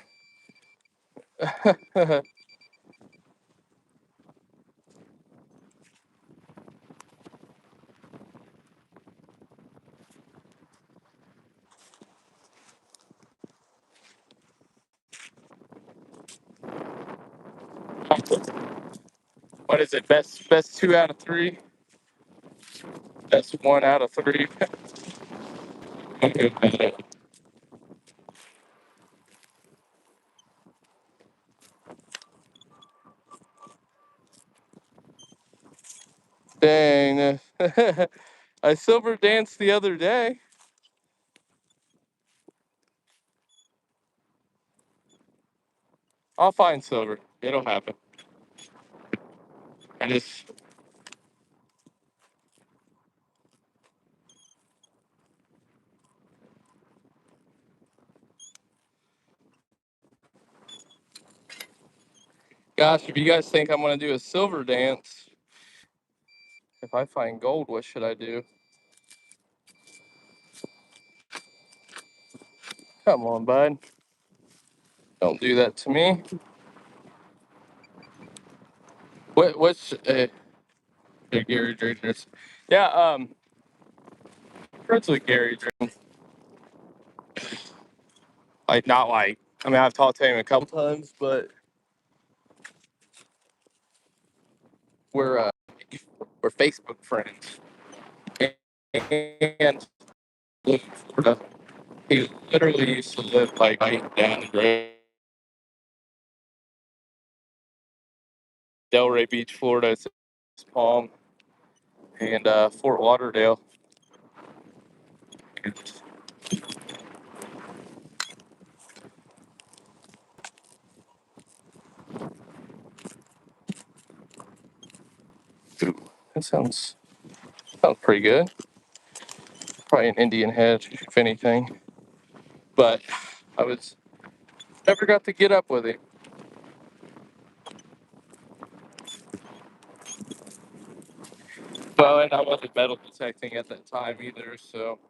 What is it? Best 2 out of 3. Best 1 out of 3. Dang. I silver danced the other day. I'll find silver. It'll happen. I just, gosh, if you guys think I'm gonna do a silver dance, if I find gold, what should I do? Come on, bud. Don't do that to me. What's Gary Drinkers? Yeah, friends with Gary Drink. Like not like. I mean, I've talked to him a couple times, but we're uh, we're Facebook friends. And live in Florida. He literally used to live like right down the road, Delray Beach, Florida. It's Palm and Fort Lauderdale. And, ooh, that sounds pretty good. Probably an Indian head, if anything. But I was never got to get up with him. Well, and I wasn't metal detecting at that time either, so.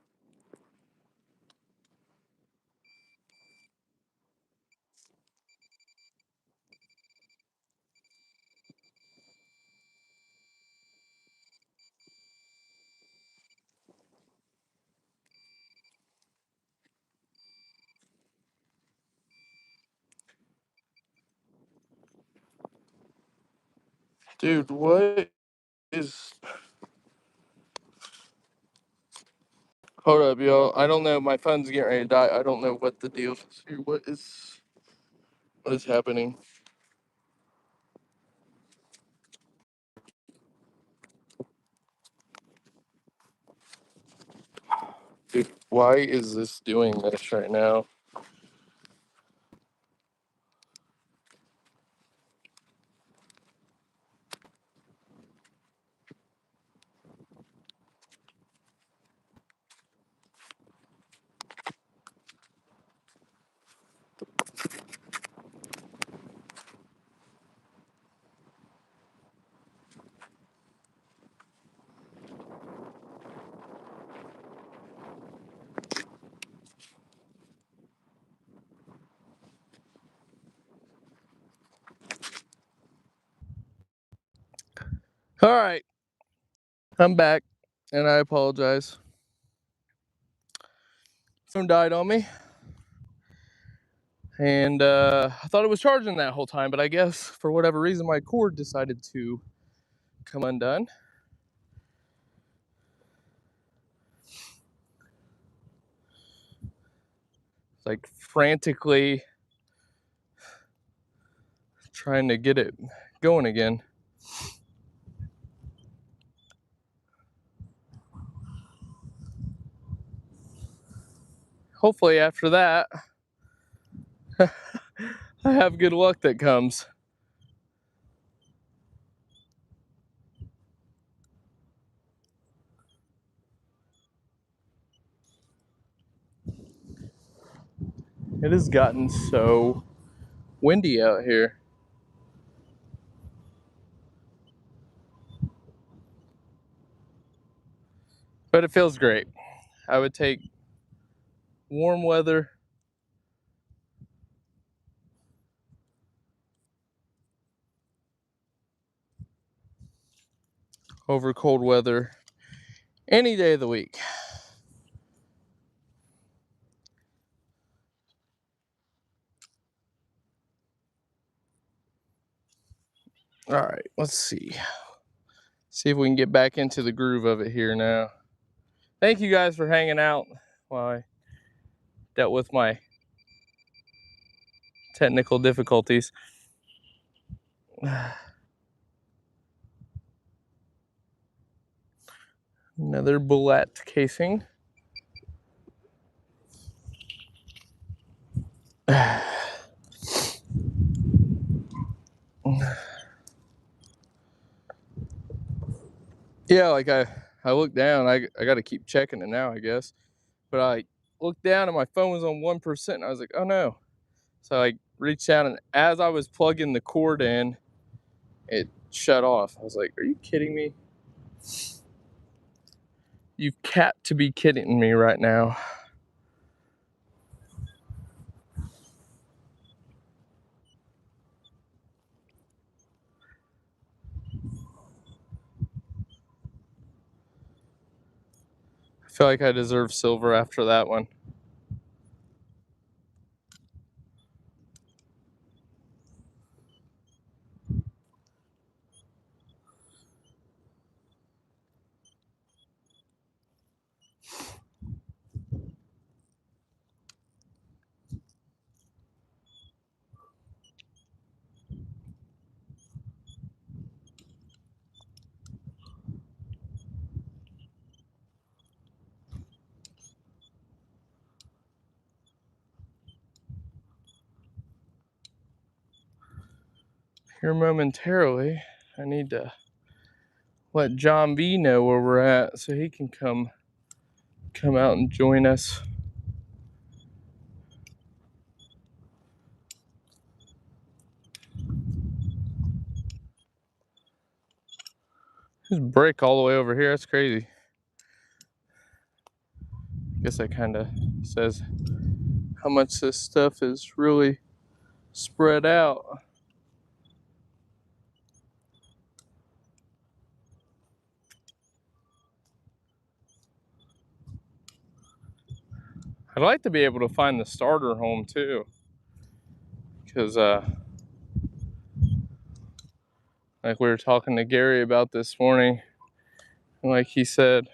Dude, what is. Hold up, y'all. I don't know. My phone's getting ready to die. I don't know what the deal is here. What is happening? Dude, why is this doing this right now? All right, I'm back, and I apologize. Phone died on me, and I thought it was charging that whole time, but I guess for whatever reason my cord decided to come undone. It's like frantically trying to get it going again. Hopefully after that, I have good luck that comes. It has gotten so windy out here. But it feels great. I would take warm weather over cold weather any day of the week. All right, let's see. See if we can get back into the groove of it here now. Thank you guys for hanging out while I dealt with my technical difficulties. Another bullet casing. Yeah, like I looked down. I got to keep checking it now, I guess. But I looked down and my phone was on 1%. And I was like, oh no. So I reached down, and as I was plugging the cord in, it shut off. I was like, are you kidding me? You've got to be kidding me right now. I feel like I deserve silver after that one. Here momentarily, I need to let John B know where we're at so he can come out and join us. There's a brick all the way over here. That's crazy. I guess that kind of says how much this stuff is really spread out. I'd like to be able to find the starter home too, because like we were talking to Gary about this morning, and like he said,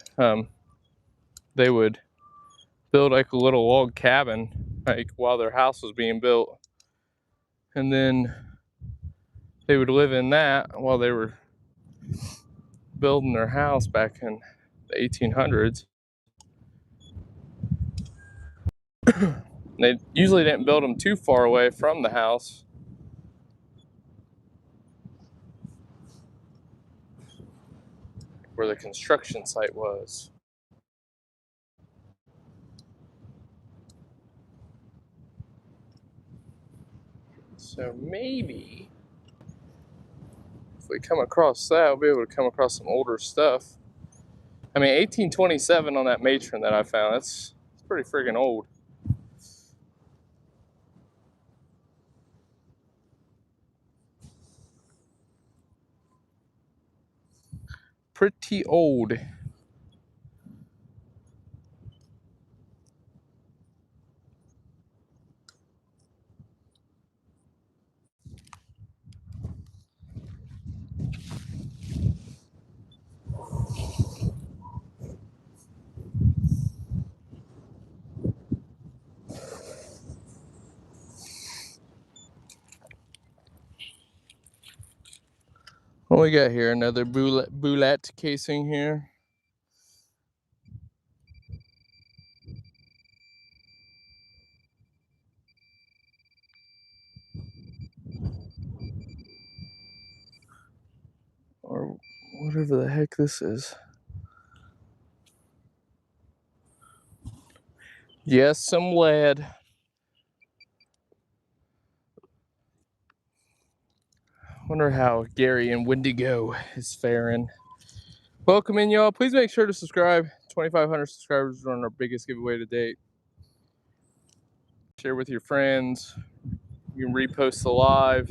they would build like a little log cabin like while their house was being built, and then they would live in that while they were building their house back in the 1800s. They usually didn't build them too far away from the house. Where the construction site was. So maybe if we come across that, we'll be able to come across some older stuff. I mean, 1827 on that matron that I found, it's pretty friggin' old. pretty old. What we got here? Another boulette casing here. Or whatever the heck this is. Yes, some lead. Wonder how Gary and Wendigo is faring. Welcome in, y'all. Please make sure to subscribe. 2,500 subscribers are on our biggest giveaway to date. Share with your friends. You can repost the live.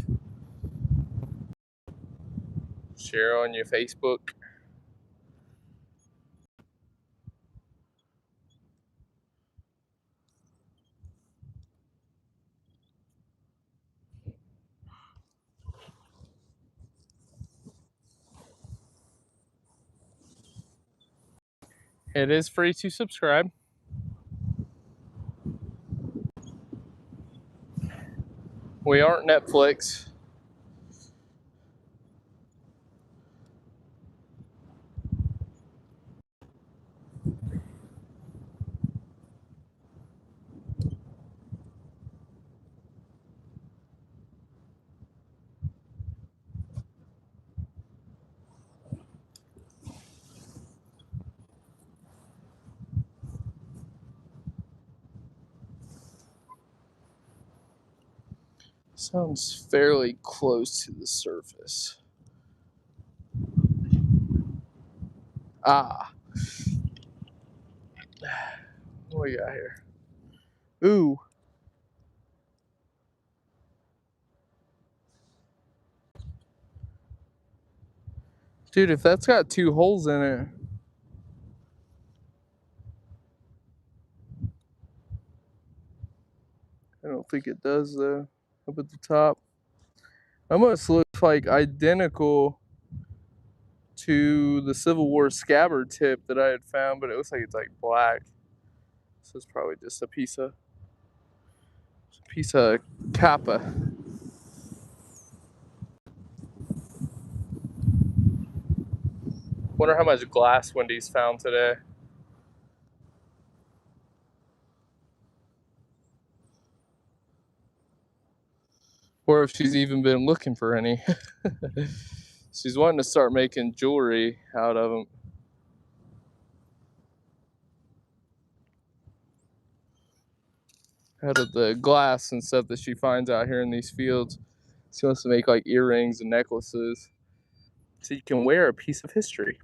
Share on your Facebook. It is free to subscribe. We aren't Netflix. Sounds fairly close to the surface. Ah. What we got here? Ooh. Dude, if that's got 2 holes in it. I don't think it does though. Up at the top. Almost looks like identical to the Civil War scabbard tip that I had found, but it looks like it's like black. So it's probably just a piece of copper. Wonder how much glass Wendy's found today. Or if she's even been looking for any. She's wanting to start making jewelry out of them. Out of the glass and stuff that she finds out here in these fields. She wants to make like earrings and necklaces. So you can wear a piece of history.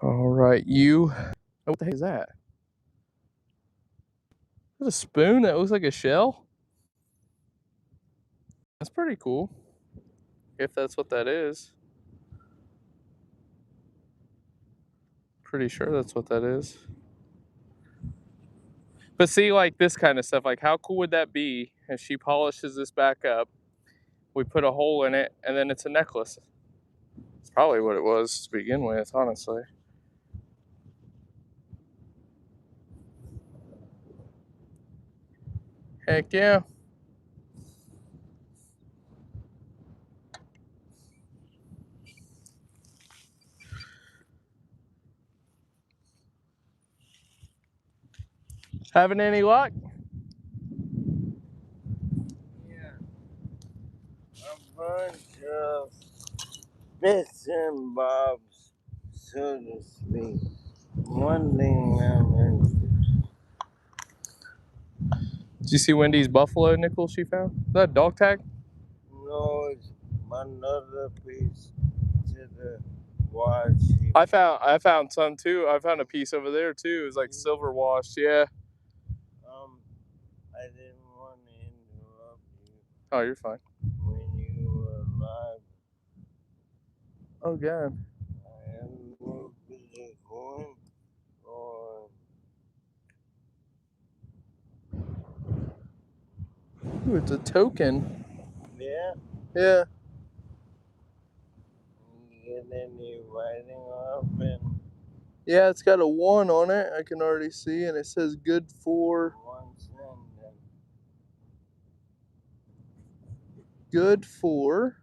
All right, you. What the heck is that? Is that a spoon that looks like a shell? That's pretty cool. If that's what that is. Pretty sure that's what that is. But see, like this kind of stuff, like how cool would that be if she polishes this back up, we put a hole in it, and then it's a necklace? It's probably what it was to begin with, honestly. Heck yeah. Having any luck? Yeah, a bunch of bits and bobs, so to speak. One thing I'm interested Did you see Wendy's buffalo nickel she found? Is that a dog tag? No, it's another piece to the watch. I found some too. I found a piece over there too. It was like silver washed. Yeah. I didn't want to interrupt you. Oh, you're fine. When you were live. Oh God. I am more busy going or Ooh, it's a token. yeah. Yeah. You get any writing off and Yeah, it's got a 1 on it. I can already see, and it says good for. 1 cent. Good for.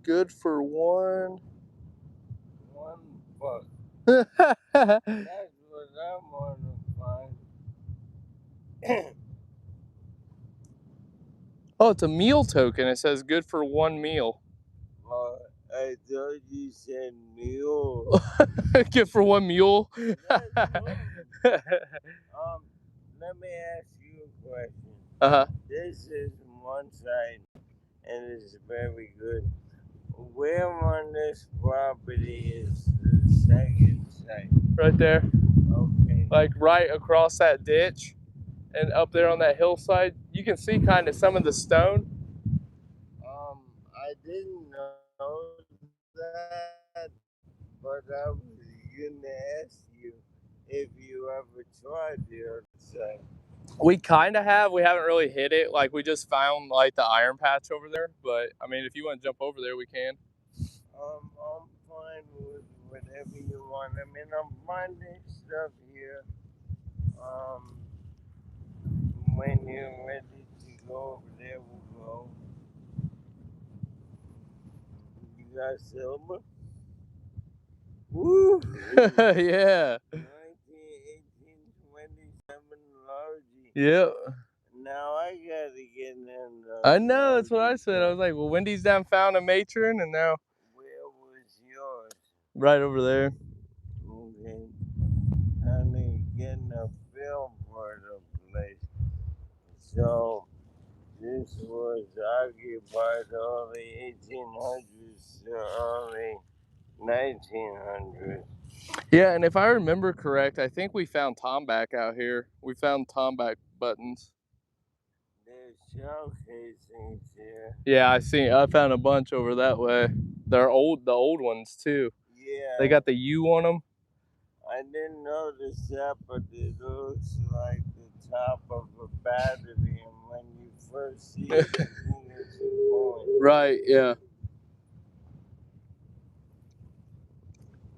Good for 1. 1 buck. That's what I want to find. Oh, it's a meal token. It says good for 1 meal. I thought you said mule. Good for 1 mule. That's wrong. Let me ask you a question. Uh-huh. This is one side, and it's very good. Where on this property is the second site? Right there. Okay. Like right across that ditch and up there on that hillside. You can see kind of some of the stone. I didn't know that, but I was gonna ask you if you ever tried the other side. We kind of have. We haven't really hit it. Like we just found like the iron patch over there. But I mean, if you want to jump over there, we can. I'm fine with whatever you want. I mean, I'm finding stuff here. When you're ready to go over there, we'll go. You got silver? Woo! Yeah. 19, 18, 27 large. Yep. Now I gotta get in. I know, that's what I said. I was like, well, Wendy's down found a matron, and now. Where was yours? Right over there. Okay. Honey, getting a feel for the place. So, this was occupied early 1800s to early 1900s. Yeah, and if I remember correct, I think we found Tomback out here. We found Tomback buttons. There's shell casings here. Yeah, I found a bunch over that way. They're old, the old ones too. Yeah. They got the U on them. I didn't notice that, but it looks like the top of a battery, and when you first see it, you think it's a coin. Right, yeah.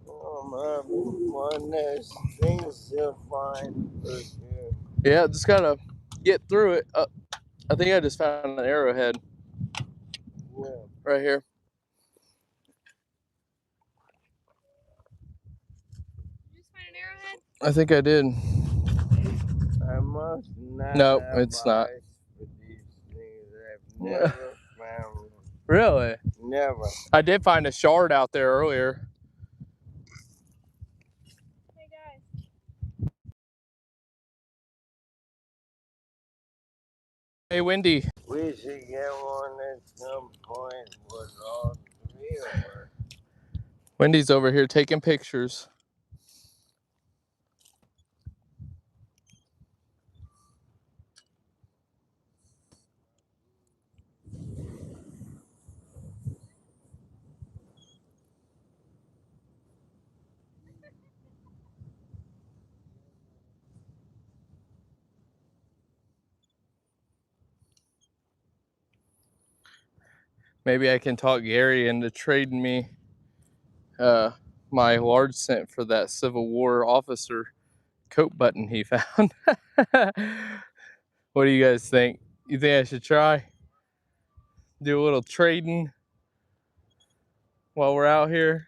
One there's things to find for sure. Yeah, just gotta get through it. I think I just found an arrowhead. Yeah. Right here. Did you just find an arrowhead? I think I did. I must not Nope, have it's not. eyes for these things. I've never found them. Really? Never. I did find a shard out there earlier. Hey guys. Hey, Wendy. We should get one at some point with all 3 of us. Wendy's over here taking pictures. Maybe I can talk Gary into trading me my large cent for that Civil War officer coat button he found. What do you guys think? You think I should try? Do a little trading while we're out here?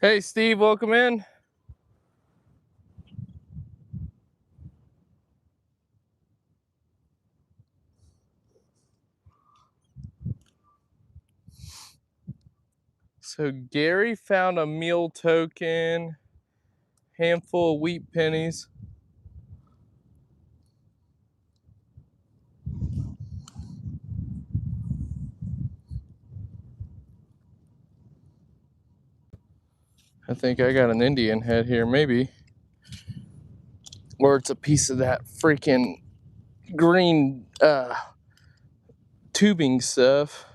Hey, Steve, welcome in. So Gary found a meal token, handful of wheat pennies. I think I got an Indian head here, maybe. Or it's a piece of that freaking green tubing stuff.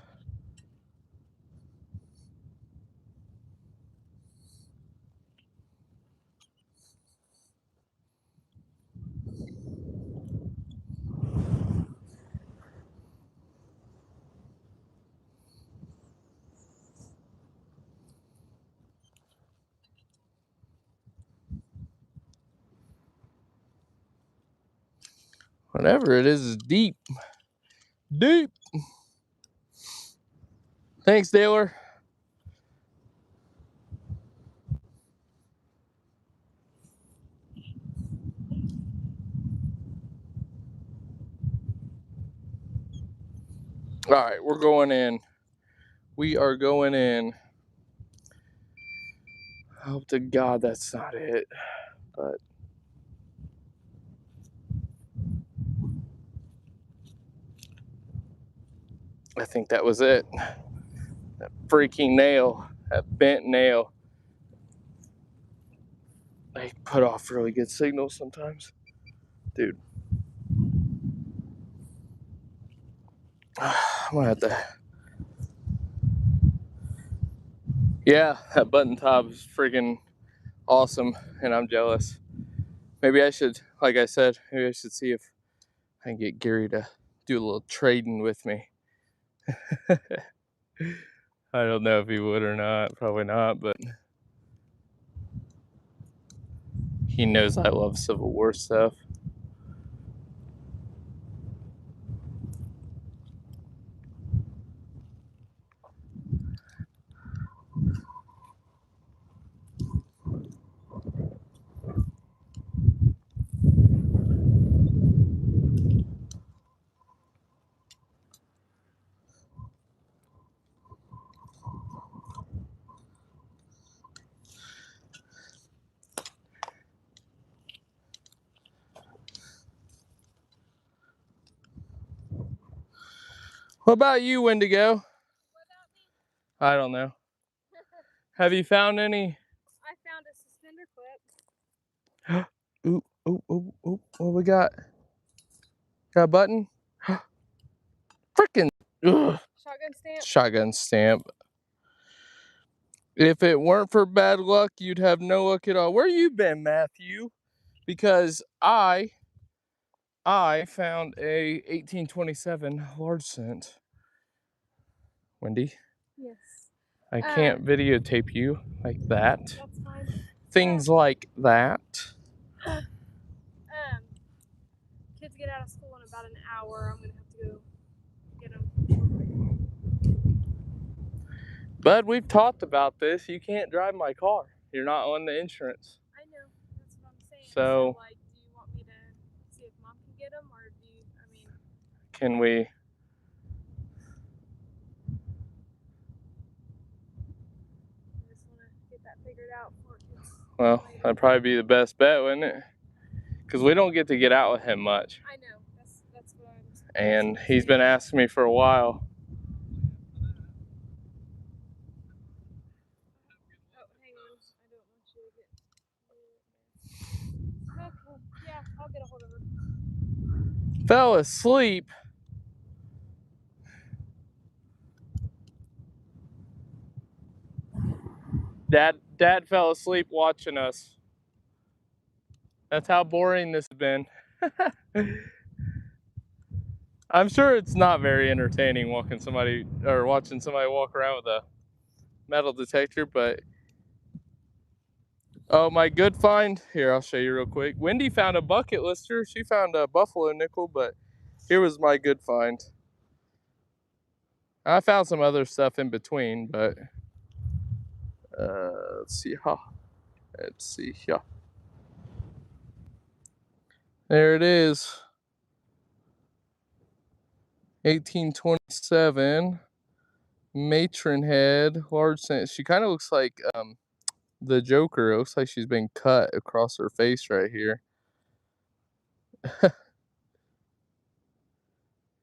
Whatever it is deep. Deep. Thanks, Taylor. All right, we're going in. We are going in. I hope to God that's not it. But I think that was it. That freaking nail. That bent nail. They put off really good signals sometimes. Dude. I'm gonna have to. Yeah, that button top is freaking awesome, and I'm jealous. Maybe I should, like I said, maybe I should see if I can get Gary to do a little trading with me. I don't know if he would or not, probably not, but he knows I love Civil War stuff. What about you, Wendigo? What about me? I don't know. Have you found any? I found a suspender clip. Ooh, ooh, ooh, ooh. What we got? Got a button? Freaking Shotgun stamp. shotgun stamp. If it weren't for bad luck, you'd have no luck at all. Where you been, Matthew? Because I found a 1827 large cent. Wendy? Yes. I can't videotape you like that. That's fine. Things like that. Kids get out of school in about an hour. I'm gonna have to go get them. Bud, we've talked about this. You can't drive my car. You're not on the insurance. I know. That's what I'm saying. So like, do you want me to see if Mom can get them, or do you? I mean, can we? I just want to get that figured out for kids. Well, that'd probably be the best bet, wouldn't it? Because we don't get to get out with him much. I know. That's what I'm. And he's been asking me for a while. Oh, hang on. I don't want you to get. Okay. Yeah, I'll get a hold of her. Fell asleep. Dad fell asleep watching us. That's how boring this has been. I'm sure it's not very entertaining watching somebody walk around with a metal detector, but oh, my good find. Here, I'll show you real quick. Wendy found a bucket lister. She found a buffalo nickel, but here was my good find. I found some other stuff in between, but Let's see. Let's see here. There it is. 1827. Matron head. Large sense. She kind of looks like the Joker. It looks like she's been cut across her face right here.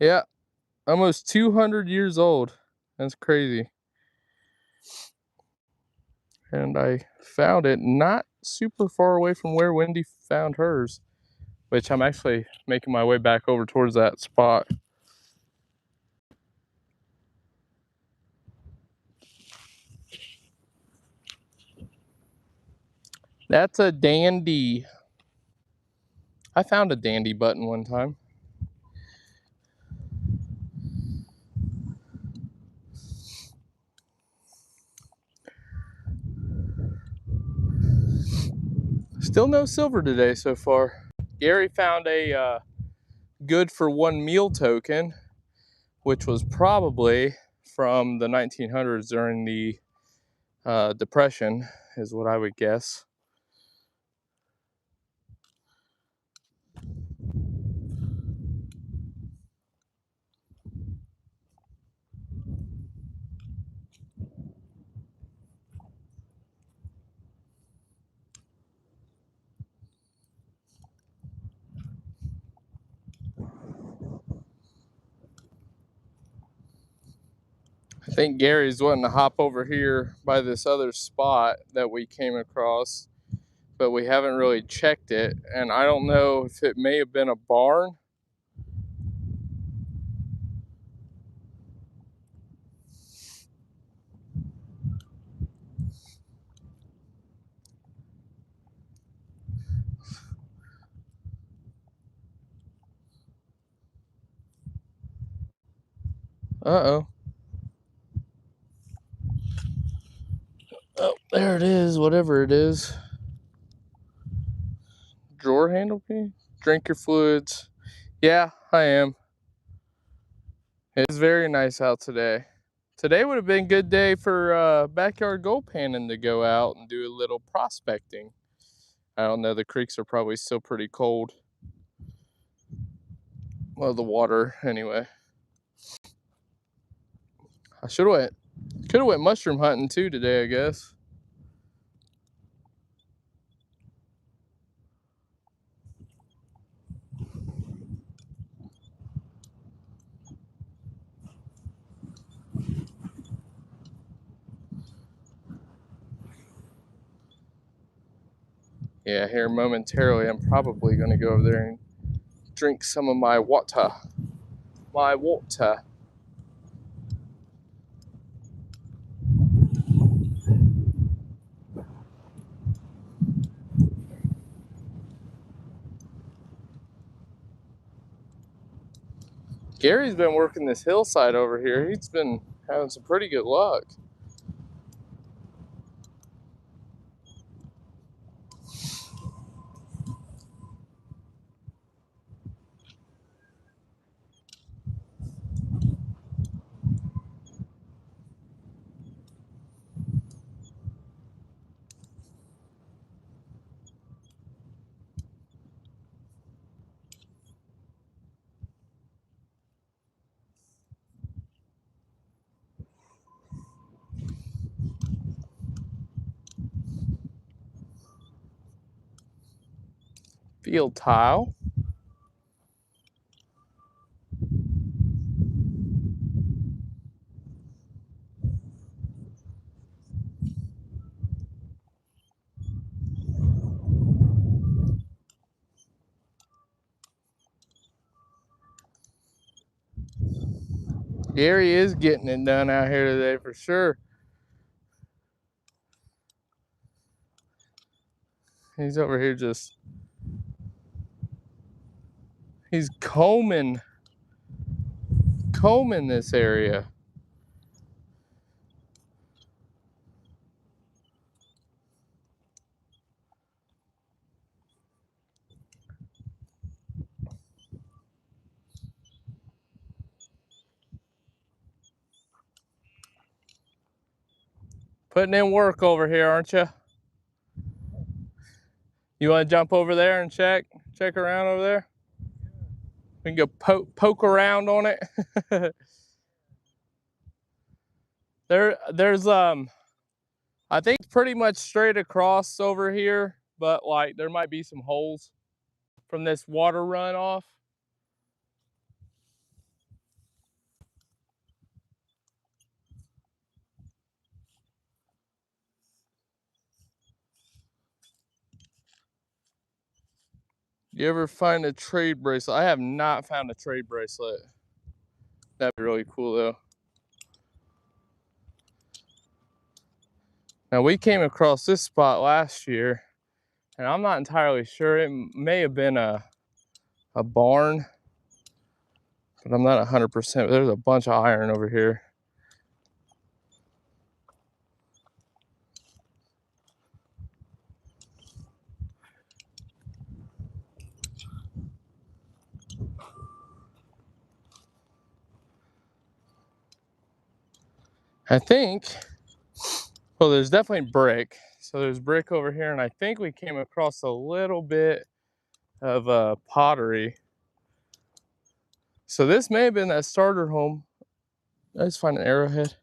Yeah. Almost 200 years old. That's crazy. And I found it not super far away from where Wendy found hers, which I'm actually making my way back over towards that spot. That's a dandy. I found a dandy button one time. Still no silver today so far. Gary found a good for one meal token, which was probably from the 1900s during the Depression, is what I would guess. I think Gary's wanting to hop over here by this other spot that we came across, but we haven't really checked it, and I don't know if it may have been a barn. Uh-oh. Oh, there it is, whatever it is. Drawer handle key? Drink your fluids. Yeah, I am. It's very nice out today. Today would have been a good day for backyard gold panning to go out and do a little prospecting. I don't know, the creeks are probably still pretty cold. Well, the water, anyway. I could have went mushroom hunting too today, I guess. Yeah, here momentarily, I'm probably going to go over there and drink some of my water. Gary's been working this hillside over here. He's been having some pretty good luck. Field tile. Gary is getting it done out here today for sure. He's over here he's combing this area. Putting in work over here, aren't you? You want to jump over there and check around over there? We can go poke around on it. There's I think pretty much straight across over here, but like there might be some holes from this water runoff. You ever find a trade bracelet? I have not found a trade bracelet. That'd be really cool though. Now we came across this spot last year, and I'm not entirely sure. It may have been a barn, but I'm not 100%. There's a bunch of iron over here. I think, well, there's definitely brick. So there's brick over here, and I think we came across a little bit of pottery. So this may have been that starter home. Let's find an arrowhead.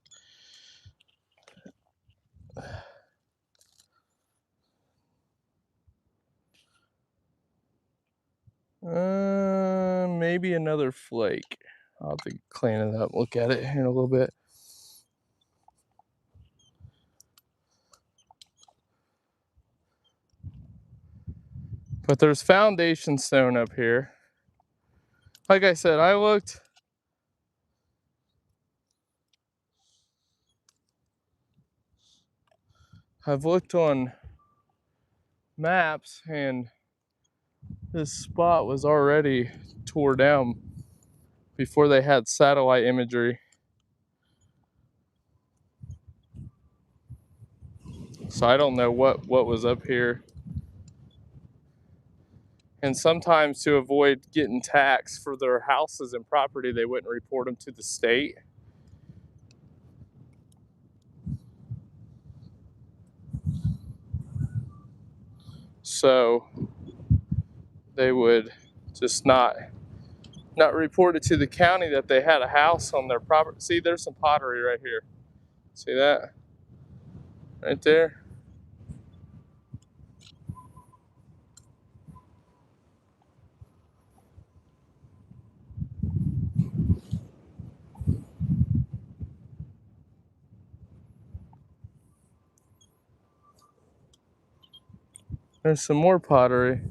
Maybe another flake. I'll have to clean it up, look at it here in a little bit. But there's foundation stone up here. Like I said, I've looked on maps, and this spot was already tore down before they had satellite imagery. So I don't know what was up here. And sometimes to avoid getting taxed for their houses and property, they wouldn't report them to the state. So they would just not report it to the county that they had a house on their property. See, there's some pottery right here. See that? Right there. There's some more pottery.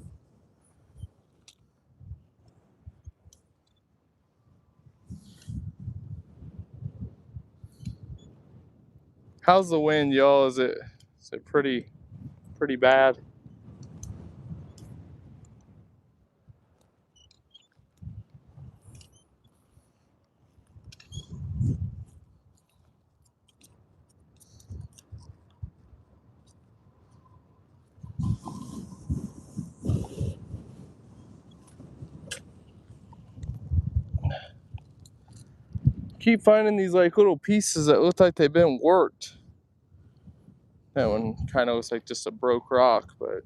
How's the wind, y'all? Is it pretty bad? Keep finding these like little pieces that look like they've been worked. That one kind of looks like just a broke rock, but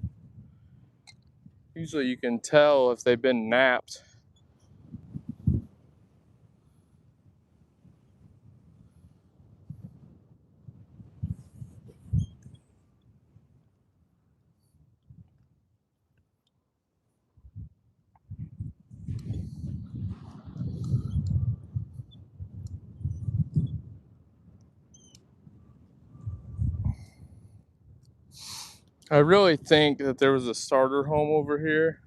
usually you can tell if they've been knapped. I really think that there was a starter home over here.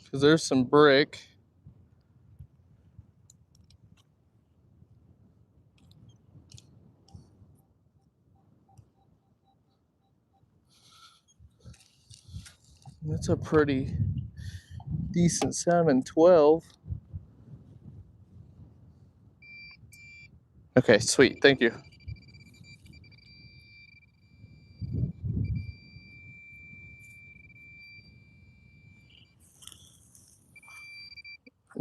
Because there's some brick. That's a pretty decent sounding 12. Okay, sweet. Thank you.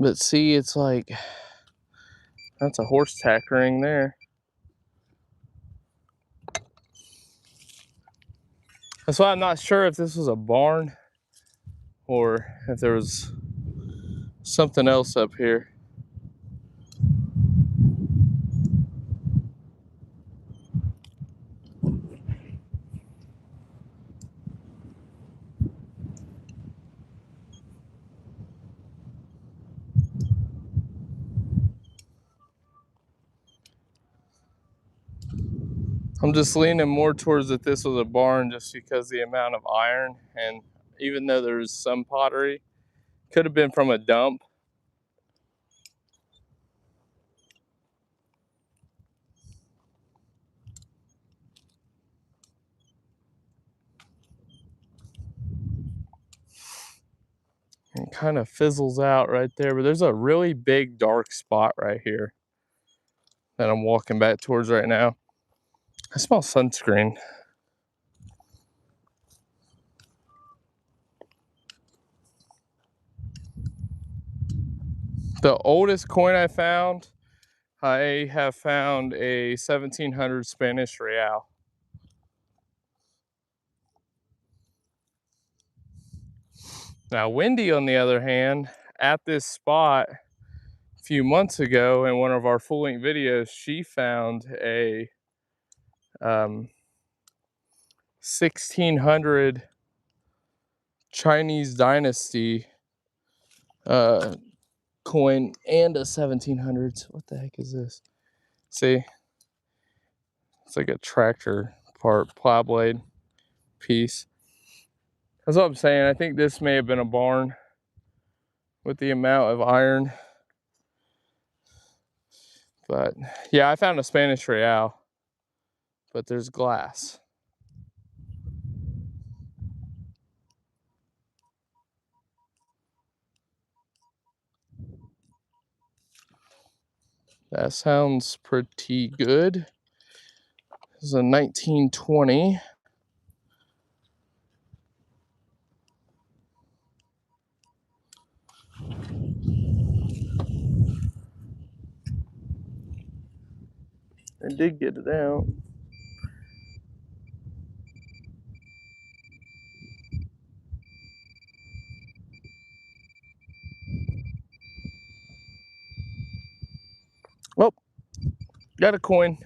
But see, it's like, that's a horse tack ring there. That's why I'm not sure if this was a barn or if there was something else up here. I'm just leaning more towards that this was a barn just because the amount of iron, and even though there's some pottery, could have been from a dump. It kind of fizzles out right there, but there's a really big dark spot right here that I'm walking back towards right now. I smell sunscreen. The oldest coin I have found a 1700 Spanish real. Now, Wendy, on the other hand, at this spot a few months ago in one of our full length videos, she found a 1600 Chinese dynasty coin and a 1700s. What the heck is this? See, it's like a tractor part, plow blade piece. That's what I'm saying. I think this may have been a barn with the amount of iron. But yeah, I found a Spanish real, but there's glass. That sounds pretty good. This is a 1920. I did get it out. Well, got a coin.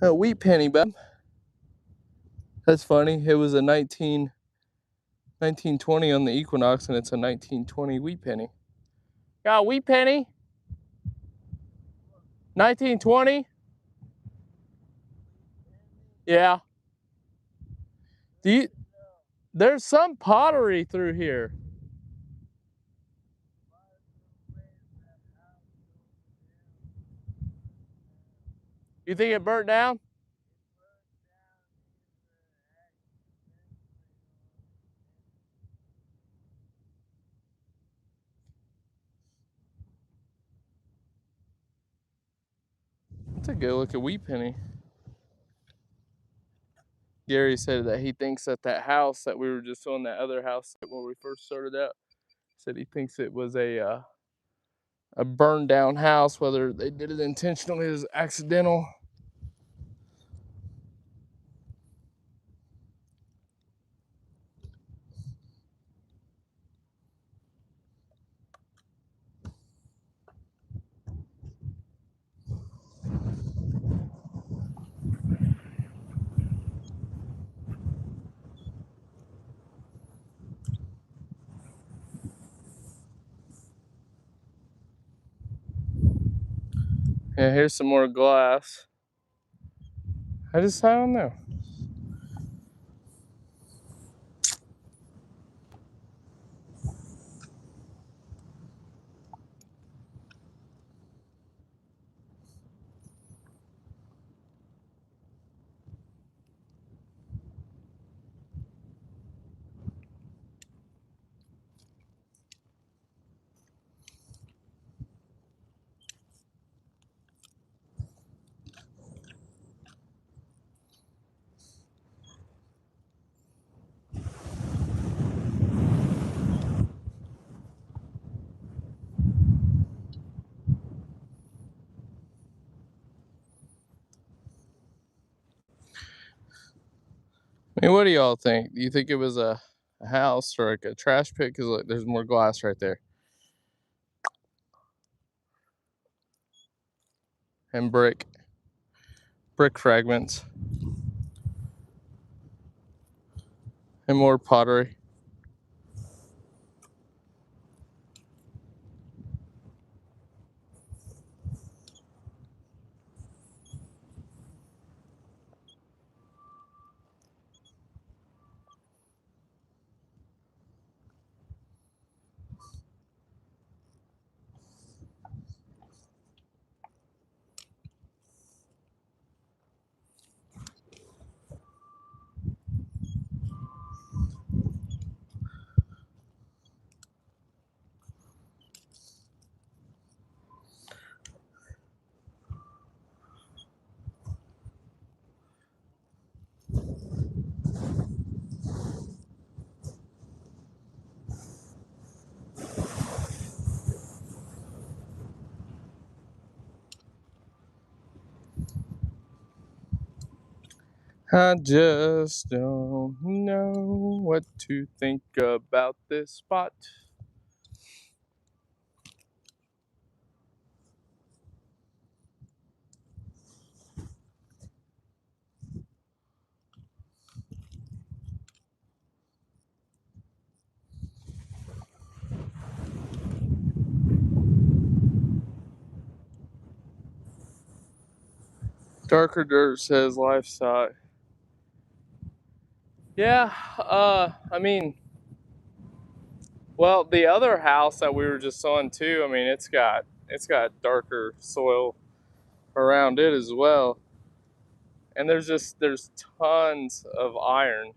A wheat penny, bub. That's funny. It was a 1920 on the Equinox, and it's a 1920 wheat penny. Got a wheat penny? 1920? Yeah. There's some pottery through here. You think it burnt down? That's a good looking wheat penny. Gary said that he thinks that house that we were just on, that other house when we first started out, said he thinks it was a burned down house. Whether they did it intentionally is accidental. Yeah, here's some more glass. I don't know. I mean, what do y'all think? Do you think it was a house or like a trash pit? Because look, there's more glass right there. And brick fragments. And more pottery. I just don't know what to think about this spot. Darker Dirt says livestock. Yeah, I mean, well, the other house that we were just on too, I mean, it's got darker soil around it as well. And there's tons of iron.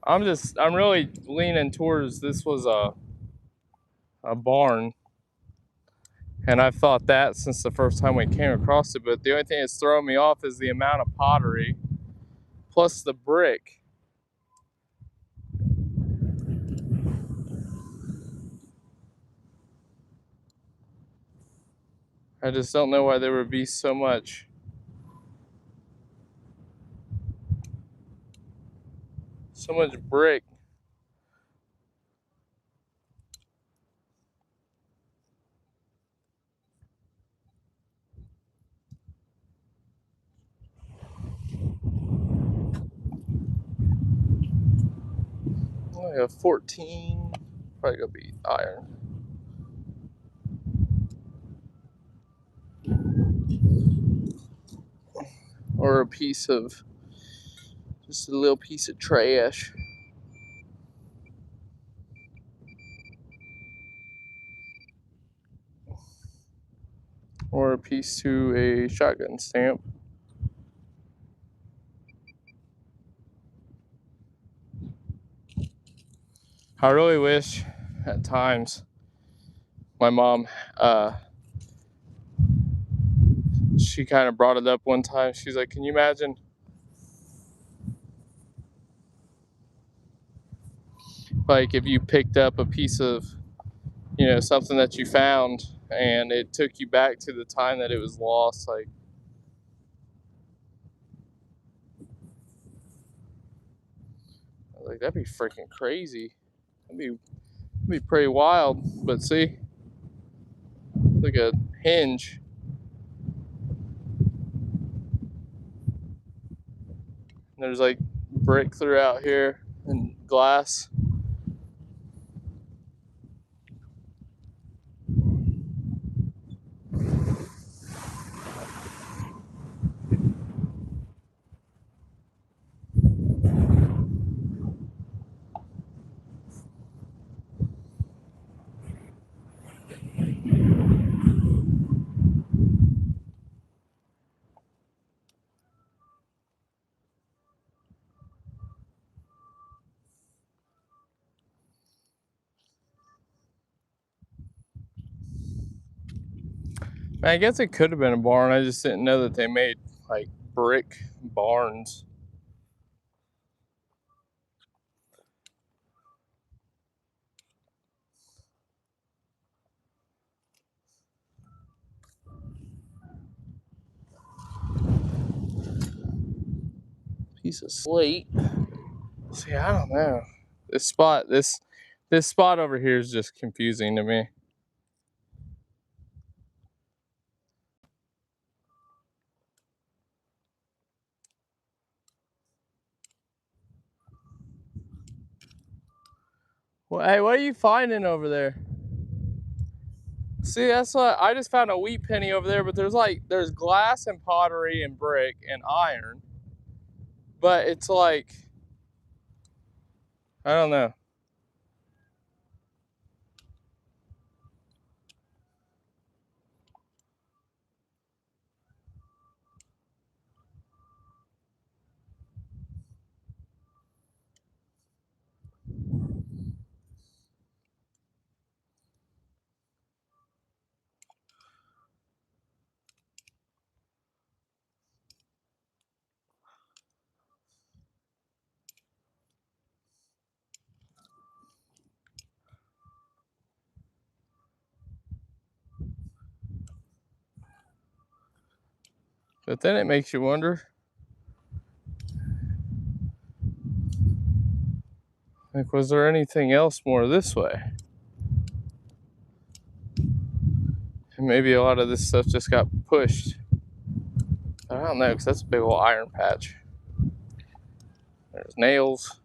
I'm really leaning towards this was a barn. And I've thought that since the first time we came across it, but the only thing that's throwing me off is the amount of pottery plus the brick. I just don't know why there would be so much brick. I have 14, probably gonna be iron. Or just a little piece of trash. Or a piece to a shotgun stamp. I really wish at times my mom, she kind of brought it up one time. She's like, can you imagine like if you picked up a piece of, something that you found and it took you back to the time that it was lost, like that'd be freaking crazy. That'd be pretty wild. But see, like a hinge. There's like brick throughout here and glass. I guess it could have been a barn. I just didn't know that they made like brick barns. piece of slate. See, I don't know. This spot over here is just confusing to me. Well, hey, what are you finding over there? See, that's what I just found, a wheat penny over there, but there's glass and pottery and brick and iron. But it's like, I don't know. But then it makes you wonder, like, was there anything else more this way? And maybe a lot of this stuff just got pushed. I don't know, because that's a big old iron patch. There's nails.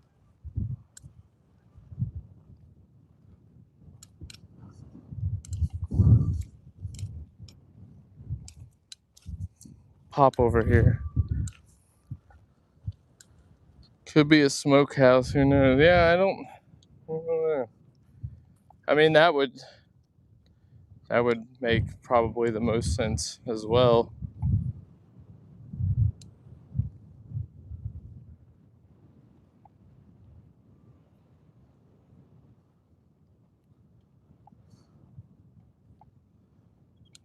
Pop over here. Could be a smokehouse, who knows? Yeah, I don't know. I mean, that would make probably the most sense as well.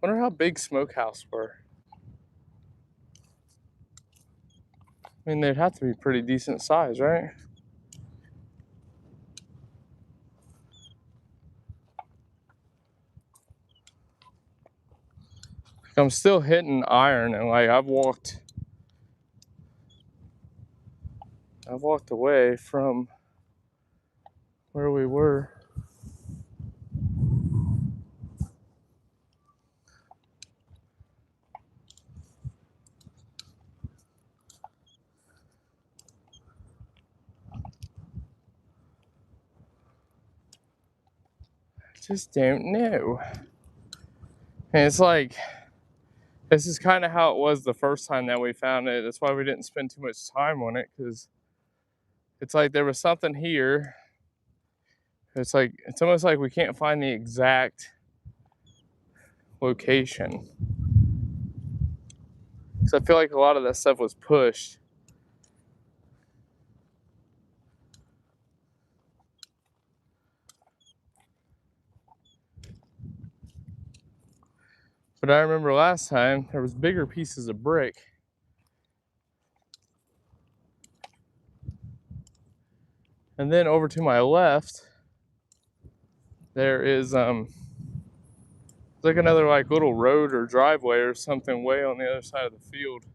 Wonder how big smokehouse were. I mean, they'd have to be pretty decent size, right? I'm still hitting iron, and like I've walked away from where we were. I just don't know. And it's like, this is kind of how it was the first time that we found it. That's why we didn't spend too much time on it, because it's like there was something here. It's like, it's almost like we can't find the exact location. Because I feel like a lot of that stuff was pushed. But I remember last time there was bigger pieces of brick. And then over to my left, there is like another like little road or driveway or something way on the other side of the field.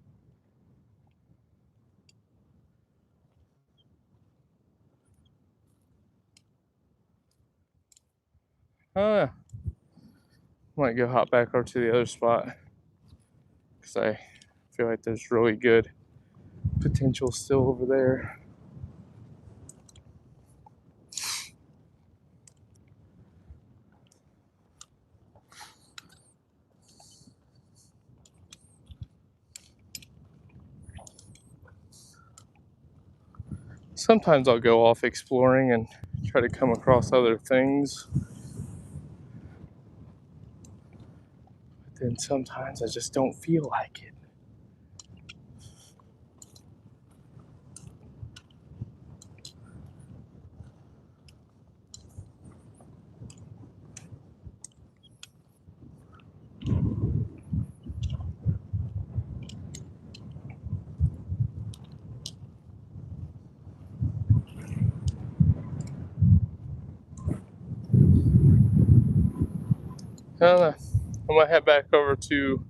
Might go hop back over to the other spot, because I feel like there's really good potential still over there. Sometimes I'll go off exploring and try to come across other things. But then sometimes I just don't feel like it. I'm gonna head back over to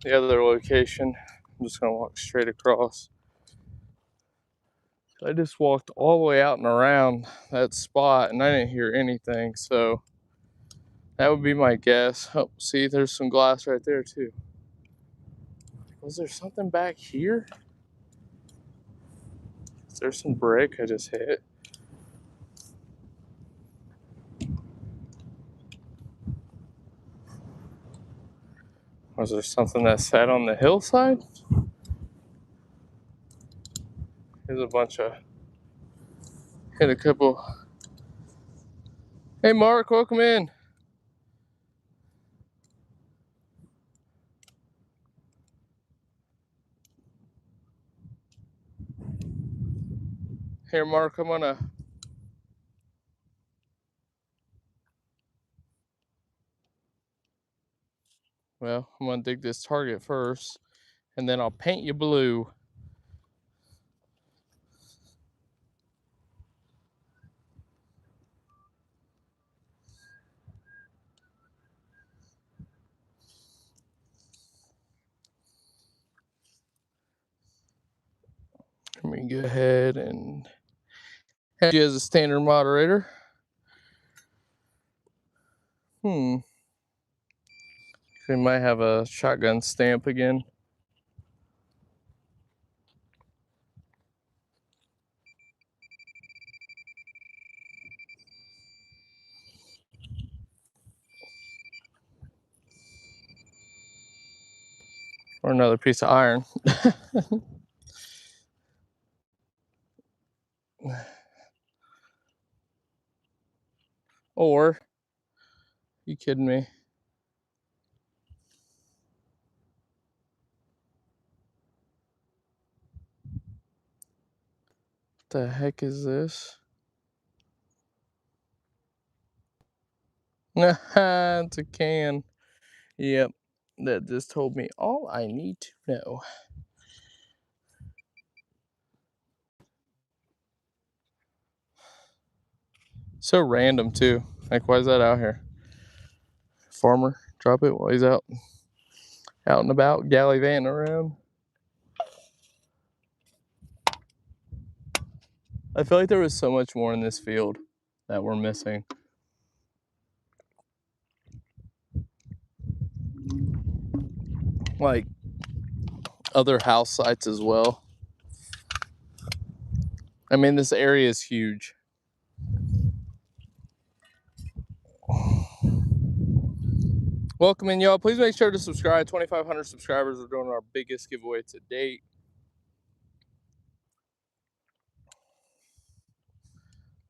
the other location. I'm just gonna walk straight across. I just walked all the way out and around that spot and I didn't hear anything, so that would be my guess. Oh, see, there's some glass right there too. Was there something back here? Is there some brick I just hit? Was there something that sat on the hillside? Here's a bunch of, hit a couple. Hey Mark, welcome in. Here Mark, I'm gonna dig this target first, and then I'll paint you blue. Let me go ahead and add you as a standard moderator. We might have a shotgun stamp again. Or another piece of iron. Or, you kidding me? What the heck is this? It's a can. Yep, that just told me all I need to know. So random too. Like, why is that out here? Farmer, drop it while he's out and about, gallivanting around. I feel like there was so much more in this field that we're missing. Like other house sites as well. I mean, this area is huge. Welcome in, y'all. Please make sure to subscribe. 2,500 subscribers. We're doing our biggest giveaway to date.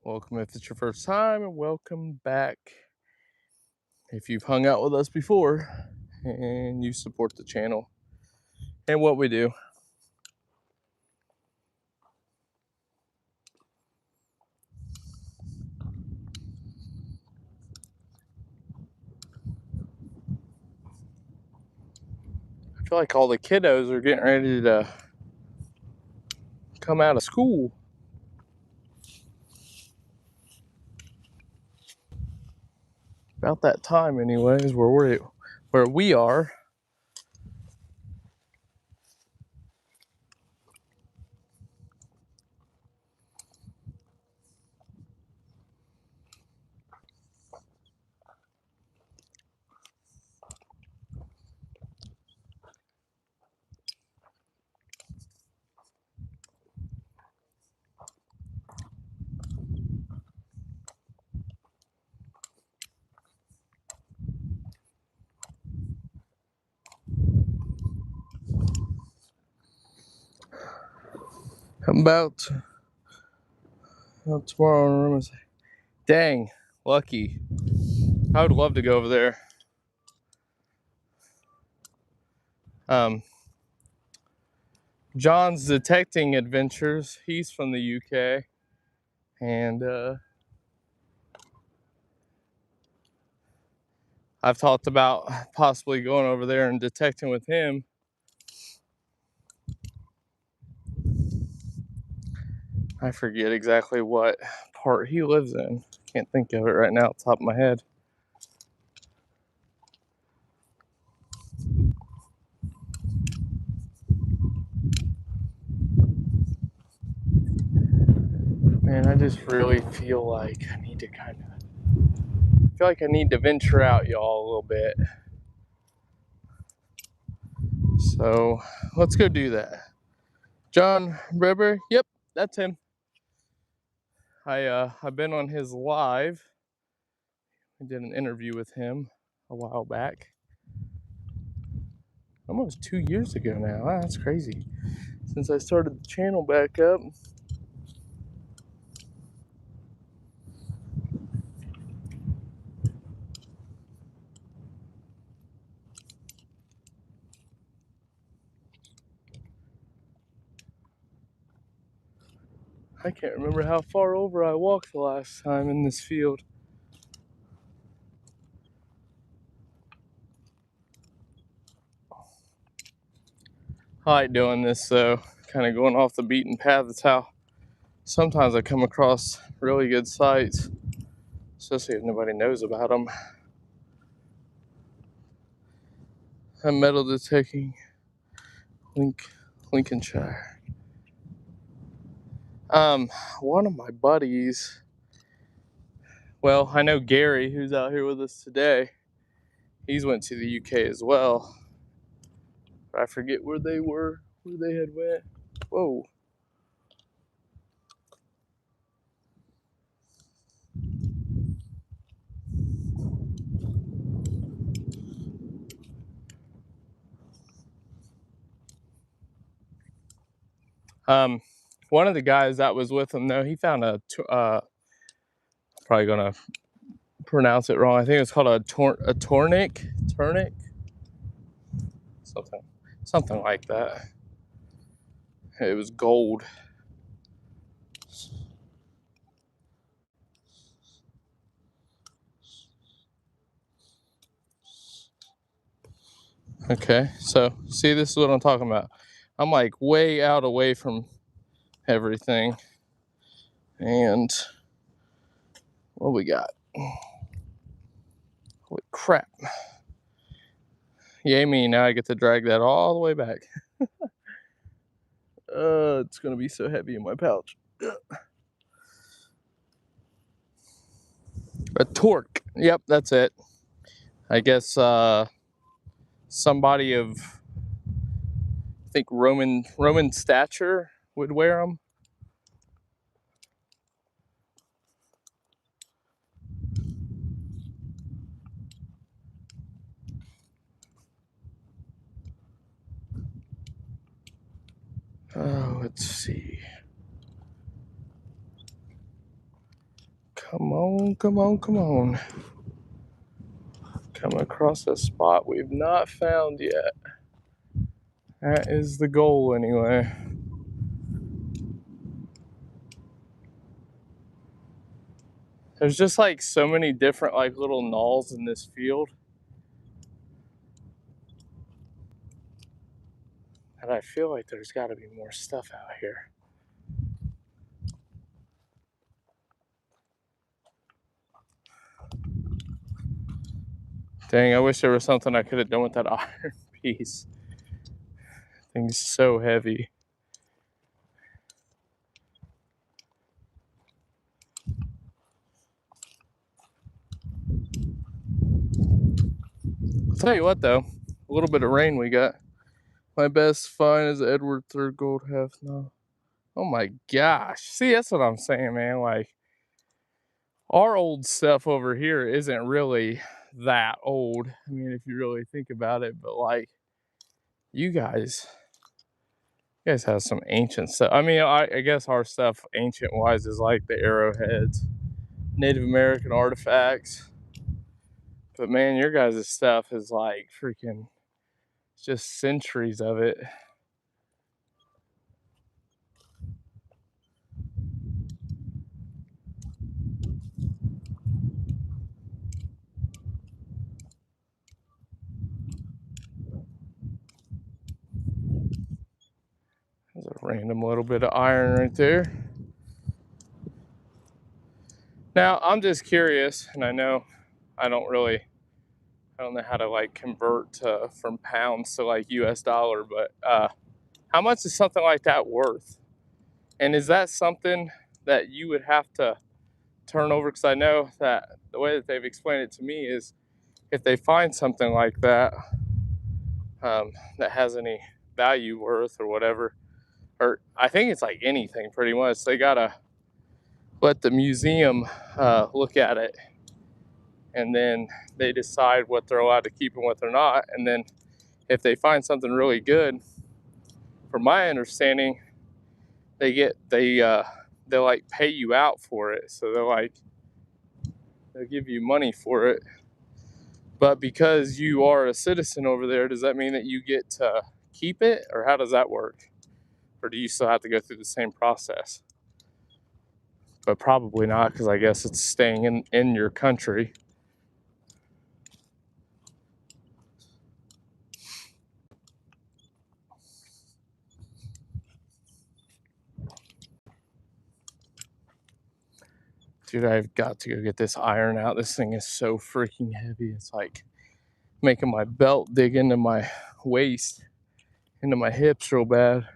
Welcome if it's your first time, and welcome back if you've hung out with us before and you support the channel and what we do. I feel like all the kiddos are getting ready to come out of school. About that time anyways, where we are. About tomorrow, I'm gonna say, dang, lucky. I would love to go over there. John's detecting adventures. He's from the UK, and I've talked about possibly going over there and detecting with him. I forget exactly what part he lives in. Can't think of it right now off the top of my head. And I just really feel like I need to I need to venture out, y'all, a little bit. So let's go do that. John Breber, yep, that's him. I've been on his live. I did an interview with him a while back. Almost 2 years ago now. Wow, that's crazy. Since I started the channel back up. I can't remember how far over I walked the last time in this field. I like doing this though, kind of going off the beaten path. That's how sometimes I come across really good sites, especially if nobody knows about them. I'm metal detecting Lincolnshire. One of my buddies, well, I know Gary, who's out here with us today. He's went to the UK as well. I forget where they had went. Whoa. One of the guys that was with him, though, he found probably gonna pronounce it wrong. I think it's called a tornic, something like that. It was gold. Okay, so see, this is what I'm talking about. I'm like way out away from everything. And what we got? Holy crap. Yay me, now I get to drag that all the way back. It's gonna be so heavy in my pouch. A torque. Yep, that's it. I guess somebody of, I think, Roman stature would wear them. Oh, let's see. Come on. Come across a spot we've not found yet. That is the goal anyway. There's just like so many different like little knolls in this field. And I feel like there's gotta be more stuff out here. Dang, I wish there was something I could have done with that iron piece. Thing's so heavy. I'll tell you what though, a little bit of rain we got. My best find is Edward III gold half now. Oh my gosh. See, that's what I'm saying, man. Like, our old stuff over here isn't really that old. I mean, if you really think about it, but like, you guys have some ancient stuff. I mean, I guess our stuff, ancient wise, is like the arrowheads, Native American artifacts. But man, your guys' stuff is like freaking just centuries of it. There's a random little bit of iron right there. Now, I'm just curious, and I know I don't know how to like convert from pounds to like US dollar, but how much is something like that worth? And is that something that you would have to turn over? Because I know that the way that they've explained it to me is if they find something like that that has any value worth or whatever, or I think it's like anything pretty much, they gotta let the museum look at it, and then they decide what they're allowed to keep and what they're not. And then if they find something really good, from my understanding, they like pay you out for it. So they'll give you money for it. But because you are a citizen over there, does that mean that you get to keep it, or how does that work? Or do you still have to go through the same process? But probably not, because I guess it's staying in your country. Dude, I've got to go get this iron out. This thing is so freaking heavy. It's like making my belt dig into my waist, into my hips real bad.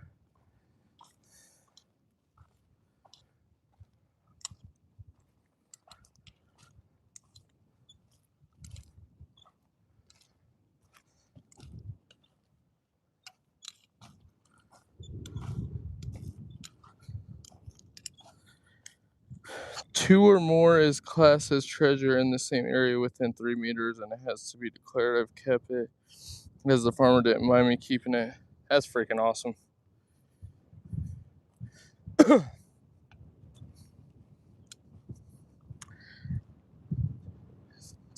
Two or more is classed as treasure in the same area within 3 meters, and it has to be declared. I've kept it because the farmer didn't mind me keeping it. That's freaking awesome. It's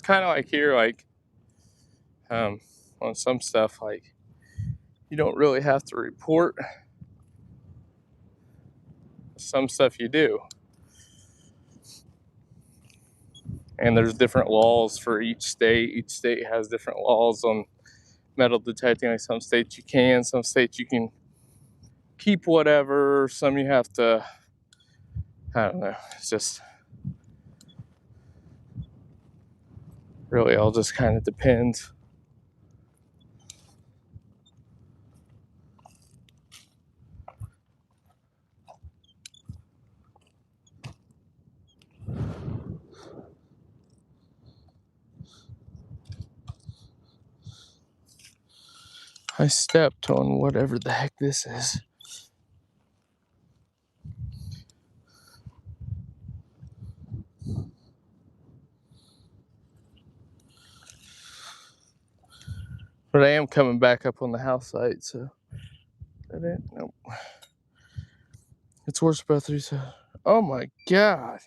kind of like here, like on some stuff, like you don't really have to report. Some stuff you do. And there's different laws for each state. Each state has different laws on metal detecting. Like some states you can, some states you can keep whatever, some you have to, I don't know. It's just really all just kind of depends. I stepped on whatever the heck this is. But I am coming back up on the house site, so that it? Nope. It's worse about 3 seconds. Oh my god.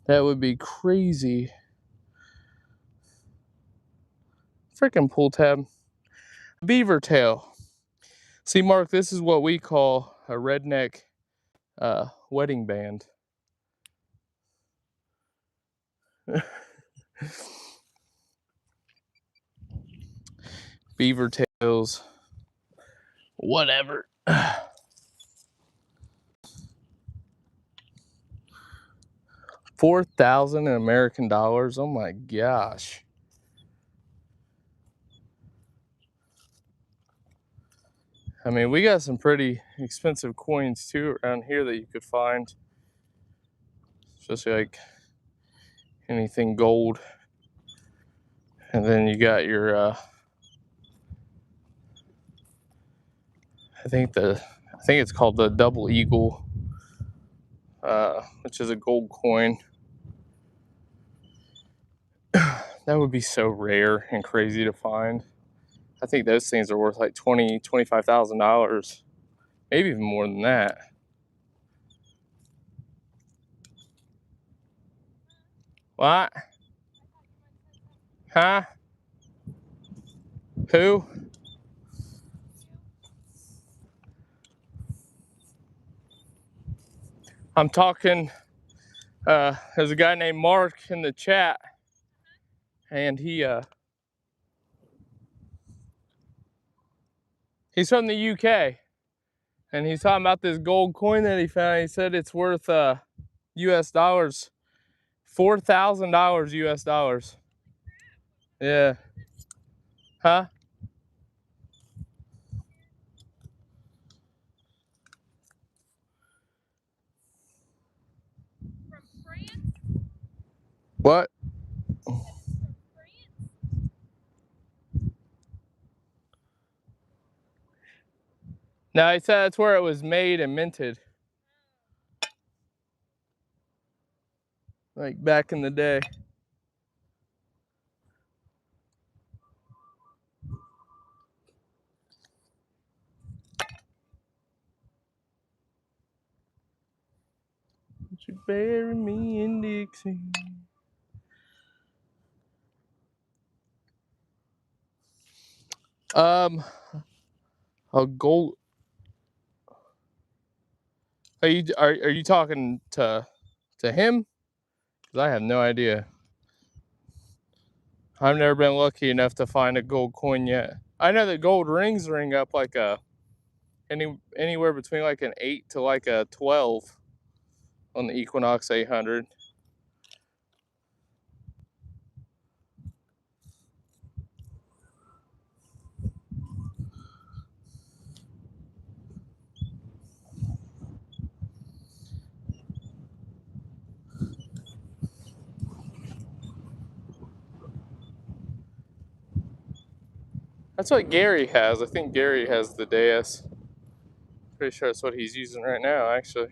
That would be crazy. Freaking pull tab. Beaver tail. See, Mark, this is what we call a redneck wedding band. Beaver tails. Whatever. 4,000 in American dollars. Oh my gosh. I mean, we got some pretty expensive coins too around here that you could find. Especially like anything gold. And then you got your I think it's called the Double Eagle, which is a gold coin. That would be so rare and crazy to find. I think those things are worth like $25,000, maybe even more than that. What? Huh? Who? I'm talking. There's a guy named Mark in the chat, and he's from the UK, and he's talking about this gold coin that he found. He said it's worth US dollars, $4,000 US dollars. Yeah. Huh? From France? What? From France? No, he said that's where it was made and minted. Like back in the day. Would you bury me in Dixie? A gold. Are you talking to him? Because I have no idea. I've never been lucky enough to find a gold coin yet. I know that gold rings ring up like anywhere between like an 8 to like a 12 on the Equinox 800. That's what Gary has. I think Gary has the Deus. Pretty sure that's what he's using right now, actually.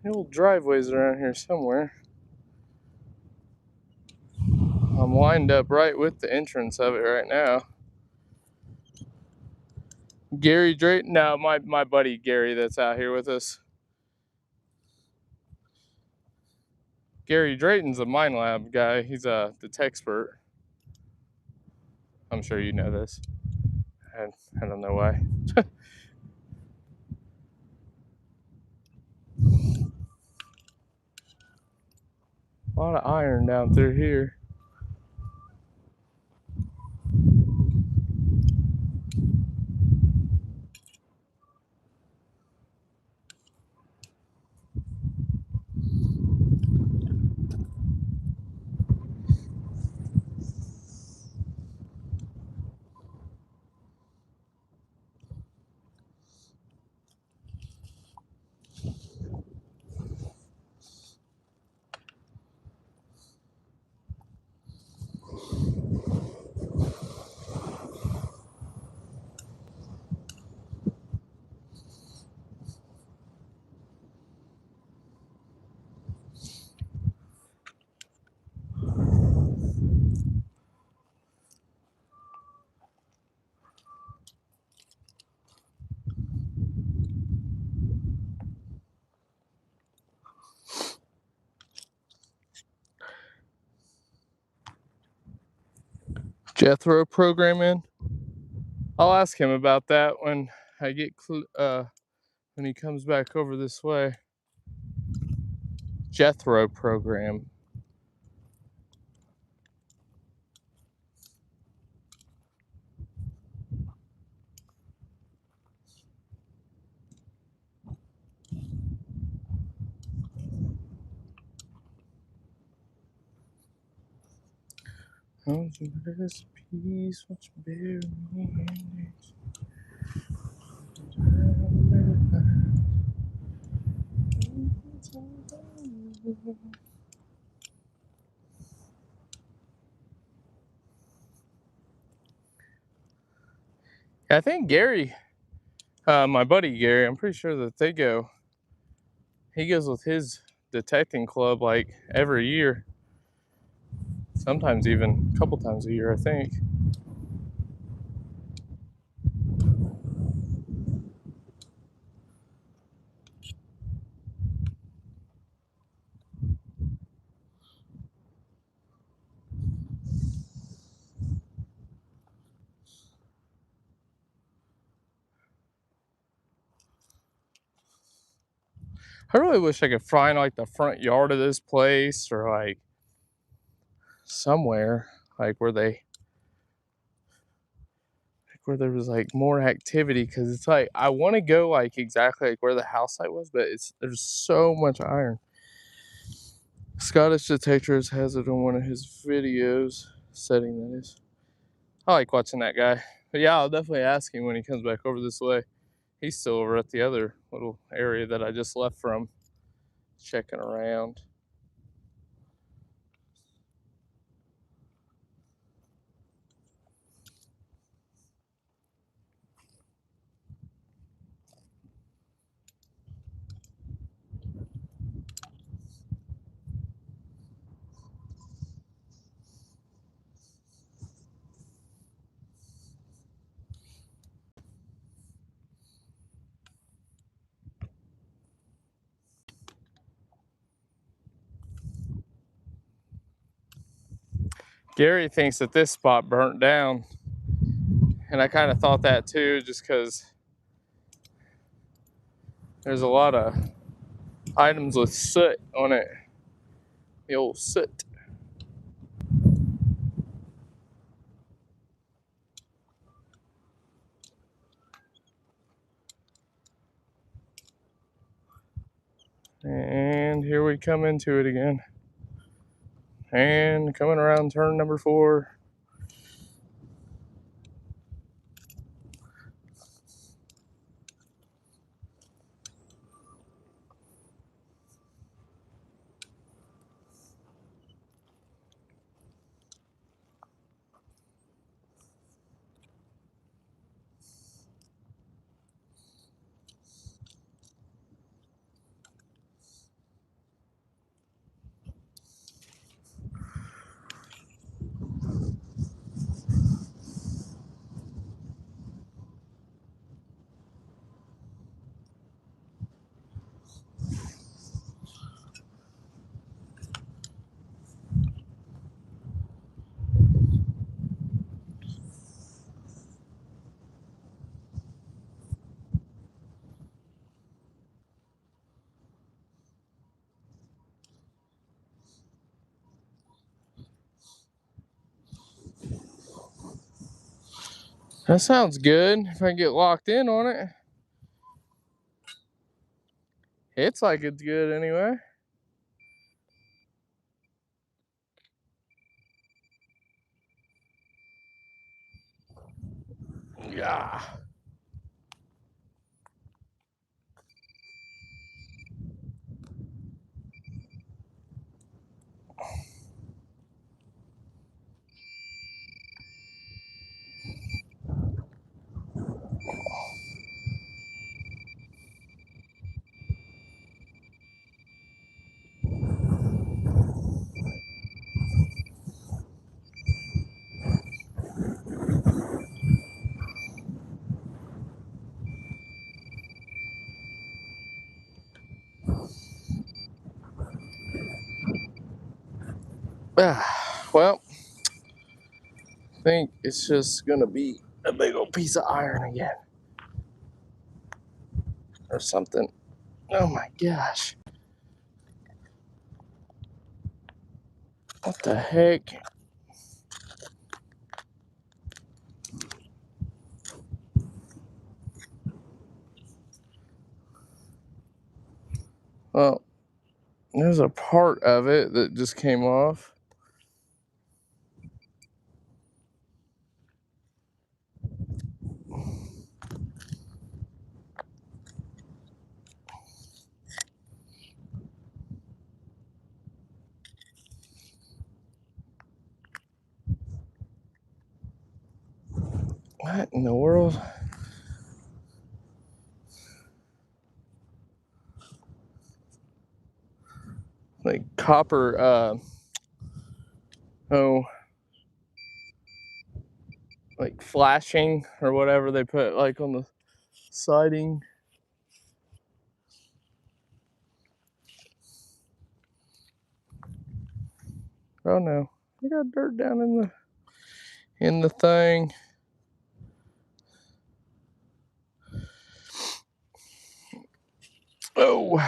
The old driveway's around here somewhere. I'm lined up right with the entrance of it right now. Gary Drayton, no, my buddy Gary that's out here with us. Gary Drayton's a mine lab guy. He's the expert. I'm sure you know this. I don't know why. A lot of iron down through here. Jethro program in. I'll ask him about that when I get when he comes back over this way. Jethro program. Oh, just peace, what you bear me in this. I think Gary, my buddy Gary, I'm pretty sure that he goes with his detecting club like every year. Sometimes even a couple times a year, I think. I really wish I could find like the front yard of this place or like somewhere like where there was like more activity, because it's like I want to go like exactly like where the house site was, but there's so much iron. Scottish Detectors has it on one of his videos, setting that is. I like watching that guy. But yeah, I'll definitely ask him when he comes back over this way. He's still over at the other little area that I just left from, checking around. Gary thinks that this spot burnt down, and I kind of thought that too, just because there's a lot of items with soot on it. The old soot. And here we come into it again. And coming around turn number 4. That sounds good if I get locked in on it. It's like it's good anyway. Yeah. Well, I think it's just gonna be a big old piece of iron again. Or something. Oh my gosh. What the heck? Well, there's a part of it that just came off. What in the world? Like copper, like flashing or whatever they put like on the siding. Oh no, I got dirt down in the thing. Oh,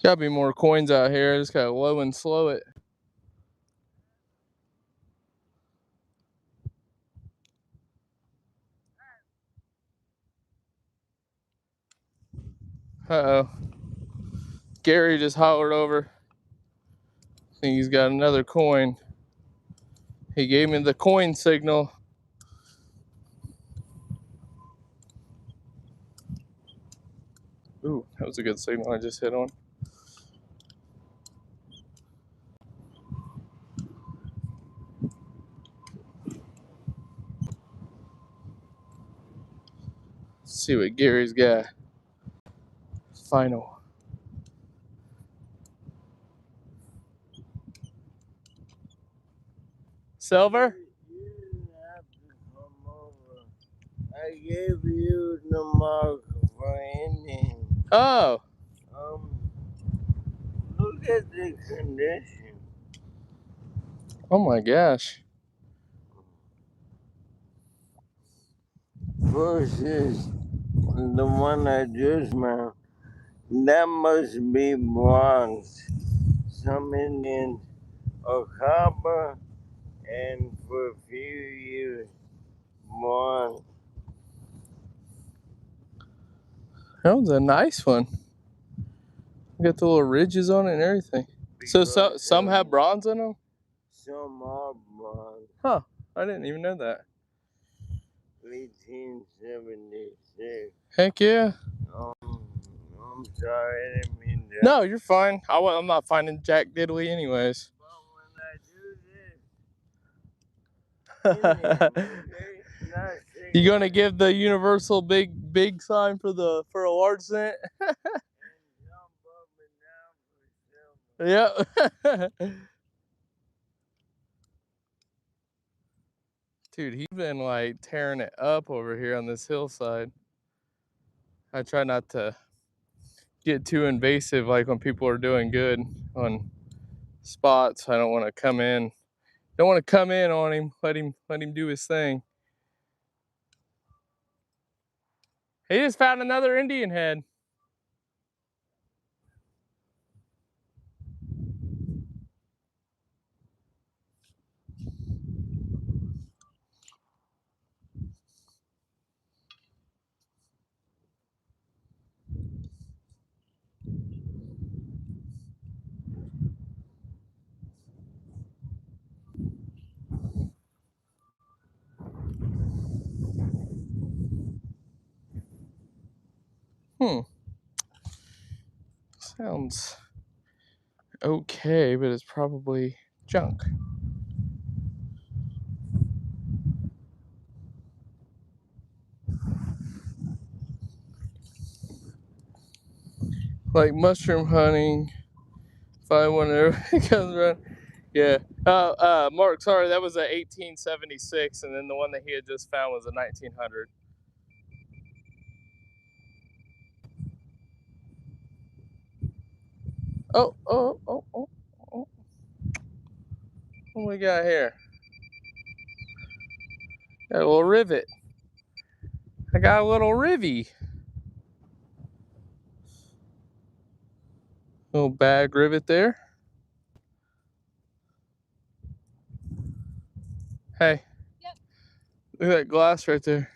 Gotta be more coins out here. I just gotta low and slow it. Uh-oh. Gary just hollered over. I think he's got another coin. He gave me the coin signal. Ooh, that was a good signal I just hit on. Let's see what Gary's got. Final. Silver? You didn't have to come over. I gave you the mark for Indian. Oh. Look at the condition. Oh my gosh. Versus the one I just found. That must be bronze. Some Indians are copper, and for a few years, bronze. That was a nice one. Got the little ridges on it and everything. So some have bronze in them? Some are bronze. Huh. I didn't even know that. 1876. Heck yeah. I'm sorry, I didn't mean that. No, you're fine. I'm not finding jack diddly anyways. But when I do this, okay, You gonna give the universal big sign for a large cent? and jump up and down for silver. Yep. Dude, he's been like tearing it up over here on this hillside. I try not to get too invasive like when people are doing good on spots. I don't want to come in. Don't want to come in on him. Let him do his thing. He just found another Indian head. Sounds okay, but it's probably junk. Like mushroom hunting. Find one that comes around. Yeah. Mark, sorry, that was a 1876, and then the one that he had just found was a 1900. Oh. What do we got here? Got a little rivet. I got a little rivy. Little bag rivet there. Hey. Yep. Look at that glass right there.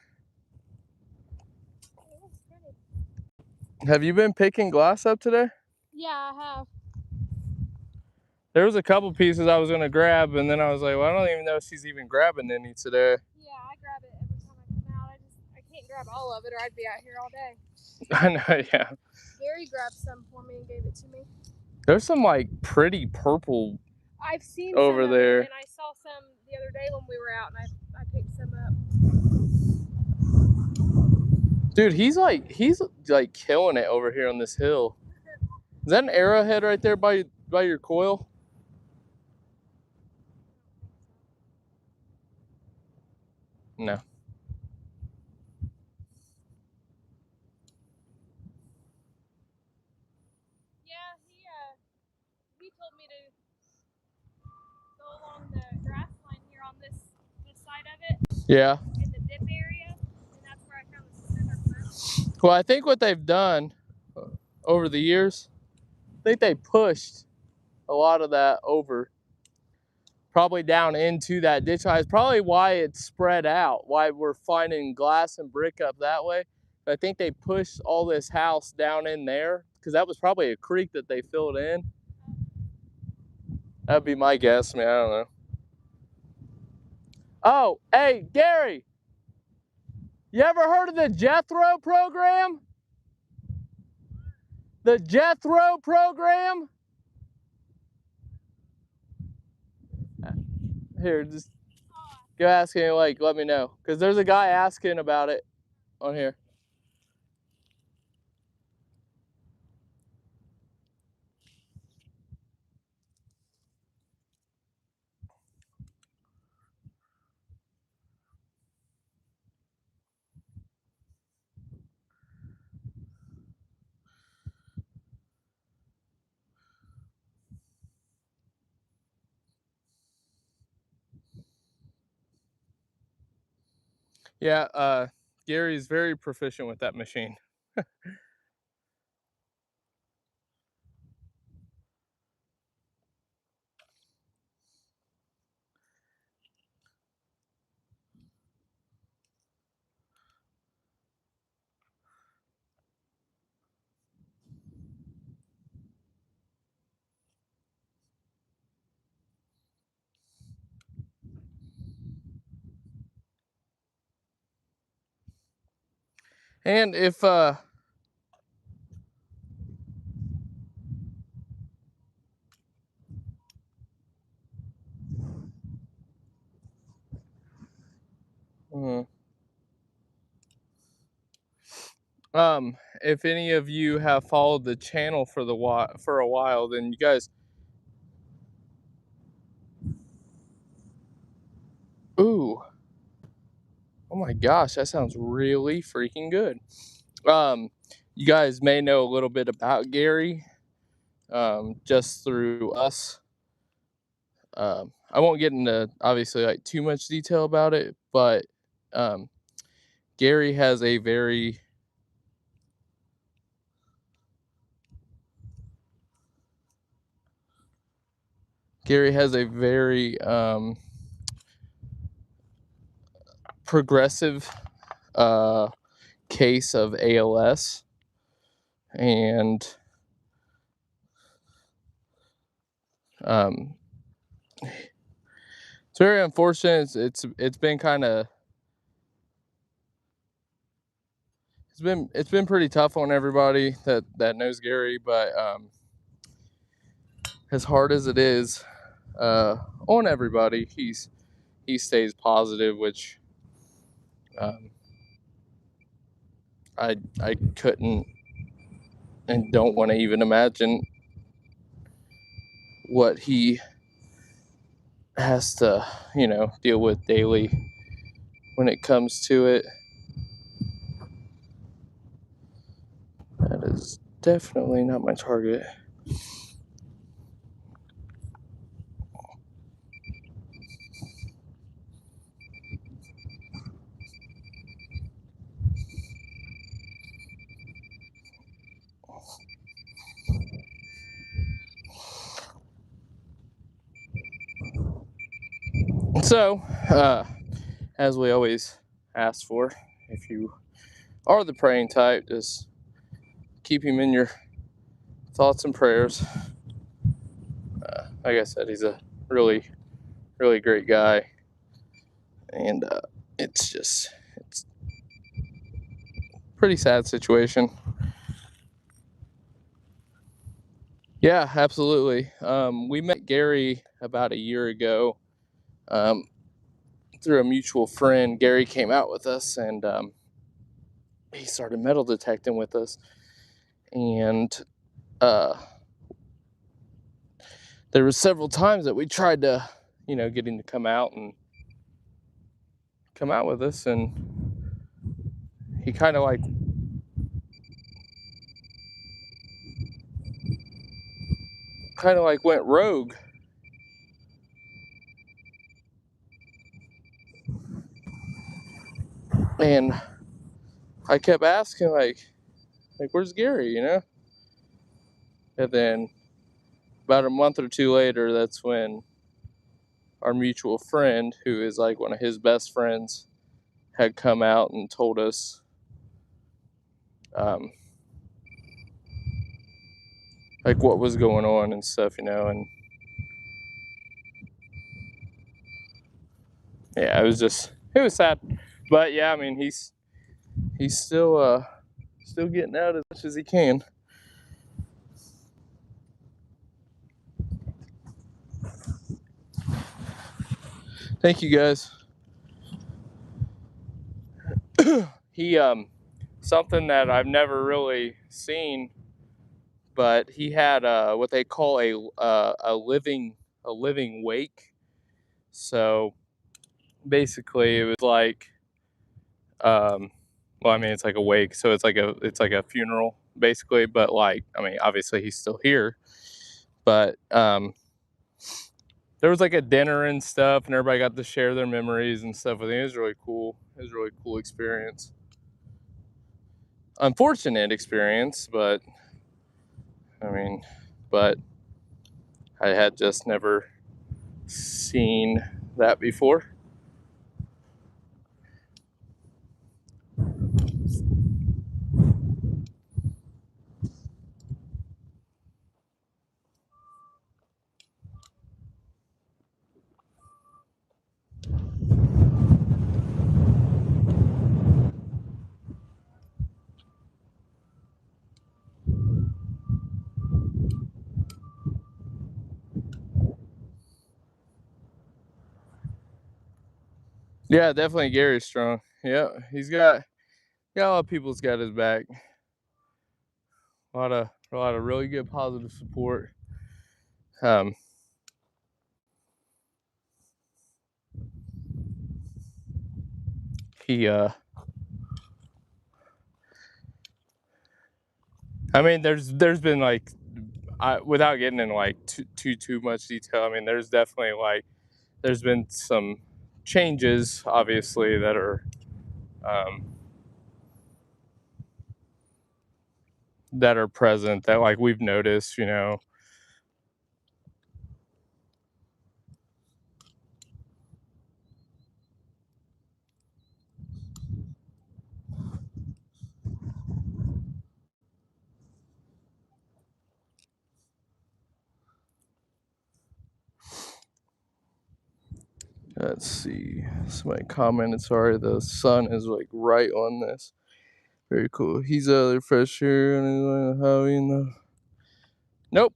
Have you been picking glass up today? Yeah, I have. There was a couple pieces I was gonna grab, and then I was like, well, I don't even know if she's even grabbing any today. Yeah, I grab it every time I come out. I can't grab all of it or I'd be out here all day. I know, yeah. Gary grabbed some for me and gave it to me. There's some like pretty purple I've seen over some there. of it, and I saw some the other day when we were out, and I picked some up. Dude, he's like killing it over here on this hill. Is that an arrowhead right there by your coil? No. Yeah, he told me to go along the grass line here on this side of it. Yeah. In the dip area, and that's where I found the scissor clip. Well, I think what they've done over the years, I think they pushed a lot of that over, probably down into that ditch line. It's probably why it's spread out, why we're finding glass and brick up that way. But I think they pushed all this house down in there because that was probably a creek that they filled in. That'd be my guess, man. I don't know. Oh, hey, Gary, you ever heard of the Jethro program? The Jethro program? Here, just go ask him, like, let me know. Because there's a guy asking about it on here. Yeah, Gary's very proficient with that machine. And if if any of you have followed the channel for a while, then you guys, ooh, oh my gosh, that sounds really freaking good. You guys may know a little bit about Gary, just through us. I won't get into obviously like too much detail about it, but Gary has a very progressive case of ALS, and it's very unfortunate. It's been kind of it's been pretty tough on everybody that knows Gary, but as hard as it is on everybody, he stays positive, which I couldn't and don't want to even imagine what he has to, deal with daily when it comes to it. That is definitely not my target. So, as we always ask for, if you are the praying type, just keep him in your thoughts and prayers. Like I said, he's a really, really great guy, and it's a pretty sad situation. Yeah, absolutely. We met Gary about a year ago through a mutual friend. Gary came out with us, and he started metal detecting with us, and there were several times that we tried to, get him to come out with us, and he kind of like went rogue. And I kept asking, like, where's Gary, And then about a month or two later, that's when our mutual friend, who is like one of his best friends, had come out and told us like what was going on and stuff, you know. And yeah, it was sad, but yeah, I mean, he's still getting out as much as he can. Thank you guys. He something that I've never really seen, but he had what they call a living wake. So basically, it was like well, I mean, it's like a wake, so it's like a funeral basically, but like, I mean, obviously he's still here, but there was like a dinner and stuff, and everybody got to share their memories and stuff with him. It was really cool. It was a really cool experience. Unfortunate experience, but I mean, but I had just never seen that before. Yeah, definitely Gary's strong. Yeah, he's got a lot of people's got his back. A lot of really good positive support. He I mean, there's been like, without getting in like too much detail, I mean, there's definitely like, there's been some changes, obviously, that are present that like we've noticed, you know. Let's see. Somebody commented, sorry, the sun is like right on this. Very cool. He's fresh here and how you know. Nope.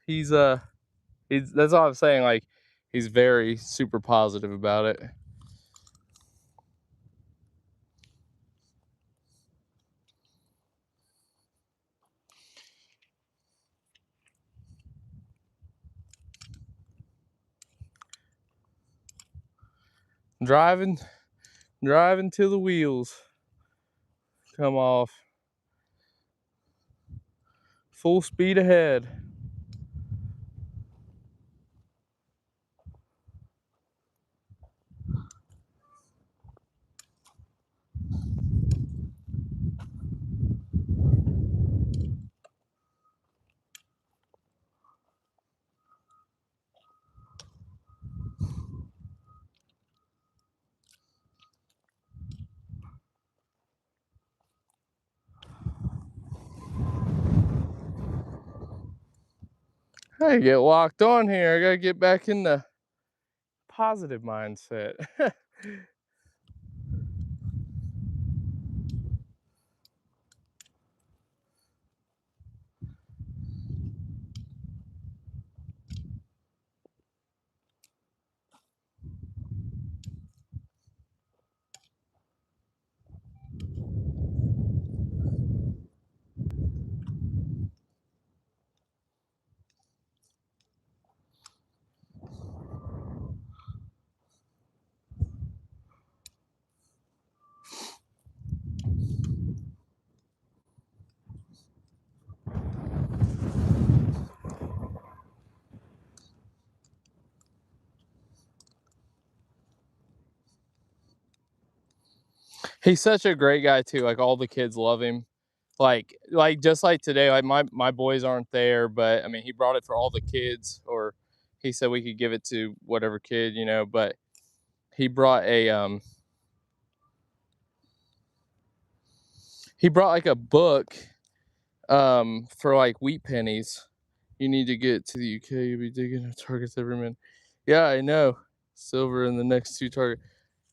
He's that's all I'm saying, like he's very super positive about it. Driving till the wheels come off. Full speed ahead. I get locked on here. I gotta get back in the positive mindset. He's such a great guy too. Like all the kids love him. like just like today, like my boys aren't there, but I mean he brought it for all the kids, or he said we could give it to whatever kid, you know, but he brought like a book for like wheat pennies. You need to get to the UK, you'll be digging at targets every minute. Yeah, I know. Silver in the next 2 target.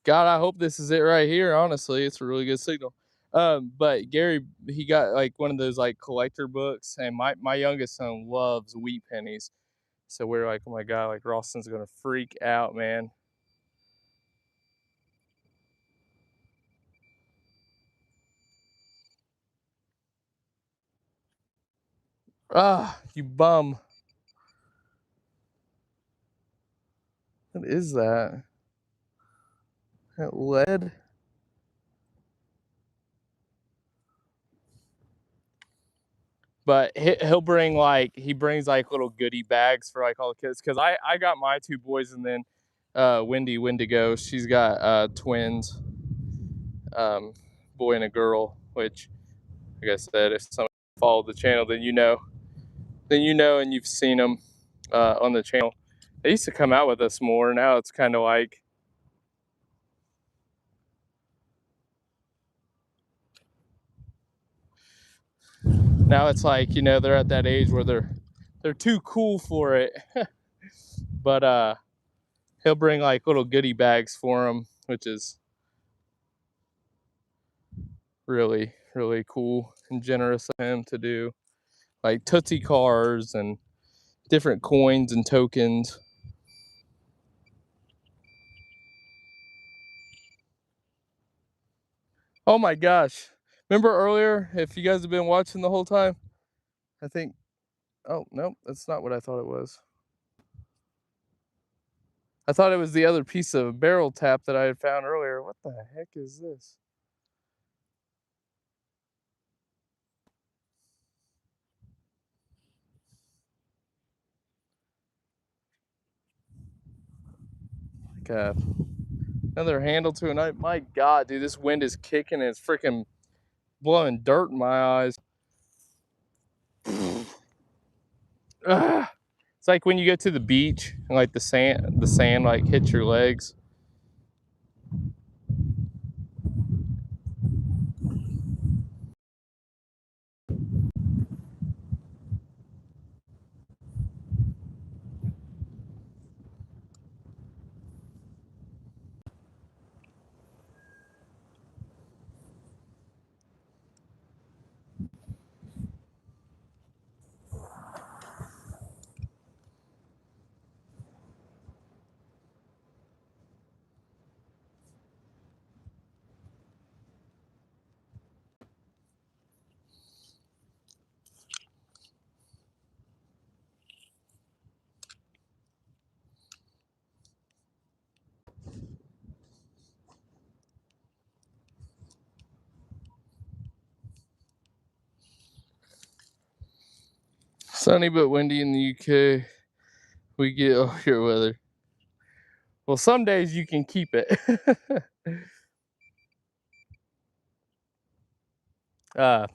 God, I hope this is it right here. Honestly, it's a really good signal. But Gary, he got like one of those like collector books, and my youngest son loves wheat pennies. So we're like, oh my God, like Ralston's gonna freak out, man. Ah, you bum. What is that? That lead? But he'll bring like he brings little goodie bags for like all the kids, because I got my 2 boys, and then Wendigo, she's got twins, boy and a girl, which like I said, if someone followed the channel, then you know and you've seen them on the channel. They used to come out with us more. Now it's kind of like, you know, they're at that age where they're too cool for it. But he'll bring like little goodie bags for them, which is really, really cool and generous of him to do. Like Tootsie cars and different coins and tokens. Oh my gosh. Remember earlier, if you guys have been watching the whole time, I think, oh, no, that's not what I thought it was. I thought it was the other piece of barrel tap that I had found earlier. What the heck is this? Like another handle to a knife. My God, dude, this wind is kicking and it's freaking blowing dirt in my eyes. It's like when you go to the beach and like the sand like hits your legs. Sunny but windy in the UK. We get your weather. Well, some days you can keep it. uh,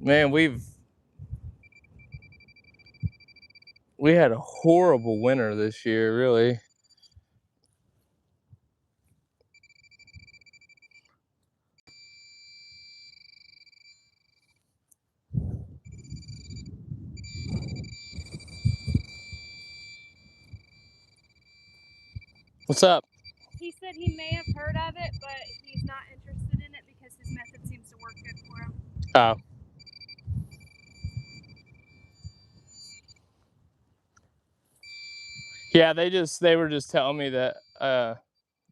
Man, we had a horrible winter this year, really. What's up? He said he may have heard of it, but he's not interested in it because his method seems to work good for him. Oh. Yeah, they were just telling me that what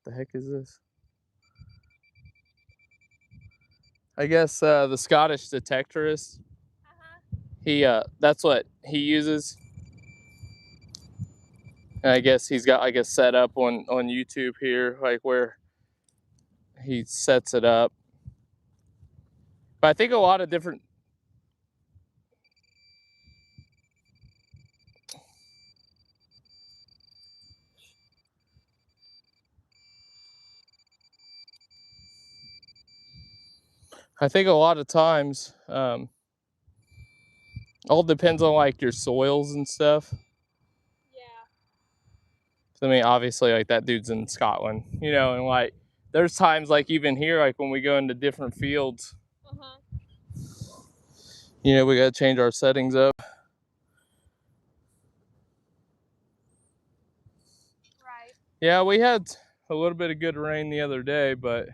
the heck is this? I guess the Scottish detectorist. He that's what he uses. And I guess he's got like a setup on YouTube here, like where he sets it up. But I think a lot of different. I think a lot of times, all depends on like your soils and stuff. Yeah. I mean, obviously, like that dude's in Scotland, you know, and like there's times like even here, like when we go into different fields, you know, we gotta change our settings up. Right. Yeah, we had a little bit of good rain the other day, but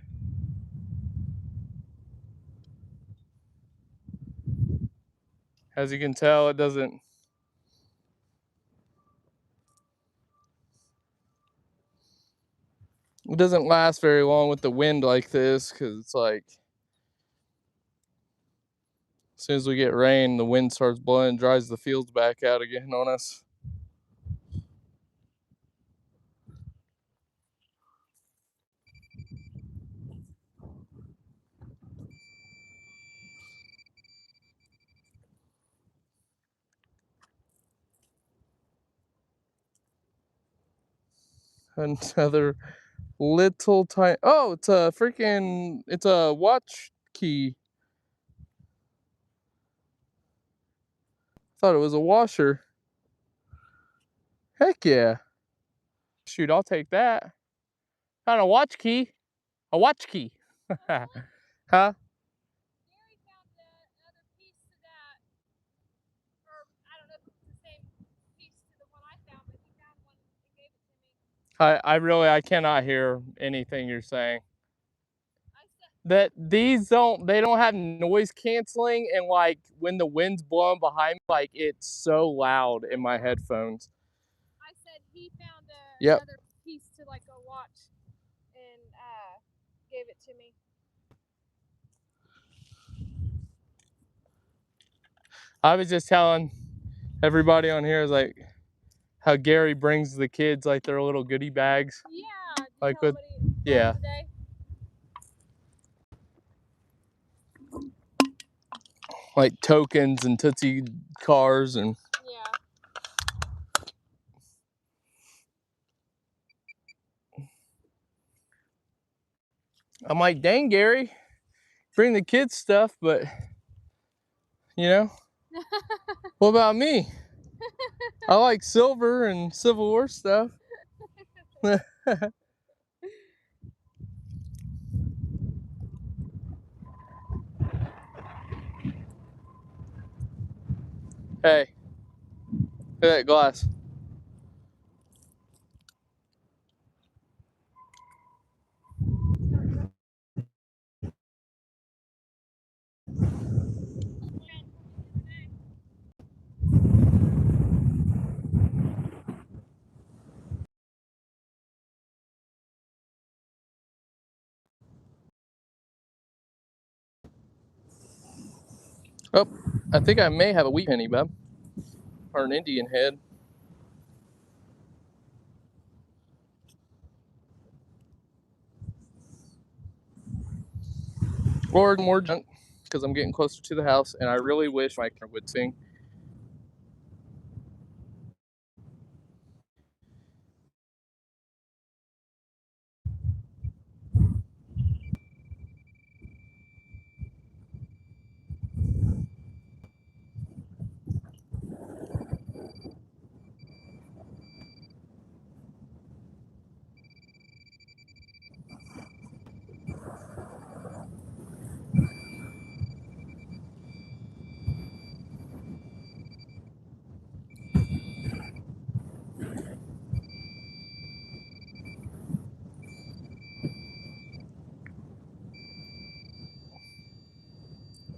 as you can tell, it doesn't last very long with the wind like this, because it's like as soon as we get rain, the wind starts blowing and dries the fields back out again on us. Another little tiny, oh, it's a watch key. Thought it was a washer. Heck yeah. Shoot, I'll take that. Not a watch key. A watch key. Huh? Gary found the other piece to that, or I don't know if it's the same piece to the one I found, but he found one and gave it to me. I cannot hear anything you're saying. I said, That they don't have noise canceling, and like when the wind's blowing behind me, like it's so loud in my headphones. I said he found Yep. another piece to like a watch and gave it to me. I was just telling everybody on here is like how Gary brings the kids like their little goodie bags. Yeah. Did you Like tell with, him what he yeah. brought today? Like tokens and Tootsie cars and Yeah. I'm like, dang Gary, bring the kids stuff, but you know, what about me? I like silver and Civil War stuff. Hey, look at that glass. Oh, I think I may have a wheat penny, bub, or an Indian head. Or more junk, because I'm getting closer to the house, and I really wish my camera would sing.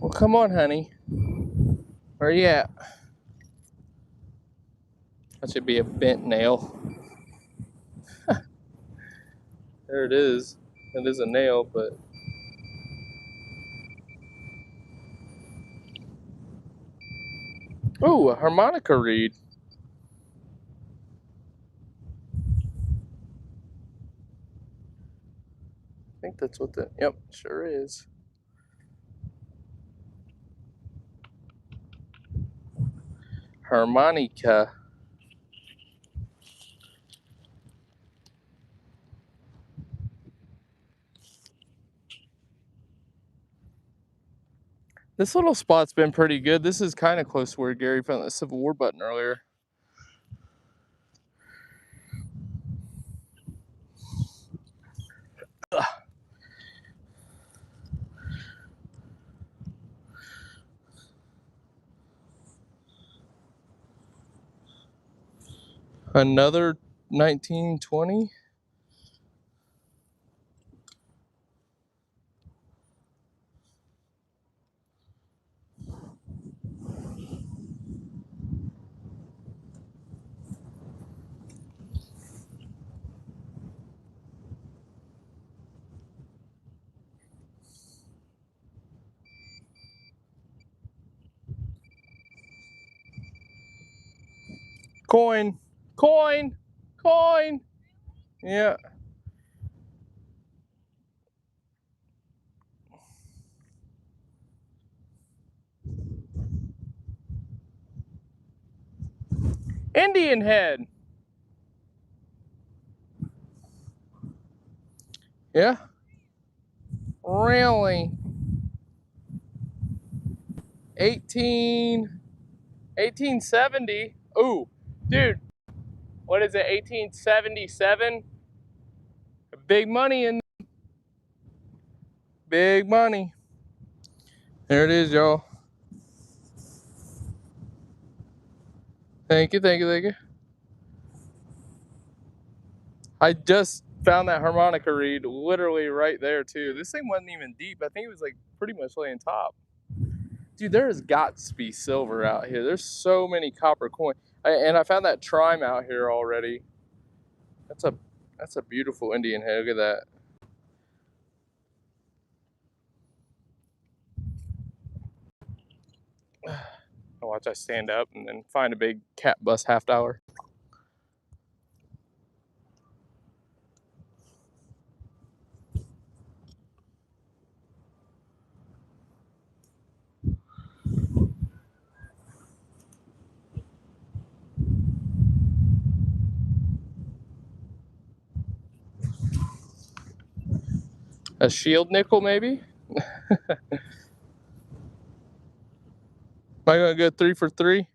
Well, come on, honey. Where you at? That should be a bent nail. There it is. It is a nail, but ooh, a harmonica reed. I think that's what the, yep, sure is. Harmonica. This little spot's been pretty good. This is kind of close to where Gary found the Civil War button earlier. Ugh. Another 1920. Coin, coin, coin. Yeah. Indian head. Yeah. Really? 1870. Ooh, dude, what is it? 1877. Big money in. Big money. There it is, y'all. Thank you, thank you, thank you. I just found that harmonica reed literally right there too. This thing wasn't even deep. I think it was like pretty much laying top. Dude, there has got to be silver out here. There's so many copper coins. And I found that trime out here already. That's a beautiful Indian head. Look at that. I'll watch I stand up and then find a big cat bus half dollar. A shield nickel, maybe? Am I gonna go 3 for 3?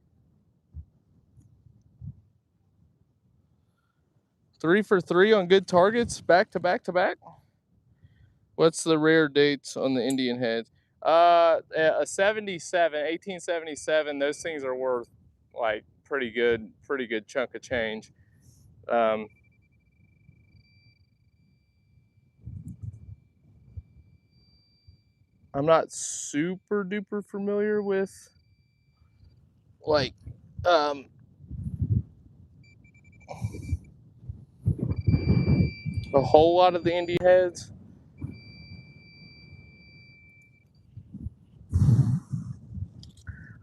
3 for 3 on good targets, back to back to back. What's the rare dates on the Indian heads? A 77, 1877. Those things are worth like pretty good chunk of change. I'm not super duper familiar with like a whole lot of the Indian heads.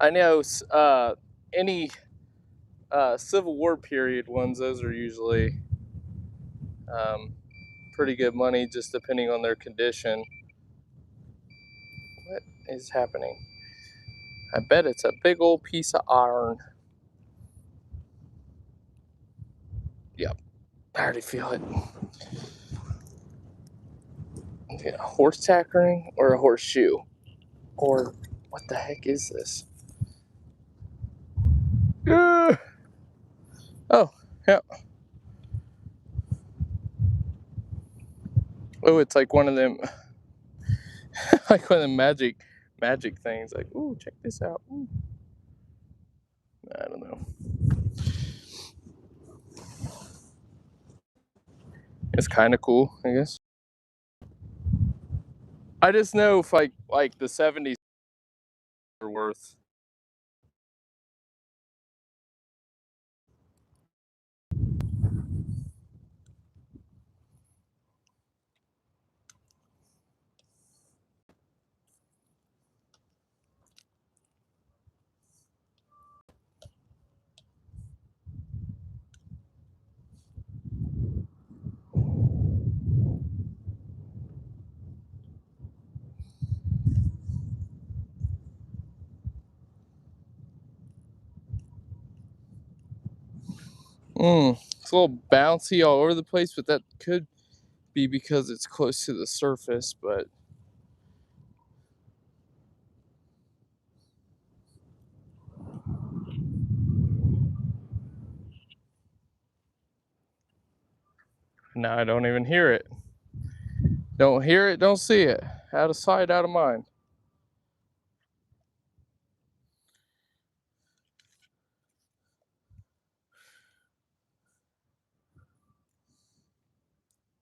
I know any Civil War period ones, those are usually pretty good money, just depending on their condition. What is happening? I bet it's a big old piece of iron. Yep, I already feel it. Okay, a horse tack ring or a horseshoe? Or what the heck is this? Oh, yeah. Oh, it's like one of them, like one of them magic things. Like, ooh, check this out. Ooh. I don't know. It's kind of cool, I guess. I just know if like the 70s are worth. It's a little bouncy all over the place, but that could be because it's close to the surface. But No, I don't even hear it. Don't hear it, don't see it. Out of sight, out of mind.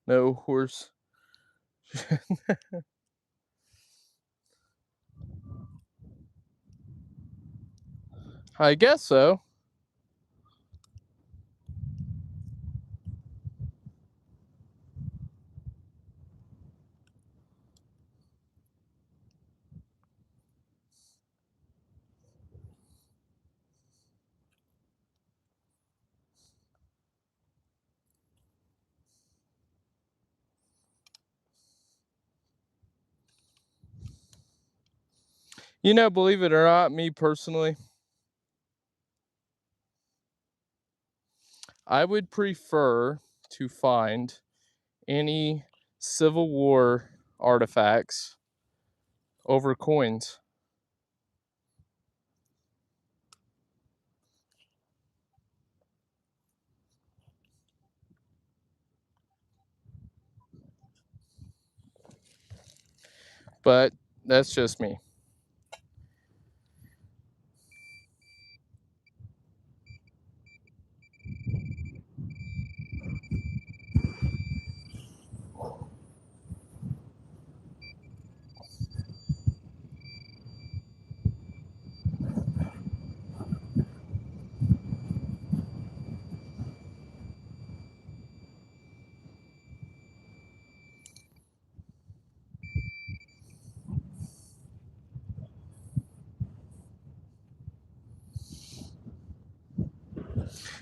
No horse. I guess so. You know, believe it or not, me personally, I would prefer to find any Civil War artifacts over coins. But that's just me.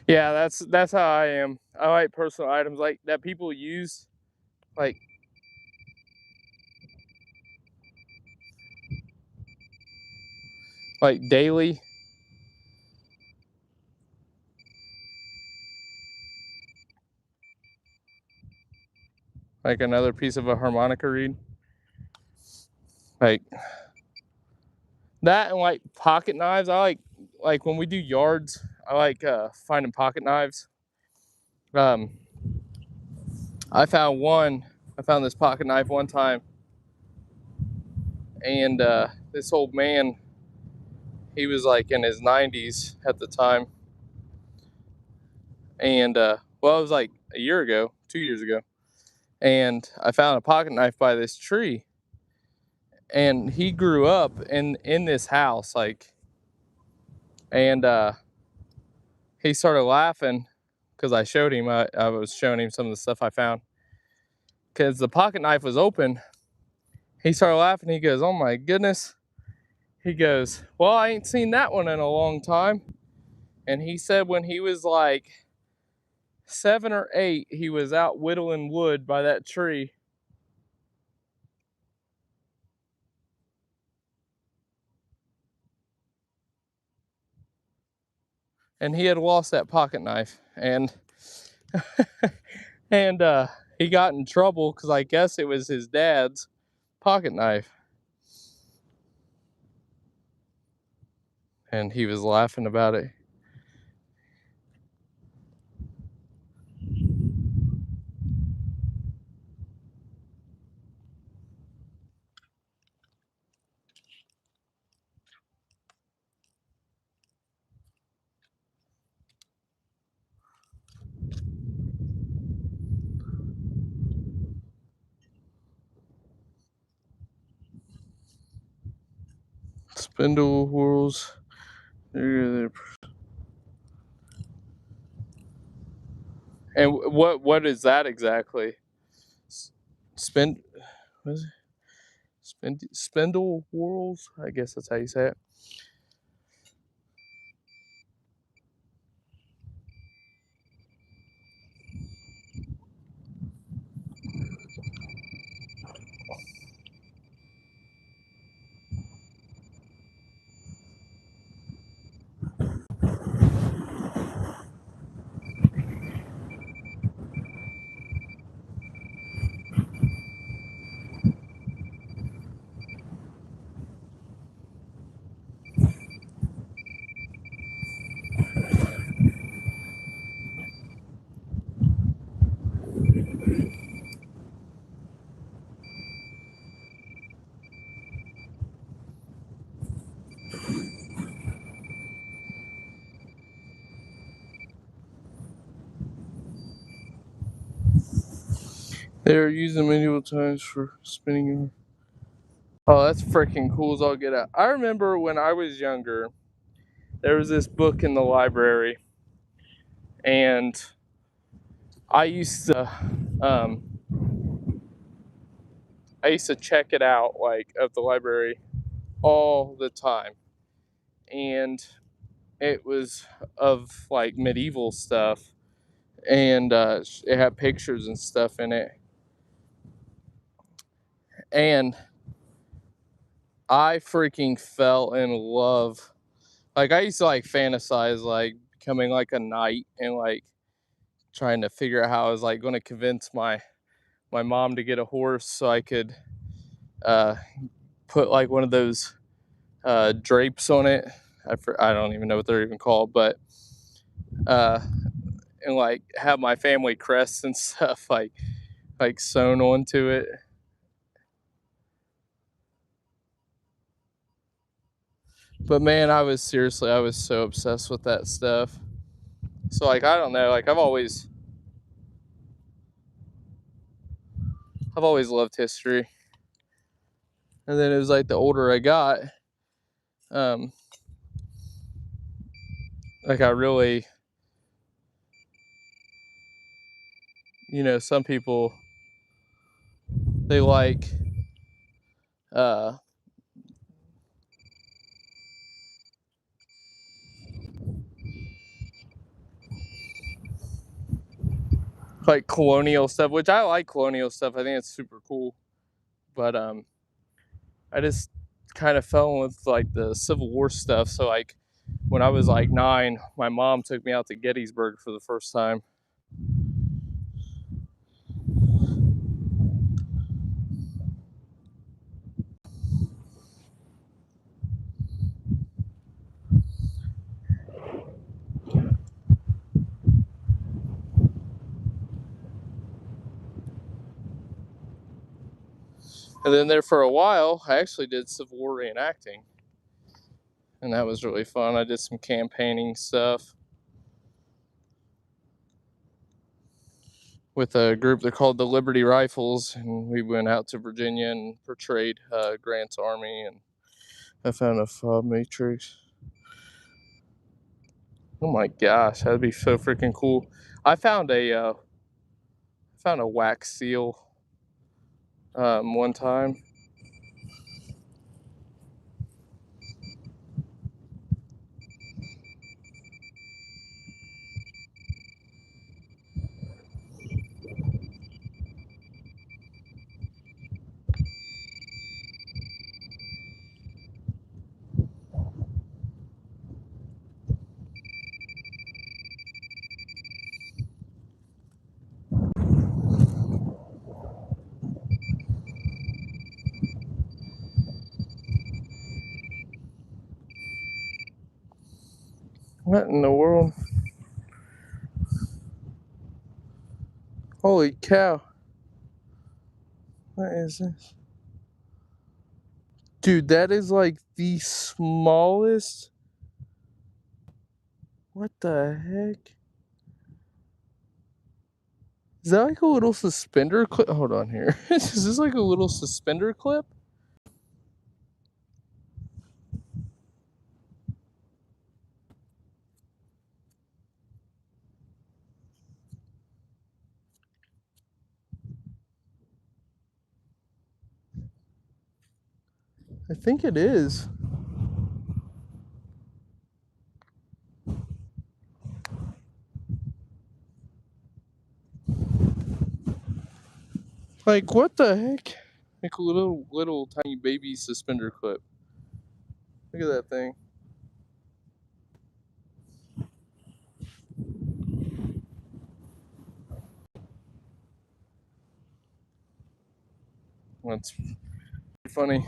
Yeah, that's how I am. I like personal items like that people use like daily. Like another piece of a harmonica reed. Like that and like pocket knives. I like when we do yards, I like finding pocket knives. Um I found this pocket knife one time, and this old man, he was like in his 90s at the time, and well, it was like a year ago, 2 years ago, and I found a pocket knife by this tree, and he grew up in this house, like, and he started laughing because I showed him, I was showing him some of the stuff I found, because the pocket knife was open. He started laughing. He goes, "Oh my goodness." He goes, "Well, I ain't seen that one in a long time." And he said when he was like 7 or 8, he was out whittling wood by that tree. And he had lost that pocket knife. And and he got in trouble because I guess it was his dad's pocket knife. And he was laughing about it. Spindle whorls. And what is that exactly? Spin what is it? Spindle whorls? I guess that's how you say it. They are used in medieval times for spinning. Oh, that's freaking cool as all get out. I remember when I was younger, there was this book in the library, and I used to, um, check it out like at the library all the time, and it was of like medieval stuff, and it had pictures and stuff in it, and I freaking fell in love. Like I used to like fantasize like becoming like a knight and like trying to figure out how I was like going to convince my mom to get a horse so I could uh, put like one of those drapes on it. I don't even know what they're even called, but uh, and like have my family crests and stuff like sewn onto it. But man, I was so obsessed with that stuff. So like I don't know, like I've always loved history. And then it was like the older I got, um, like I really, some people they uh, like colonial stuff, which I like colonial stuff. I think it's super cool. But I just kind of fell in with like the Civil War stuff. So like when I was like 9, my mom took me out to Gettysburg for the first time. And then there for a while, I actually did Civil War reenacting. And that was really fun. I did some campaigning stuff with a group they're called the Liberty Rifles, and we went out to Virginia and portrayed Grant's army. And I found a fob matrix. Oh my gosh, that'd be so freaking cool! I found a wax seal one time. What in the world? Holy cow! What is this? Dude, that is like the smallest. What the heck? Is that like a little suspender clip? Hold on here. Is this like a little suspender clip? I think it is. Like, what the heck? Like a little tiny baby suspender clip. Look at that thing. That's funny.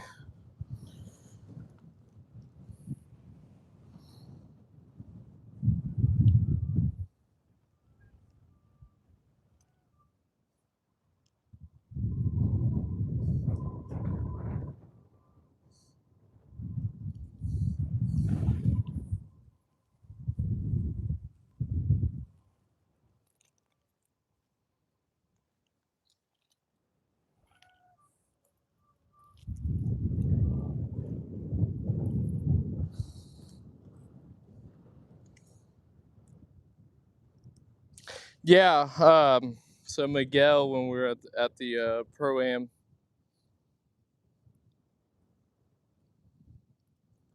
Yeah. So Miguel, when we were at the Pro-Am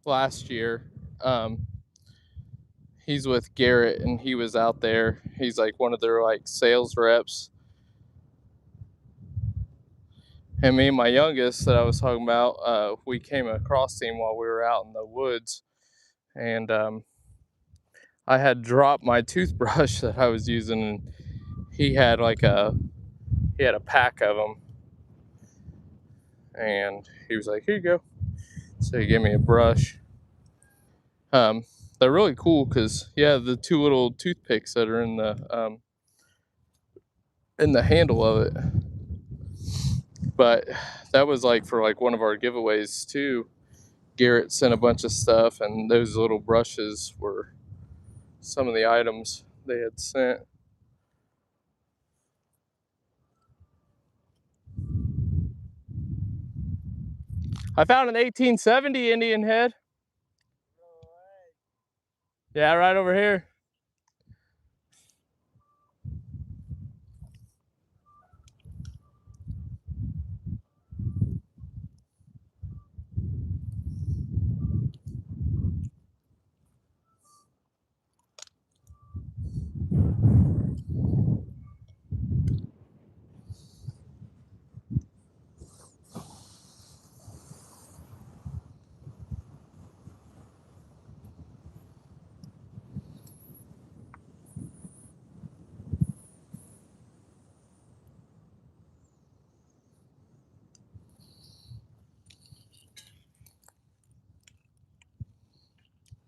last year, he's with Garrett, and he was out there. He's like one of their like sales reps. And me and my youngest that I was talking about, we came across him while we were out in the woods, and I had dropped my toothbrush that I was using, and he had a pack of them, and he was like, "Here you go." So he gave me a brush. Um, they're really cool because the two little toothpicks that are in the handle of it. But that was like for like one of our giveaways too. Garrett sent a bunch of stuff, and those little brushes were some of the items they had sent. I found an 1870 Indian head. Yeah, right over here.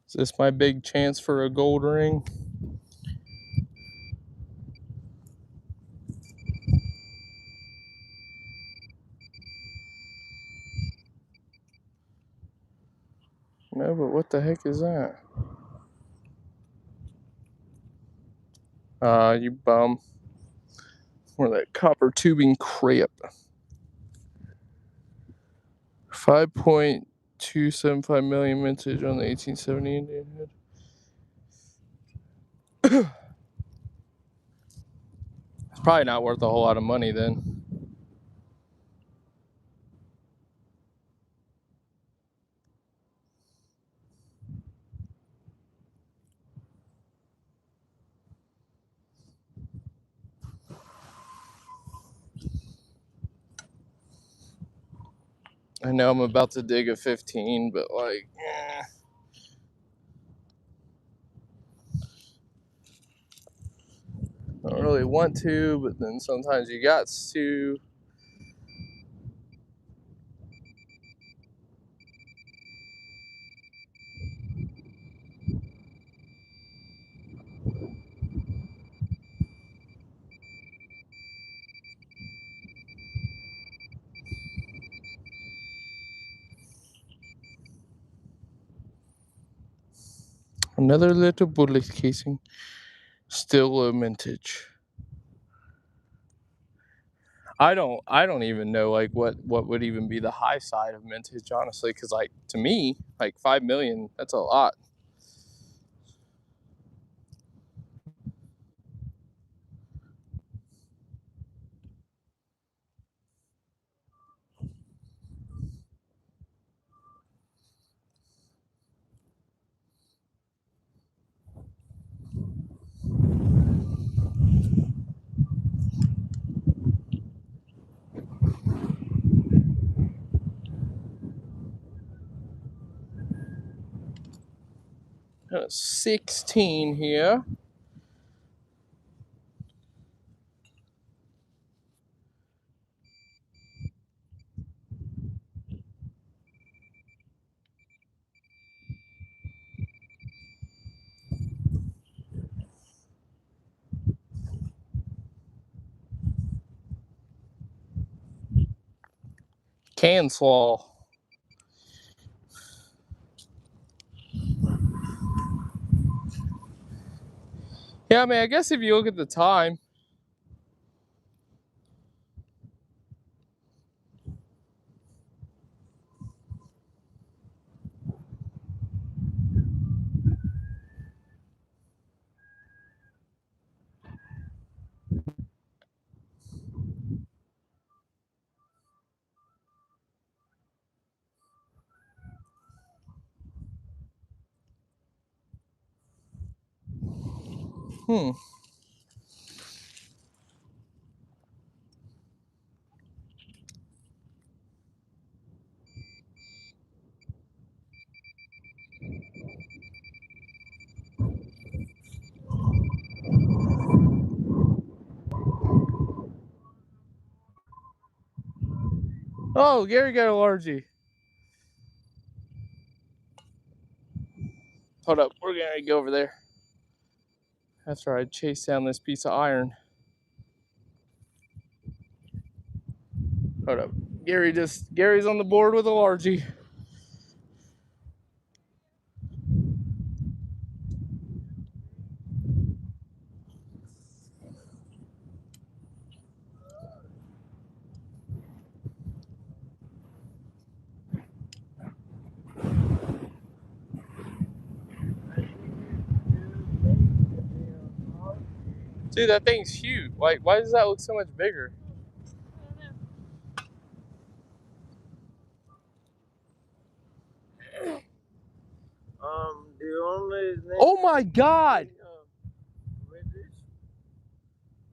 Is this my big chance for a gold ring? No, but what the heck is that? You bum. Or that copper tubing crap. 5.275 million mintage on the 1870 Indian head. It's probably not worth a whole lot of money then. I know I'm about to dig a 15, but like, I don't really want to, but then sometimes you got to. Another little bullet casing. Still a mintage. I don't even know like what would even be the high side of mintage, honestly, because like to me, like 5 million, that's a lot. Got a 16 here. Can slaw. Yeah, I mean, I guess if you look at the time, Oh, Gary got a largie. Hold up, we're gonna go over there. After I chase down this piece of iron. Hold up. Gary's on the board with a largie. Dude, that thing's huge. Why does that look so much bigger? The only thing. Oh my God!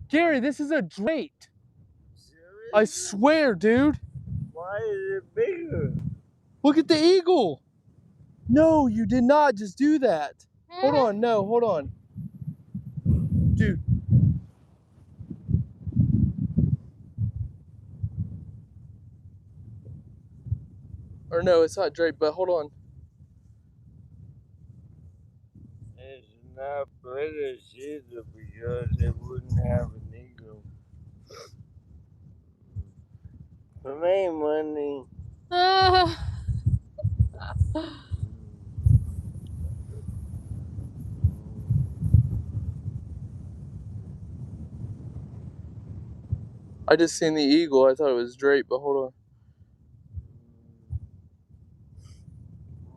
Gary, this is a drake. Seriously? I swear, dude. Why is it bigger? Look at the eagle. No, you did not just do that. Hold on, no, hold on. Dude. Or no, it's not Drake, but hold on. It's not British either because it wouldn't have an eagle. For me, money. I just seen the eagle. I thought it was Drake, but hold on.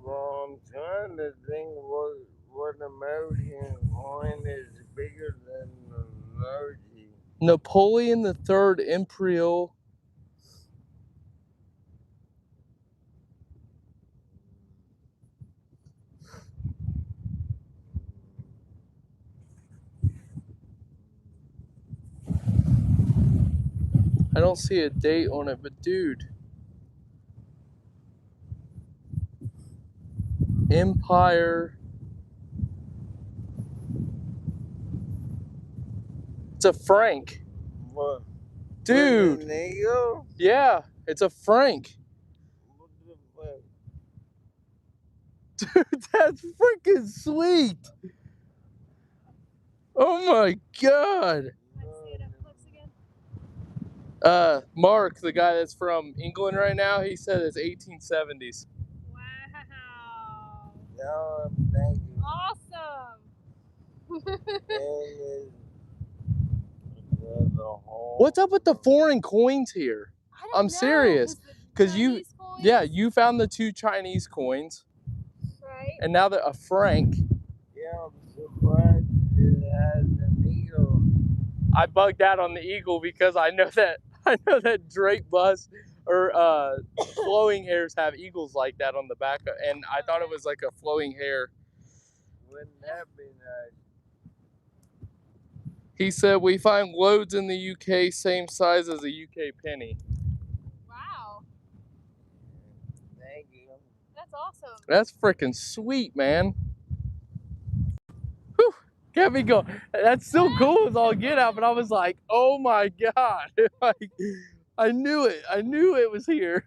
Well, I'm trying to think what American coin is bigger than the American. Napoleon III Imperial. I don't see a date on it, but dude. Empire. It's a franc. What? Dude. An eagle? Yeah, it's a franc. What the fuck? Dude, that's freaking sweet. Oh my God. Mark, the guy that's from England right now, he said it's 1870s. Wow. No, I'm thinking. Awesome. What's up with the foreign coins here? I'm serious. Because you found the 2 Chinese coins. Right. And now they're a franc. Yeah, I'm surprised it has an eagle. I bugged out on the eagle because I know that Drake bus or flowing hairs have eagles like that on the back, and I thought it was like a flowing hair. Wouldn't that be nice? He said we find loads in the UK same size as a UK penny. Wow. Thank you. That's awesome. That's freaking sweet, man. Whew, got me going. That's so cool as all get out, but I was like, oh my God. Like, I knew it. I knew it was here.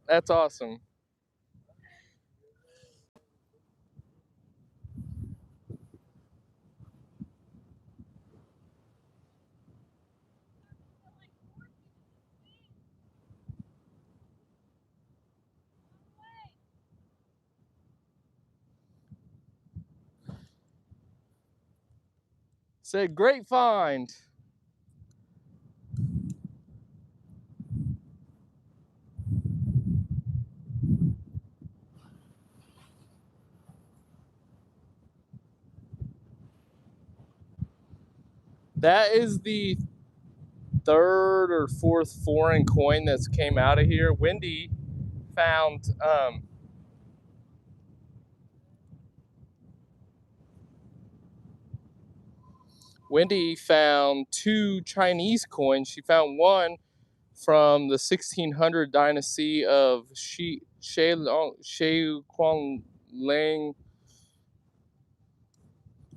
That's awesome. Said, great find. That is the 3rd or 4th foreign coin that's came out of here. Wendy found Wendy found 2 Chinese coins. She found one from the 1600 dynasty of Shi Kuang Lang.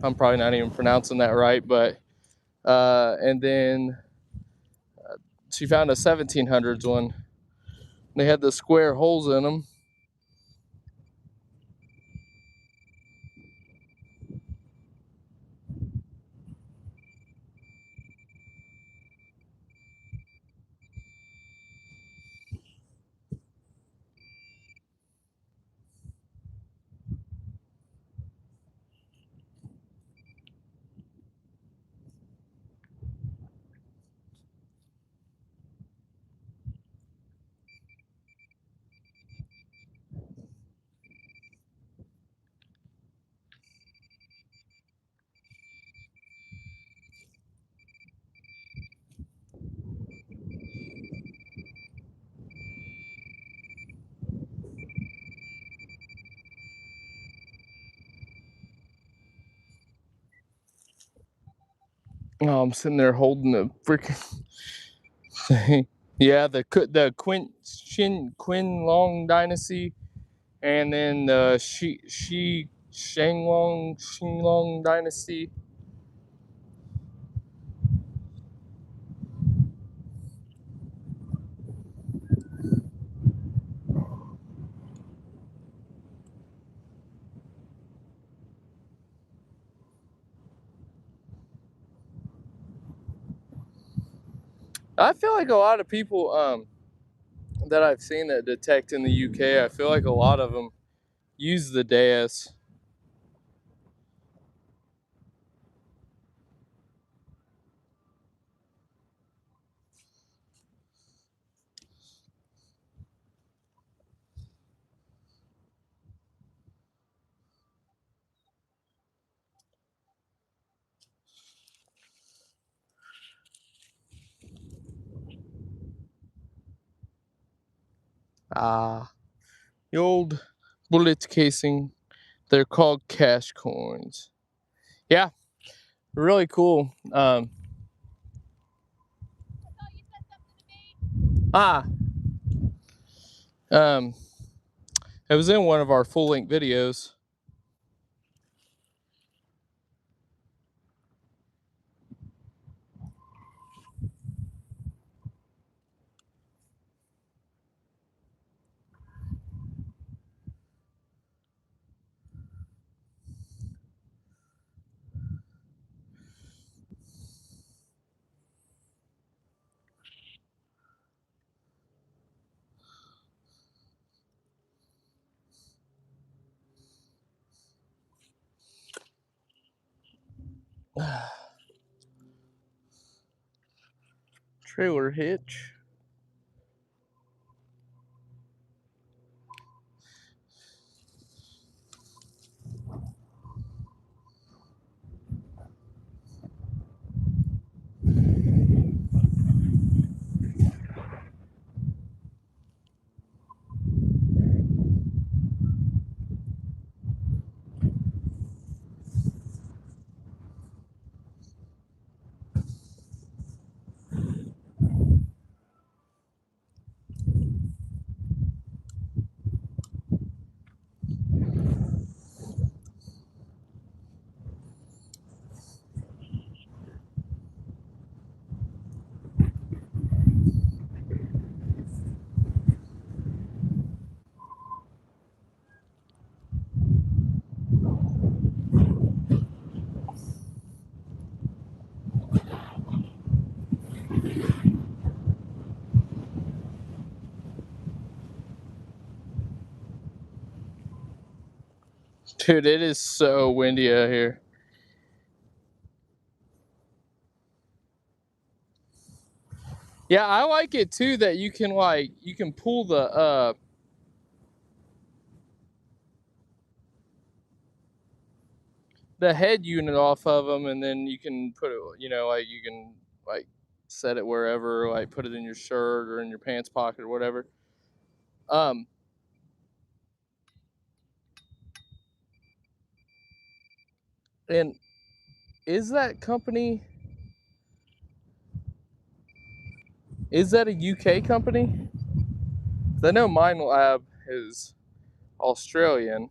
I'm probably not even pronouncing that right, but and then she found a 1700s one. They had the square holes in them. Oh, I'm sitting there holding the freaking thing. Yeah, the Qin Long dynasty, and then the Xinglong dynasty. I feel like a lot of people that I've seen that detect in the UK, I feel like a lot of them use the dais. Ah, the old bullet casing. They're called cash coins. Yeah, really cool. Ah, um, it was in one of our full length videos. Trailer hitch. Dude, it is so windy out here. Yeah, I like it too that you can pull the head unit off of them, and then you can put it, like you can like set it wherever, like put it in your shirt or in your pants pocket or whatever. Um, and is that company, is that a UK company? I know Mine Lab is Australian.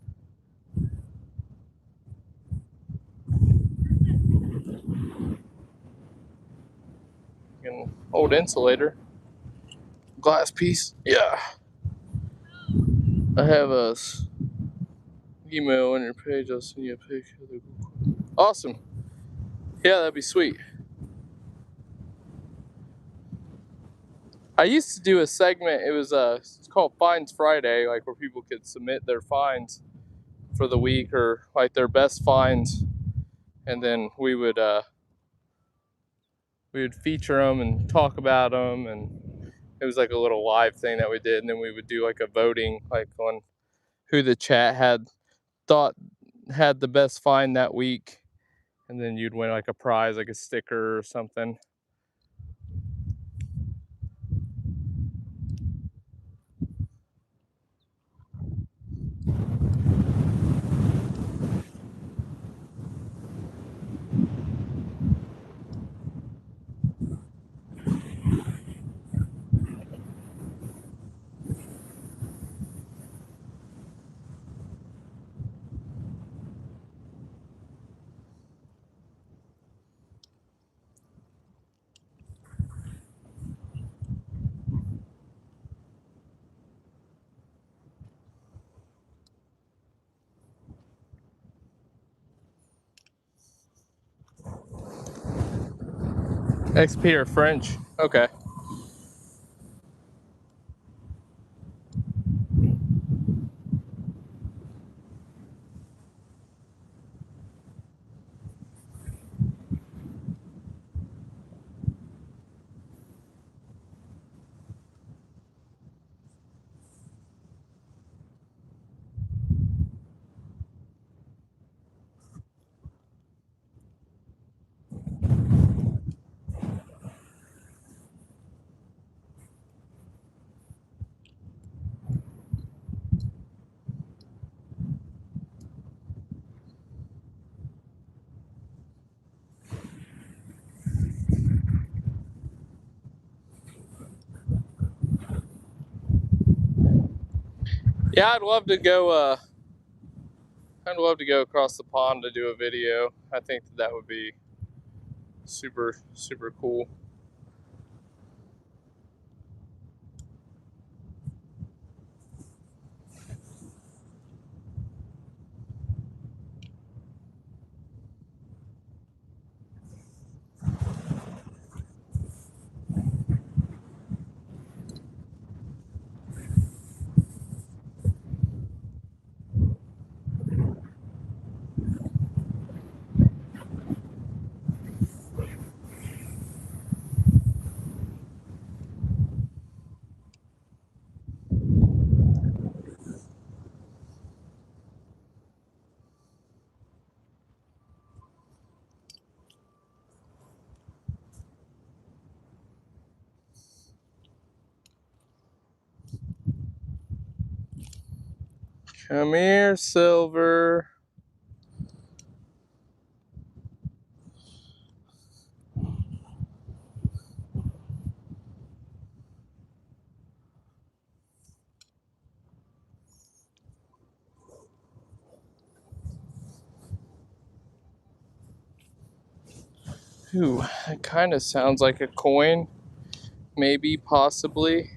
An old insulator. Glass piece. Yeah. I have a email on your page. I'll send you a picture. Awesome. Yeah, that'd be sweet. I used to do a segment. It was it's called Finds Friday, like where people could submit their finds for the week or like their best finds, and then we would feature them and talk about them, and it was like a little live thing that we did, and then we would do like a voting, like on who the chat had thought had the best find that week, and then you'd win like a prize, like a sticker or something. XP or French? Okay. Yeah, I'd love to go. I'd love to go across the pond to do a video. I think that would be super, super cool. Come here, Silver. Ooh, it kind of sounds like a coin. Maybe, possibly.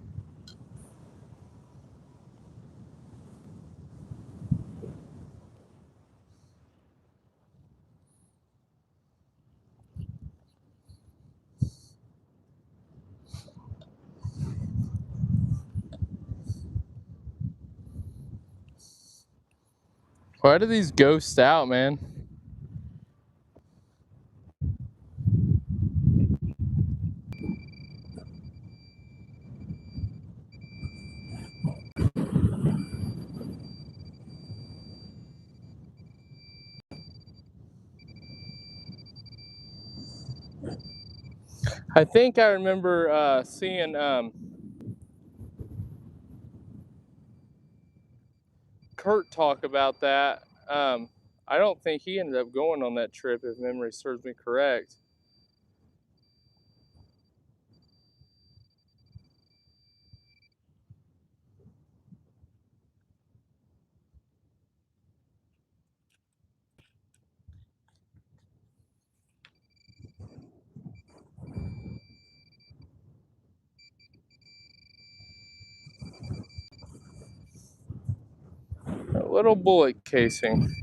Why do these ghosts out, man? I think I remember seeing Kurt talk about that. I don't think he ended up going on that trip, if memory serves me correct. A little bullet casing.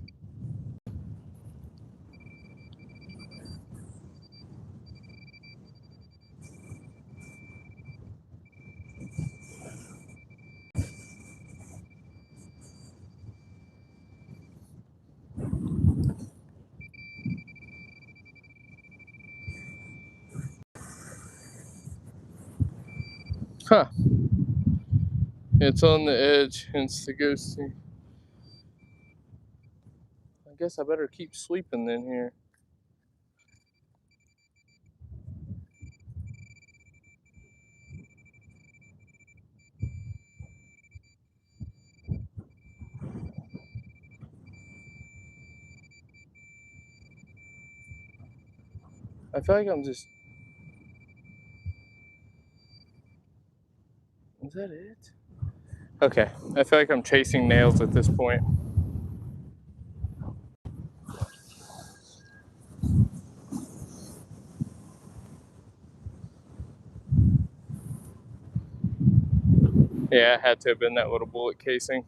Huh. It's on the edge, hence the ghosting. I guess I better keep sweeping then here. I feel like I'm just... Is that it? Okay, I feel like I'm chasing nails at this point. Yeah, it had to have been that little bullet casing.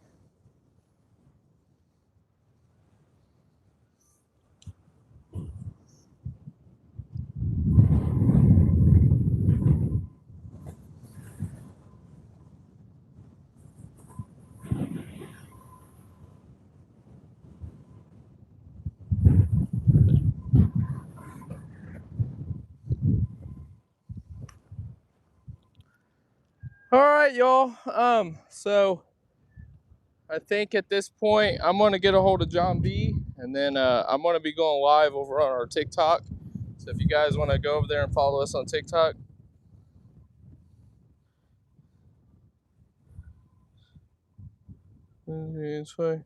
All right, y'all. So I think at this point I'm gonna get a hold of John B, and then I'm gonna be going live over on our TikTok. So if you guys want to go over there and follow us on TikTok. It's fine.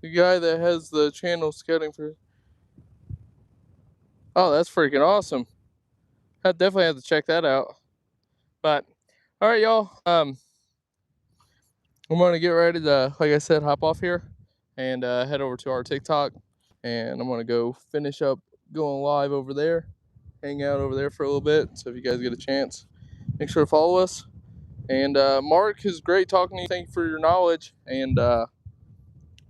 The guy that has the channel scouting for... Oh, that's freaking awesome. I definitely have to check that out. But all right, y'all. I'm gonna get ready to, like I said, hop off here and head over to our TikTok, and I'm gonna go finish up going live over there, hang out over there for a little bit. So if you guys get a chance, make sure to follow us. And Mark, is great talking to you. Thank you for your knowledge, and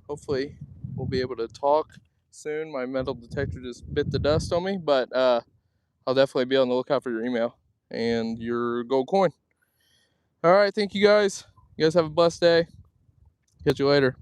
hopefully we'll be able to talk soon. My metal detector just bit the dust on me, but I'll definitely be on the lookout for your email and your gold coin. All right, thank you guys. You guys have a blessed day. Catch you later.